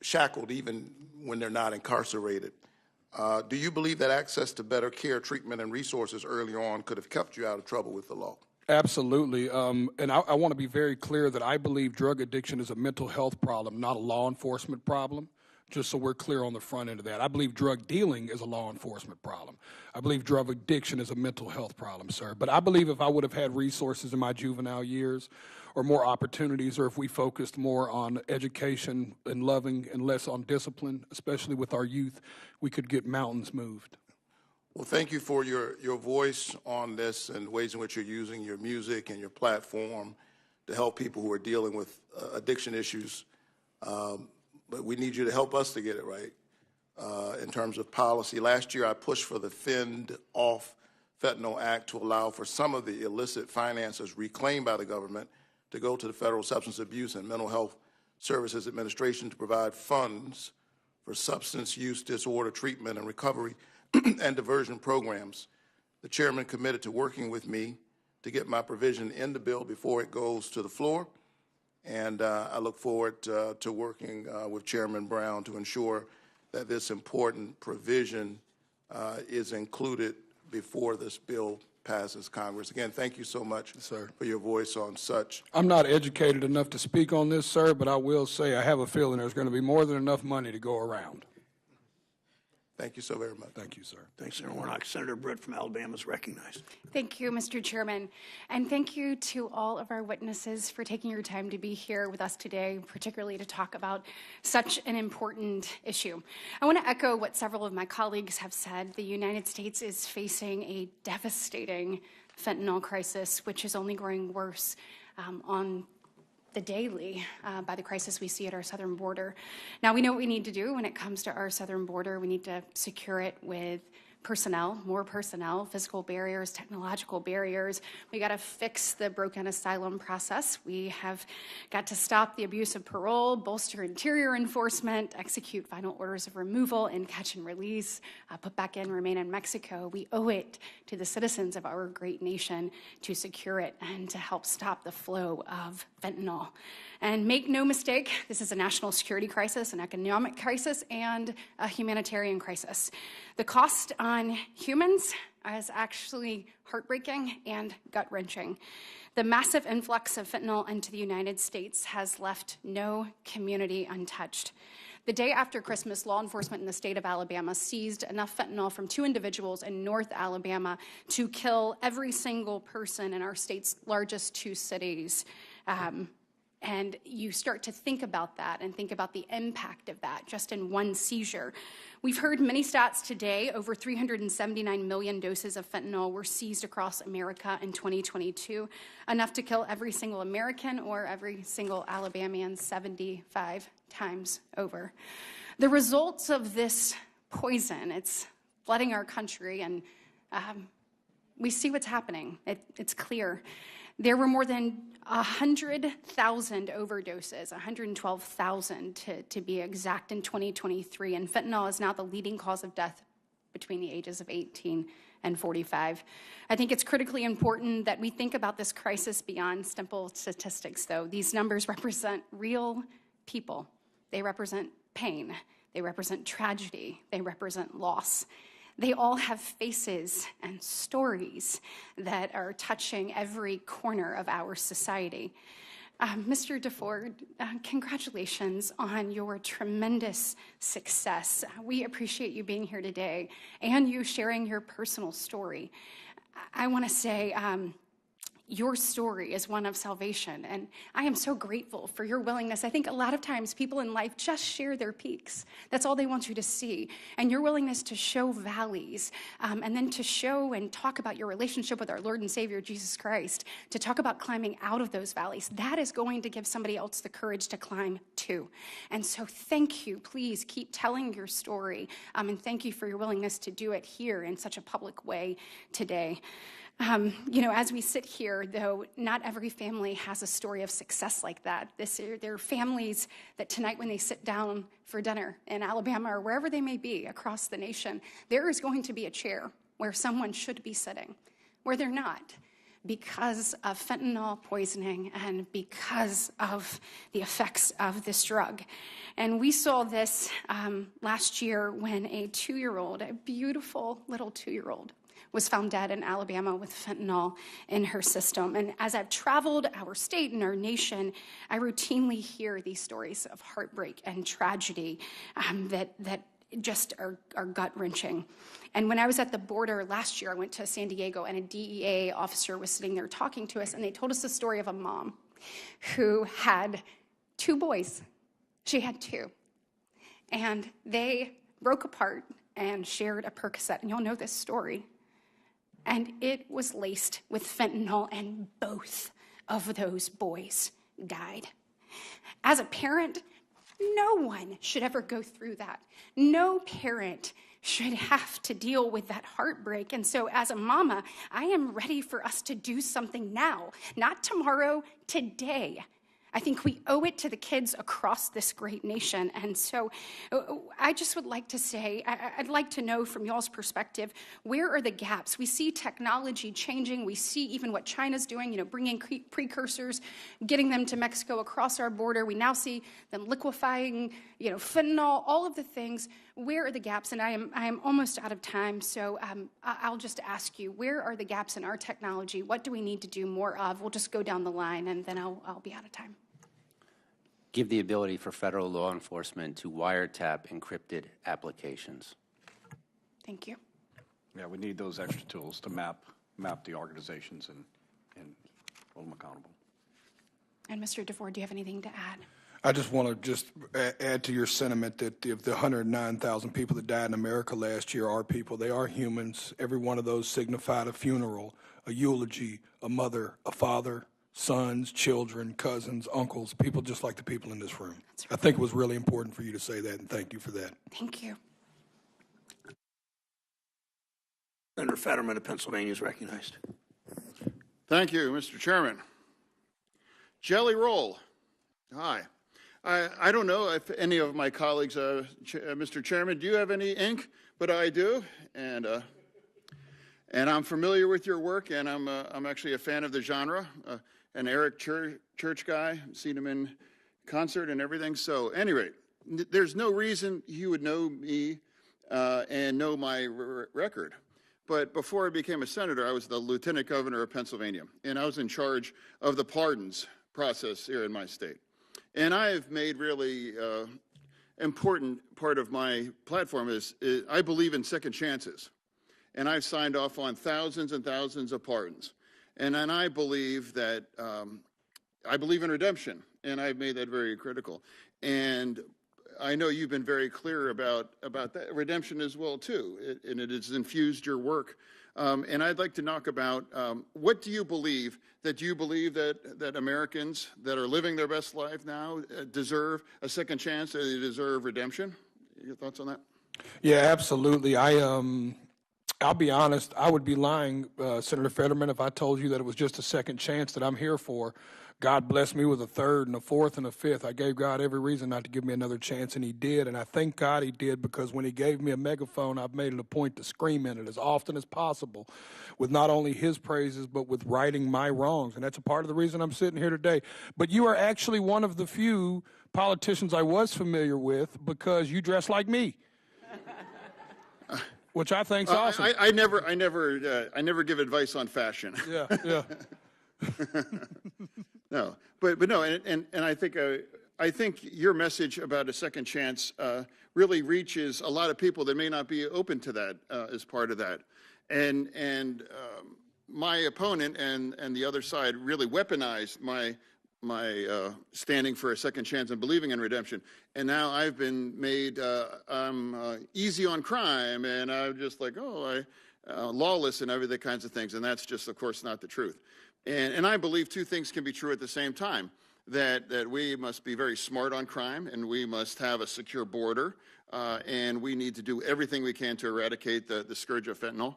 shackled even when they're not incarcerated. Do you believe that access to better care, treatment, and resources earlier on could have kept you out of trouble with the law? Absolutely. And I want to be very clear that I believe drug addiction is a mental health problem, not a law enforcement problem, just so we're clear on the front end of that. I believe drug dealing is a law enforcement problem. I believe drug addiction is a mental health problem, sir. But I believe if I would have had resources in my juvenile years or more opportunities, or if we focused more on education and loving and less on discipline, especially with our youth, we could get mountains moved. Well, thank you for your voice on this and the ways in which you're using your music and your platform to help people who are dealing with addiction issues. But we need you to help us to get it right in terms of policy. Last year, I pushed for the Fend Off Fentanyl Act to allow for some of the illicit finances reclaimed by the government to go to the Federal Substance Abuse and Mental Health Services Administration to provide funds for substance use disorder treatment and recovery and diversion programs. The chairman committed to working with me to get my provision in the bill before it goes to the floor, and I look forward to working with Chairman Brown to ensure that this important provision is included before this bill passes Congress. Again, thank you so much, sir, for your voice on such. I'm not educated enough to speak on this, sir, but I will say I have a feeling there's going to be more than enough money to go around. Thank you so very much. Thank you, sir. Thanks, Senator Warnock. Senator Britt from Alabama is recognized. Thank you, Mr. Chairman. And thank you to all of our witnesses for taking your time to be here with us today, particularly to talk about such an important issue. I want to echo what several of my colleagues have said. The United States is facing a devastating fentanyl crisis, which is only growing worse on the daily by the crisis we see at our southern border. Now, we know what we need to do when it comes to our southern border. We need to secure it with personnel, more personnel, physical barriers, technological barriers. We got to fix the broken asylum process. We have got to stop the abuse of parole, bolster interior enforcement, execute final orders of removal and catch and release, put back in, remain in Mexico. We owe it to the citizens of our great nation to secure it and to help stop the flow of fentanyl. And make no mistake, this is a national security crisis, an economic crisis, and a humanitarian crisis. The cost on humans is actually heartbreaking and gut-wrenching. The massive influx of fentanyl into the United States has left no community untouched. The day after Christmas, law enforcement in the state of Alabama seized enough fentanyl from 2 individuals in North Alabama to kill every single person in our state's largest 2 cities. And you start to think about that and think about the impact of that just in one seizure. We've heard many stats today. Over 379 million doses of fentanyl were seized across America in 2022, enough to kill every single American or every single Alabamian 75 times over. The results of this poison, it's flooding our country, and we see what's happening. It's clear. There were more than 100,000 overdoses, 112,000 to be exact, in 2023, and fentanyl is now the leading cause of death between the ages of 18 and 45. I think it's critically important that we think about this crisis beyond simple statistics, though. These numbers represent real people. They represent pain. They represent tragedy. They represent loss. They all have faces and stories that are touching every corner of our society. Mr. DeFord, congratulations on your tremendous success. We appreciate you being here today and you sharing your personal story. I want to say, your story is one of salvation, and I am so grateful for your willingness. I think a lot of times people in life just share their peaks. That's all they want you to see. And your willingness to show valleys, and then to show and talk about your relationship with our Lord and Savior, Jesus Christ, to talk about climbing out of those valleys, that is going to give somebody else the courage to climb too. And so thank you. Please keep telling your story, and thank you for your willingness to do it here in such a public way today. As we sit here, though, not every family has a story of success like that. There are families that tonight, when they sit down for dinner in Alabama or wherever they may be across the nation, there is going to be a chair where someone should be sitting, where they're not, because of fentanyl poisoning and because of the effects of this drug. And we saw this last year when a 2-year-old, a beautiful little 2-year-old, was found dead in Alabama with fentanyl in her system. And as I've traveled our state and our nation, I routinely hear these stories of heartbreak and tragedy that just are gut-wrenching. And when I was at the border last year, I went to San Diego, and a DEA officer was sitting there talking to us, and they told us the story of a mom who had 2 boys. She had 2. And they broke apart and shared a Percocet, and you'll know this story. And it was laced with fentanyl, and both of those boys died. As a parent, no one should ever go through that. No parent should have to deal with that heartbreak. And so as a mama, I am ready for us to do something now, not tomorrow, today. I think we owe it to the kids across this great nation. And so I just would like to say, I'd like to know from y'all's perspective, where are the gaps? We see technology changing. We see even what China's doing, bringing precursors, getting them to Mexico across our border. We now see them liquefying, fentanyl, all of the things. Where are the gaps? And I am almost out of time, so I'll just ask you, where are the gaps in our technology? What do we need to do more of? We'll just go down the line, and then I'll be out of time. Give the ability for federal law enforcement to wiretap encrypted applications. Thank you. Yeah, we need those extra tools to map the organizations and hold them accountable. And Mr. DeFord, do you have anything to add? I just want to just add to your sentiment that if the 109,000 people that died in America last year are people, they are humans. Every one of those signified a funeral, a eulogy, a mother, a father, sons, children, cousins, uncles, people just like the people in this room. Right. I think it was really important for you to say that, and thank you for that. Thank you. Senator Fetterman of Pennsylvania is recognized. Thank you, Mr. Chairman. Jelly roll. Hi. I don't know if any of my colleagues, Mr. Chairman, do you have any ink? But I do, and I'm familiar with your work, and I'm actually a fan of the genre. An Eric Church guy, I've seen him in concert and everything. So, anyway, there's no reason you would know me and know my record. But before I became a senator, I was the lieutenant governor of Pennsylvania, and I was in charge of the pardons process here in my state. And I've made really important part of my platform is I believe in second chances. And I've signed off on thousands and thousands of pardons. And then I believe that, I believe in redemption, and I've made that very critical. And I know you've been very clear about that redemption as well, too, and it has infused your work. And I'd like to talk about what do you believe that Americans that are living their best life now deserve a second chance, they deserve redemption? Your thoughts on that? Yeah, absolutely. I'll be honest, I would be lying, Senator Fetterman, if I told you that it was just a second chance that I'm here for. God blessed me with a third and a fourth and a fifth. I gave God every reason not to give me another chance, and he did. And I thank God he did, because when he gave me a megaphone, I've made it a point to scream in it as often as possible with not only his praises, but with righting my wrongs. And that's a part of the reason I'm sitting here today. But you are actually one of the few politicians I was familiar with, because you dress like me. Which I think's awesome. I never give advice on fashion. Yeah. No, but no, and I think your message about a second chance really reaches a lot of people that may not be open to that as part of that, and my opponent and the other side really weaponized my standing for a second chance and believing in redemption. And now I've been made I'm easy on crime, and I'm just like, lawless and every kinds of things. And that's just, of course, not the truth. And I believe two things can be true at the same time, that we must be very smart on crime, and we must have a secure border, and we need to do everything we can to eradicate the scourge of fentanyl.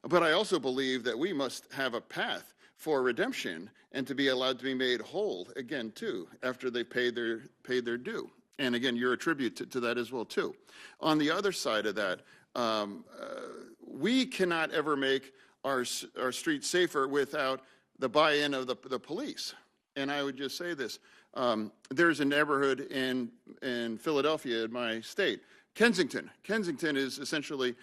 But I also believe that we must have a path for redemption and to be allowed to be made whole again, too, after they've paid their due. And again, you're a tribute to that as well, too. On the other side of that, we cannot ever make our streets safer without the buy-in of the police. And I would just say this. There's a neighborhood in Philadelphia, in my state, Kensington. Kensington is essentially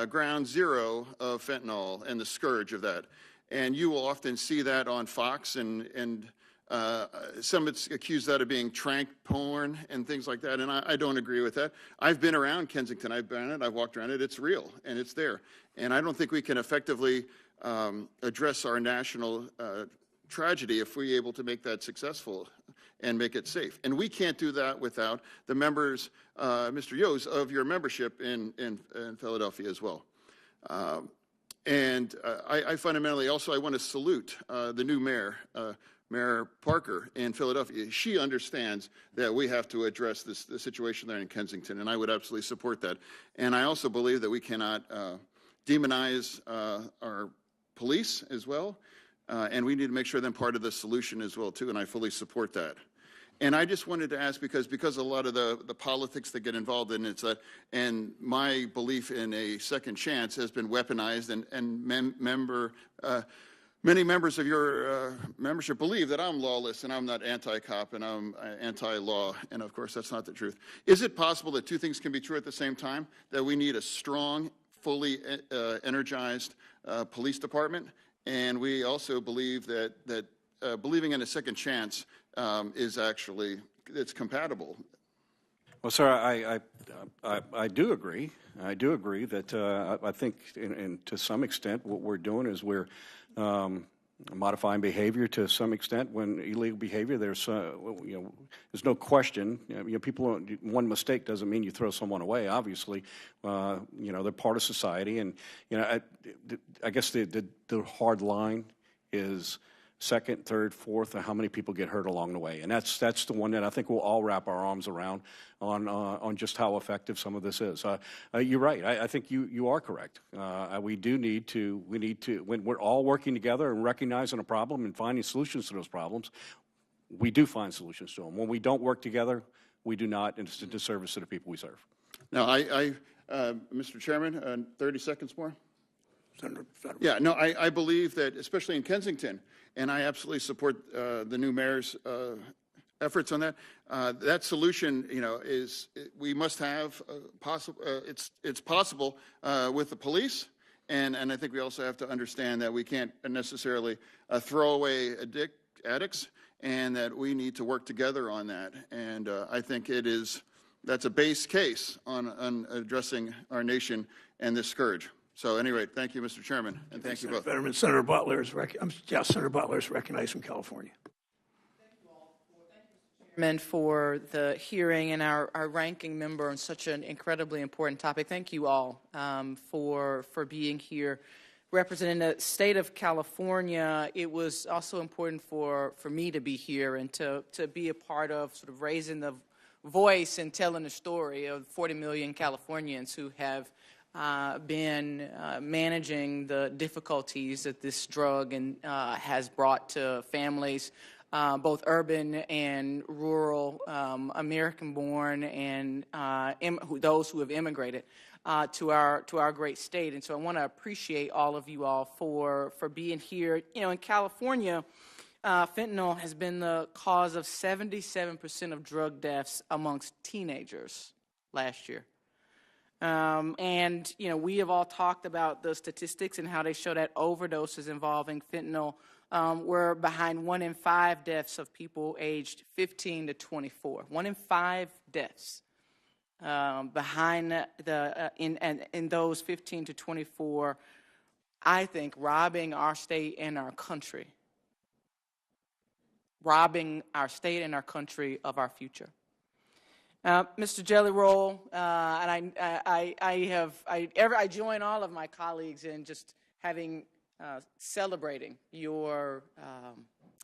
ground zero of fentanyl and the scourge of that. And you will often see that on Fox, and some accuse that of being trank porn and things like that, and I don't agree with that. I've been around Kensington. I've been in it. I've walked around it. It's real, and it's there. And I don't think we can effectively address our national tragedy if we're able to make that successful and make it safe. And we can't do that without the members, Mr. Yos, of your membership in Philadelphia as well. And I fundamentally also, I want to salute the new mayor, Mayor Parker in Philadelphia. She understands that we have to address the situation there in Kensington, and I would absolutely support that. And I also believe that we cannot demonize our police as well, and we need to make sure they're part of the solution as well, too, and I fully support that. And I just wanted to ask, because a lot of the politics that get involved in it, and my belief in a second chance has been weaponized, and many members of your membership believe that I'm lawless and I'm not anti-cop and I'm anti-law, and of course that's not the truth. Is it possible that two things can be true at the same time, that we need a strong, fully energized police department, and we also believe that believing in a second chance is actually, it's compatible? Well, sir, I do agree. I do agree that I think, and to some extent, what we're doing is we're modifying behavior to some extent. When illegal behavior, there's there's no question. People, one mistake doesn't mean you throw someone away. Obviously, they're part of society, and I guess the hard line is second, third, fourth, and how many people get hurt along the way. And that's the one that I think we'll all wrap our arms around on just how effective some of this is. You're right. I think you are correct. We need to, when we're all working together and recognizing a problem and finding solutions to those problems, we do find solutions to them. When we don't work together, we do not, and it's a disservice to the people we serve. Now, Mr. Chairman, 30 seconds more. Senator. Yeah, no, I believe that, especially in Kensington, and I absolutely support the new mayor's efforts on that. That solution, is we must have possible. It's possible with the police, and I think we also have to understand that we can't necessarily throw away addicts, and that we need to work together on that. And I think that's a base case on addressing our nation and this scourge. So, at any rate, thank you, Mr. Chairman, and thank you both. Senator Butler is Senator Butler is recognized from California. For the hearing and our ranking member on such an incredibly important topic. Thank you all for being here. Representing the state of California, it was also important for me to be here and to be a part of sort of raising the voice and telling the story of 40 million Californians who have been managing the difficulties that this drug has brought to families, both urban and rural, American-born, and those who have immigrated to our great state. And so I want to appreciate all of you all for being here. In California, fentanyl has been the cause of 77% of drug deaths amongst teenagers last year. And we have all talked about the statistics and how they show that overdoses involving fentanyl were behind 1 in 5 deaths of people aged 15 to 24. 1 in 5 deaths behind in those 15 to 24. I think robbing our state and our country, of our future. Mr. Jelly Roll, and I join all of my colleagues in just having celebrating your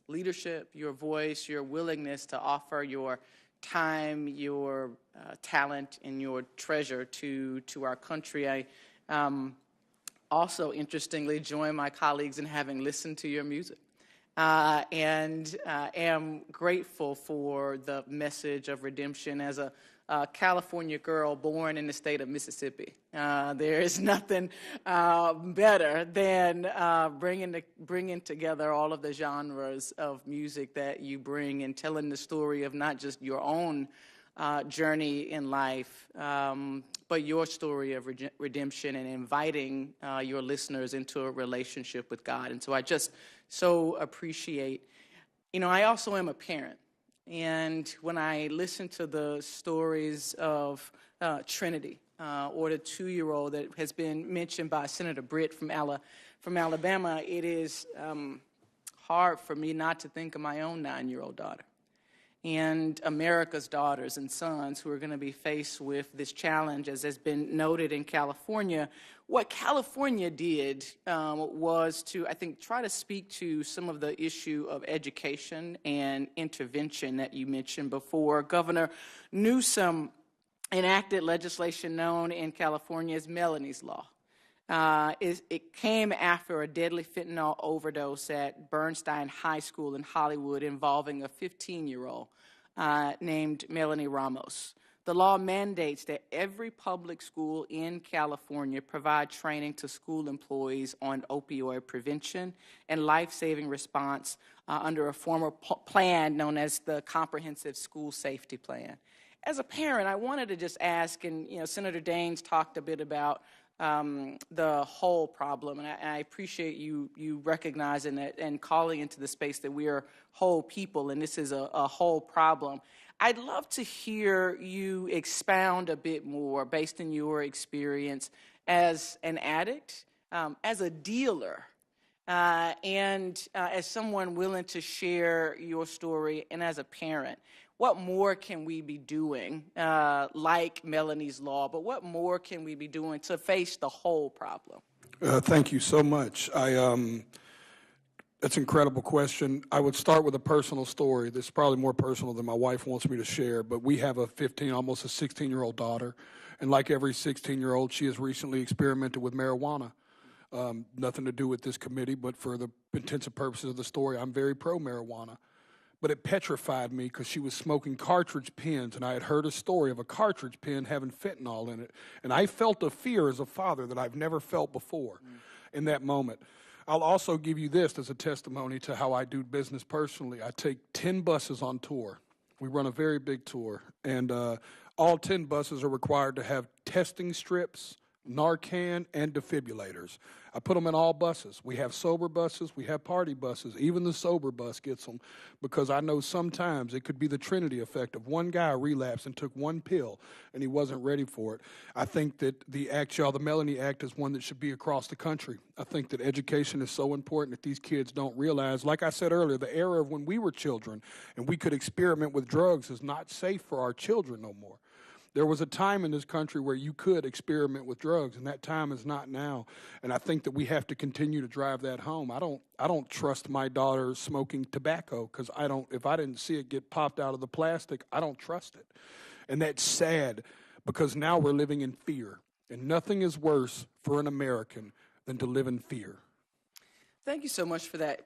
leadership, your voice, your willingness to offer your time, your talent, and your treasure to our country. I also, interestingly, join my colleagues in having listened to your music. And am grateful for the message of redemption as a California girl born in the state of Mississippi. There is nothing better than bringing together all of the genres of music that you bring and telling the story of not just your own journey in life, but your story of redemption and inviting your listeners into a relationship with God. And so I just so appreciate, I also am a parent. And when I listen to the stories of Trinity, or the 2-year-old that has been mentioned by Senator Britt from Alabama, it is hard for me not to think of my own 9-year-old daughter and America's daughters and sons who are going to be faced with this challenge, as has been noted in California. What California did was to, I think, try to speak to some of the issue of education and intervention that you mentioned before. Governor Newsom enacted legislation known in California as Melanie's Law. It came after a deadly fentanyl overdose at Bernstein High School in Hollywood involving a 15-year-old named Melanie Ramos. The law mandates that every public school in California provide training to school employees on opioid prevention and life-saving response under a formal plan known as the Comprehensive School Safety Plan. As a parent, I wanted to just ask, and Senator Daines talked a bit about the whole problem, and I appreciate you recognizing that and calling into the space that we are whole people, and this is a whole problem. I'd love to hear you expound a bit more based on your experience as an addict, as a dealer, and as someone willing to share your story, and as a parent. What more can we be doing, like Melanie's Law, but what more can we be doing to face the whole problem? Thank you so much. That's an incredible question. I would start with a personal story that's probably more personal than my wife wants me to share, but we have a 15, almost a 16-year-old daughter, and like every 16-year-old, she has recently experimented with marijuana. Nothing to do with this committee, but for the intensive purposes of the story, I'm very pro-marijuana. But it petrified me because she was smoking cartridge pens, and I had heard a story of a cartridge pen having fentanyl in it. And I felt a fear as a father that I've never felt before in that moment. I'll also give you this as a testimony to how I do business personally. I take 10 buses on tour. We run a very big tour, and all 10 buses are required to have testing strips, Narcan, and defibrillators. I put them in all buses. We have sober buses, we have party buses. Even the sober bus gets them because I know sometimes it could be the Trinity effect of one guy relapsed and took one pill and he wasn't ready for it. I think that the act, y'all, the Melanie Act is one that should be across the country. I think that education is so important that these kids don't realize, like I said earlier, the era of when we were children and we could experiment with drugs is not safe for our children no more. There was a time in this country where you could experiment with drugs, and that time is not now. And I think that we have to continue to drive that home. I don't trust my daughter smoking tobacco because if I didn't see it get popped out of the plastic, I don't trust it. And that's sad because now we're living in fear. And nothing is worse for an American than to live in fear. Thank you so much for that.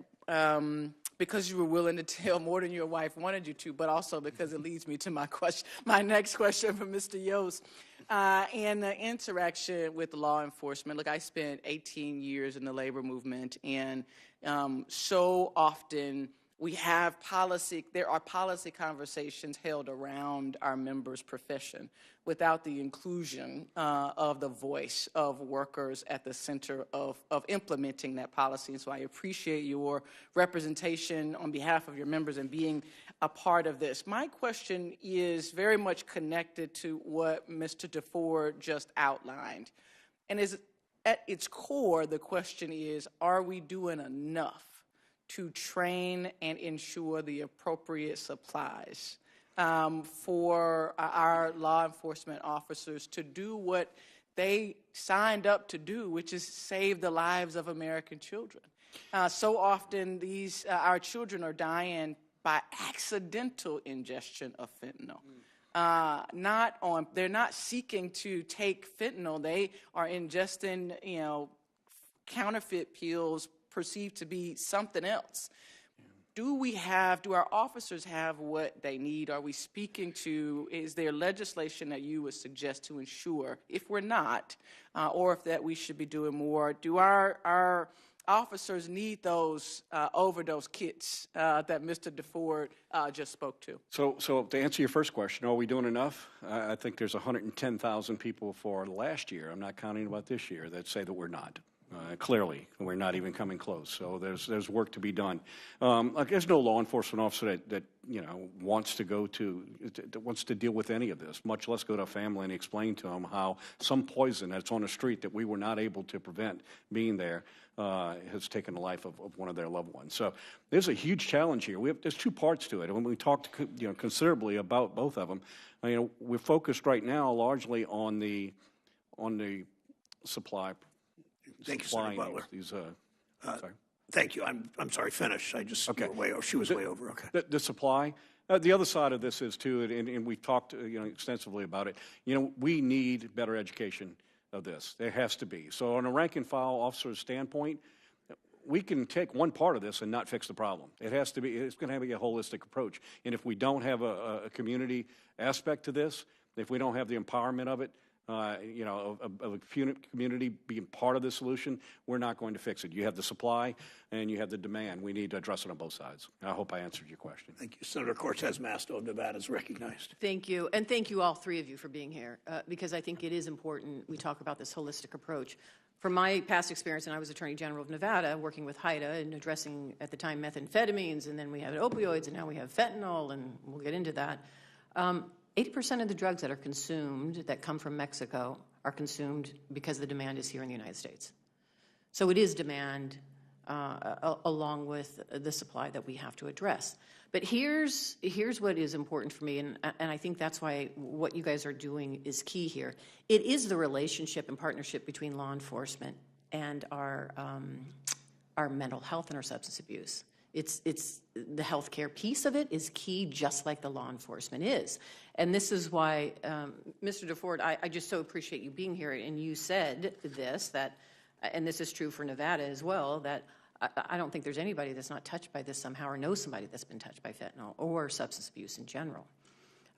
Because you were willing to tell more than your wife wanted you to, but also because it leads me to my next question for Mr. Yost. And the interaction with law enforcement. Look, I spent 18 years in the labor movement, and so often there are policy conversations held around our members' profession without the inclusion of the voice of workers at the center of implementing that policy. And so I appreciate your representation on behalf of your members and being a part of this. My question is very much connected to what Mr. DeFord just outlined. And at its core, the question is, are we doing enough to train and ensure the appropriate supplies for our law enforcement officers to do what they signed up to do, which is save the lives of American children? So often our children are dying by accidental ingestion of fentanyl. They're not seeking to take fentanyl. They are ingesting, counterfeit pills perceived to be something else. Do our officers have what they need? Are we speaking to, is there legislation that you would suggest to ensure, if we're not, or if that we should be doing more? Do our officers need those overdose kits that Mr. DeFord just spoke to? So to answer your first question, are we doing enough? I think there's 110,000 people for last year, I'm not counting about this year, that say that we're not. Clearly, we're not even coming close. So there's work to be done. There's no law enforcement officer that wants to deal with any of this, much less go to a family and explain to them how some poison that's on the street that we were not able to prevent being there has taken the life of one of their loved ones. So there's a huge challenge here. There's two parts to it, and when we talked considerably about both of them, we're focused right now largely on the supply. Thank you, Senator Butler. Thank you. I'm sorry. Finish. Okay. She was way over. Okay. The supply. The other side of this is too, and we've talked extensively about it. We need better education of this. There has to be. So on a rank and file officer's standpoint, we can take one part of this and not fix the problem. It has to be. It's going to have to be a holistic approach. And if we don't have a community aspect to this, if we don't have the empowerment of it, of a community being part of the solution, we're not going to fix it. You have the supply and you have the demand. We need to address it on both sides. I hope I answered your question. Thank you. Senator Cortez Masto of Nevada is recognized. Thank you. And thank you, all three of you, for being here, because I think it is important we talk about this holistic approach. From my past experience, and I was Attorney General of Nevada, working with HIDA and addressing, at the time, methamphetamines, and then we had opioids, and now we have fentanyl, and we'll get into that. 80% of the drugs that are consumed that come from Mexico are consumed because the demand is here in the United States. So it is demand along with the supply that we have to address. But here's what is important for me, and I think that's why what you guys are doing is key here. It is the relationship and partnership between law enforcement and our mental health and our substance abuse. It's the healthcare piece of it is key, just like the law enforcement is. And this is why, Mr. DeFord, I just so appreciate you being here. And you said this, that, and this is true for Nevada as well, that I don't think there's anybody that's not touched by this somehow or knows somebody that's been touched by fentanyl or substance abuse in general.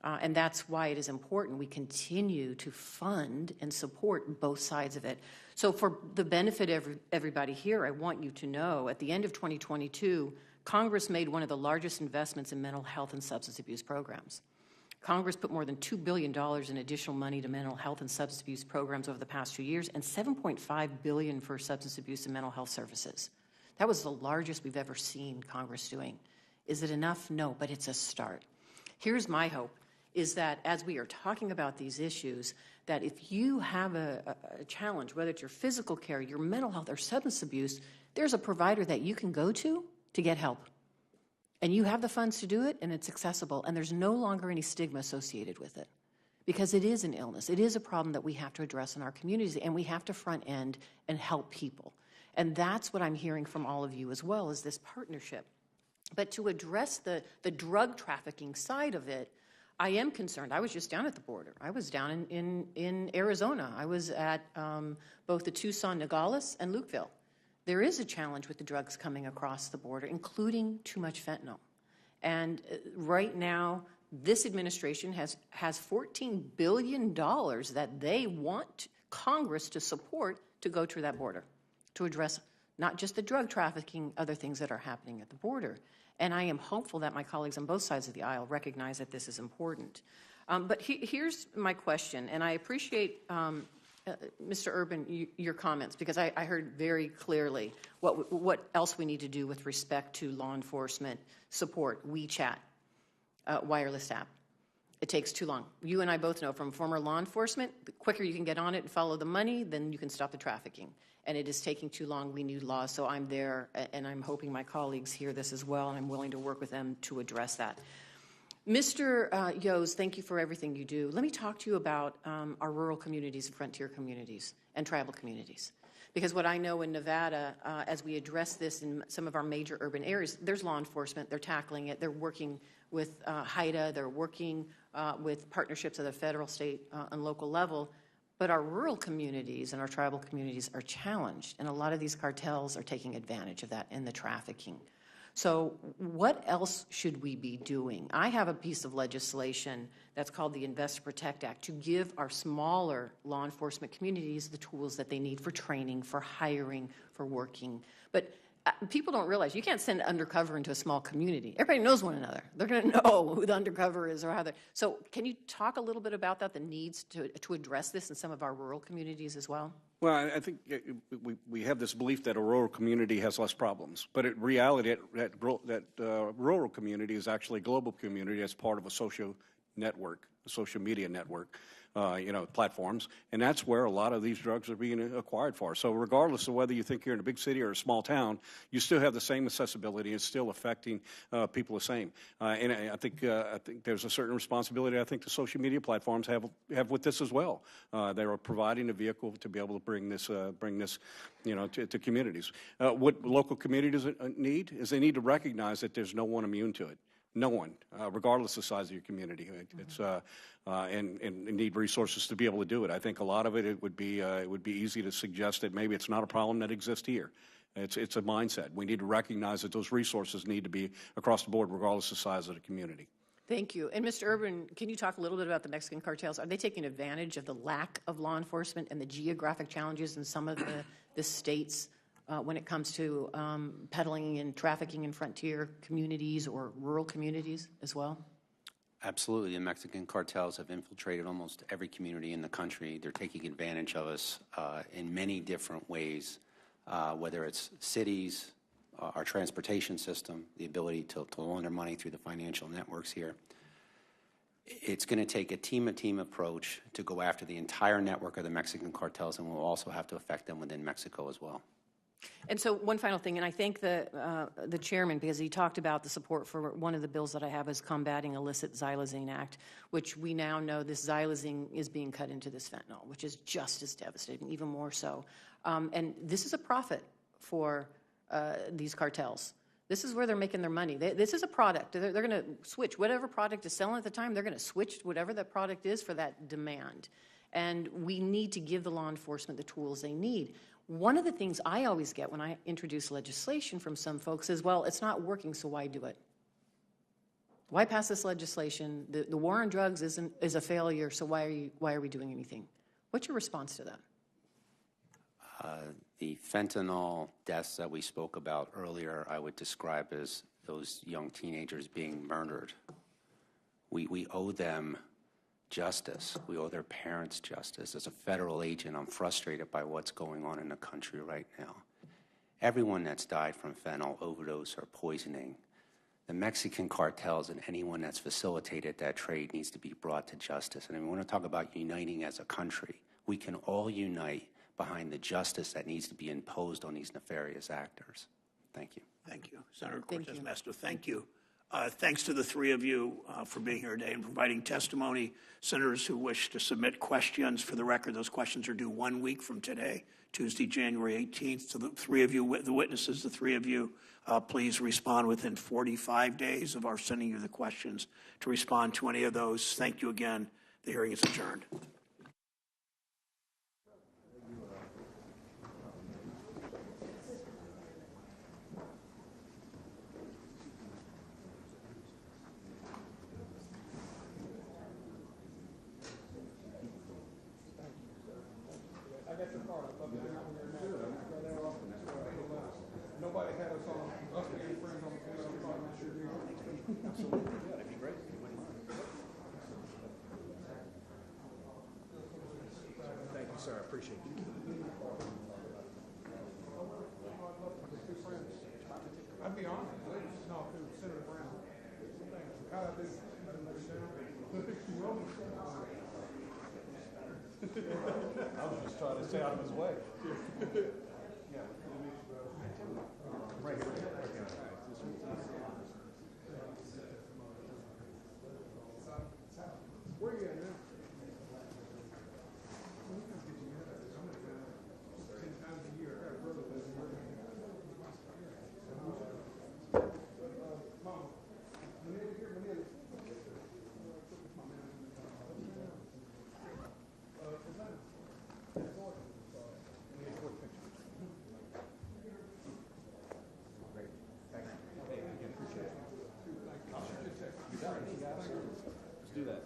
And that's why it is important we continue to fund and support both sides of it. So for the benefit of everybody here, I want you to know at the end of 2022, Congress made one of the largest investments in mental health and substance abuse programs. Congress put more than $2 billion in additional money to mental health and substance abuse programs over the past 2 years, and $7.5 billion for substance abuse and mental health services. That was the largest we've ever seen Congress doing. Is it enough? No, but it's a start. Here's my hope, is that as we are talking about these issues, that if you have a challenge, whether it's your physical care, your mental health, or substance abuse, there's a provider that you can go to get help. And you have the funds to do it, and it's accessible, and there's no longer any stigma associated with it. Because it is an illness. It is a problem that we have to address in our communities, and we have to front end and help people. And that's what I'm hearing from all of you as well, is this partnership. But to address the drug trafficking side of it, I am concerned. I was just down at the border. I was down in Arizona. I was at both the Tucson, Nogales, and Lukeville. There is a challenge with the drugs coming across the border, including too much fentanyl. And right now, this administration has $14 billion that they want Congress to support to go to that border, to address not just the drug trafficking, other things that are happening at the border. And I am hopeful that my colleagues on both sides of the aisle recognize that this is important. But here's my question, and I appreciate, Mr. Urban, your comments, because I heard very clearly what else we need to do with respect to law enforcement support, WeChat, wireless app. It takes too long. You and I both know from former law enforcement, the quicker you can get on it and follow the money, then you can stop the trafficking. And it is taking too long. We need laws. So I'm there, and I'm hoping my colleagues hear this as well, and I'm willing to work with them to address that. Mr. Yos, thank you for everything you do. Let me talk to you about our rural communities, frontier communities, and tribal communities. Because what I know in Nevada, as we address this in some of our major urban areas, there's law enforcement. They're tackling it. They're working with HIDA. They're working with partnerships at the federal, state, and local level. But our rural communities and our tribal communities are challenged, and a lot of these cartels are taking advantage of that in the trafficking. So what else should we be doing? I have a piece of legislation that's called the Invest to Protect Act to give our smaller law enforcement communities the tools that they need for training, for hiring, for working. But people don't realize you can't send undercover into a small community. Everybody knows one another. They're going to know who the undercover is or how they're. So can you talk a little bit about that, the needs to address this in some of our rural communities as well? Well, I think we have this belief that a rural community has less problems, but in reality, that rural community is actually a global community as part of a social network, a social media network, platforms, and that's where a lot of these drugs are being acquired for. So regardless of whether you think you're in a big city or a small town, you still have the same accessibility and still affecting people the same. And I think there's a certain responsibility I think the social media platforms have with this as well. They are providing a vehicle to be able to bring this to communities. What local communities need is they need to recognize that there's no one immune to it. No one, regardless of the size of your community. It's and need resources to be able to do it. I think a lot of it would be easy to suggest that maybe it's not a problem that exists here. It's a mindset. We need to recognize that those resources need to be across the board, regardless of the size of the community. Thank you. And Mr. Urban, can you talk a little bit about the Mexican cartels? Are they taking advantage of the lack of law enforcement and the geographic challenges in some of the states when it comes to peddling and trafficking in frontier communities or rural communities as well? Absolutely. The Mexican cartels have infiltrated almost every community in the country. They're taking advantage of us in many different ways, whether it's cities, our transportation system, the ability to launder money through the financial networks here. It's going to take a team approach to go after the entire network of the Mexican cartels, and we'll also have to affect them within Mexico as well. And so one final thing, and I thank the chairman because he talked about the support for one of the bills that I have is combating illicit xylazine act, which we now know this xylazine is being cut into this fentanyl, which is just as devastating, even more so. And this is a profit for these cartels. This is where they're making their money. This is a product. They're going to switch. Whatever product is selling at the time, they're going to switch whatever that product is for that demand. And we need to give the law enforcement the tools they need. One of the things I always get when I introduce legislation from some folks is, well, it's not working, so why do it? Why pass this legislation? The war on drugs is a failure, so why are we doing anything? What's your response to that? The fentanyl deaths that we spoke about earlier, I would describe as those young teenagers being murdered. We owe them justice. We owe their parents justice. As a federal agent, I'm frustrated by what's going on in the country right now. Everyone that's died from fentanyl overdose or poisoning, the Mexican cartels and anyone that's facilitated that trade needs to be brought to justice. And we want to talk about uniting as a country. We can all unite behind the justice that needs to be imposed on these nefarious actors. Thank you. Thank you. Senator Cortez Masto, thank you. Thanks to the three of you for being here today and providing testimony. Senators who wish to submit questions, for the record, those questions are due 1 week from today, Tuesday, January 18th. So the three of you, the witnesses, the three of you, please respond within 45 days of our sending you the questions to respond to any of those. Thank you again. The hearing is adjourned. Nobody had us being friends on the phone. Absolutely. Yeah, that'd be great. Thank you, sir. I appreciate you. I'd be honored. No, Senator Brown. How'd I do? I was just trying to stay out of his way. Yeah. Right here. Where are you at now? 10 times a year. I got a brother that lives in Mama, Manila here, Manila. Let's do that.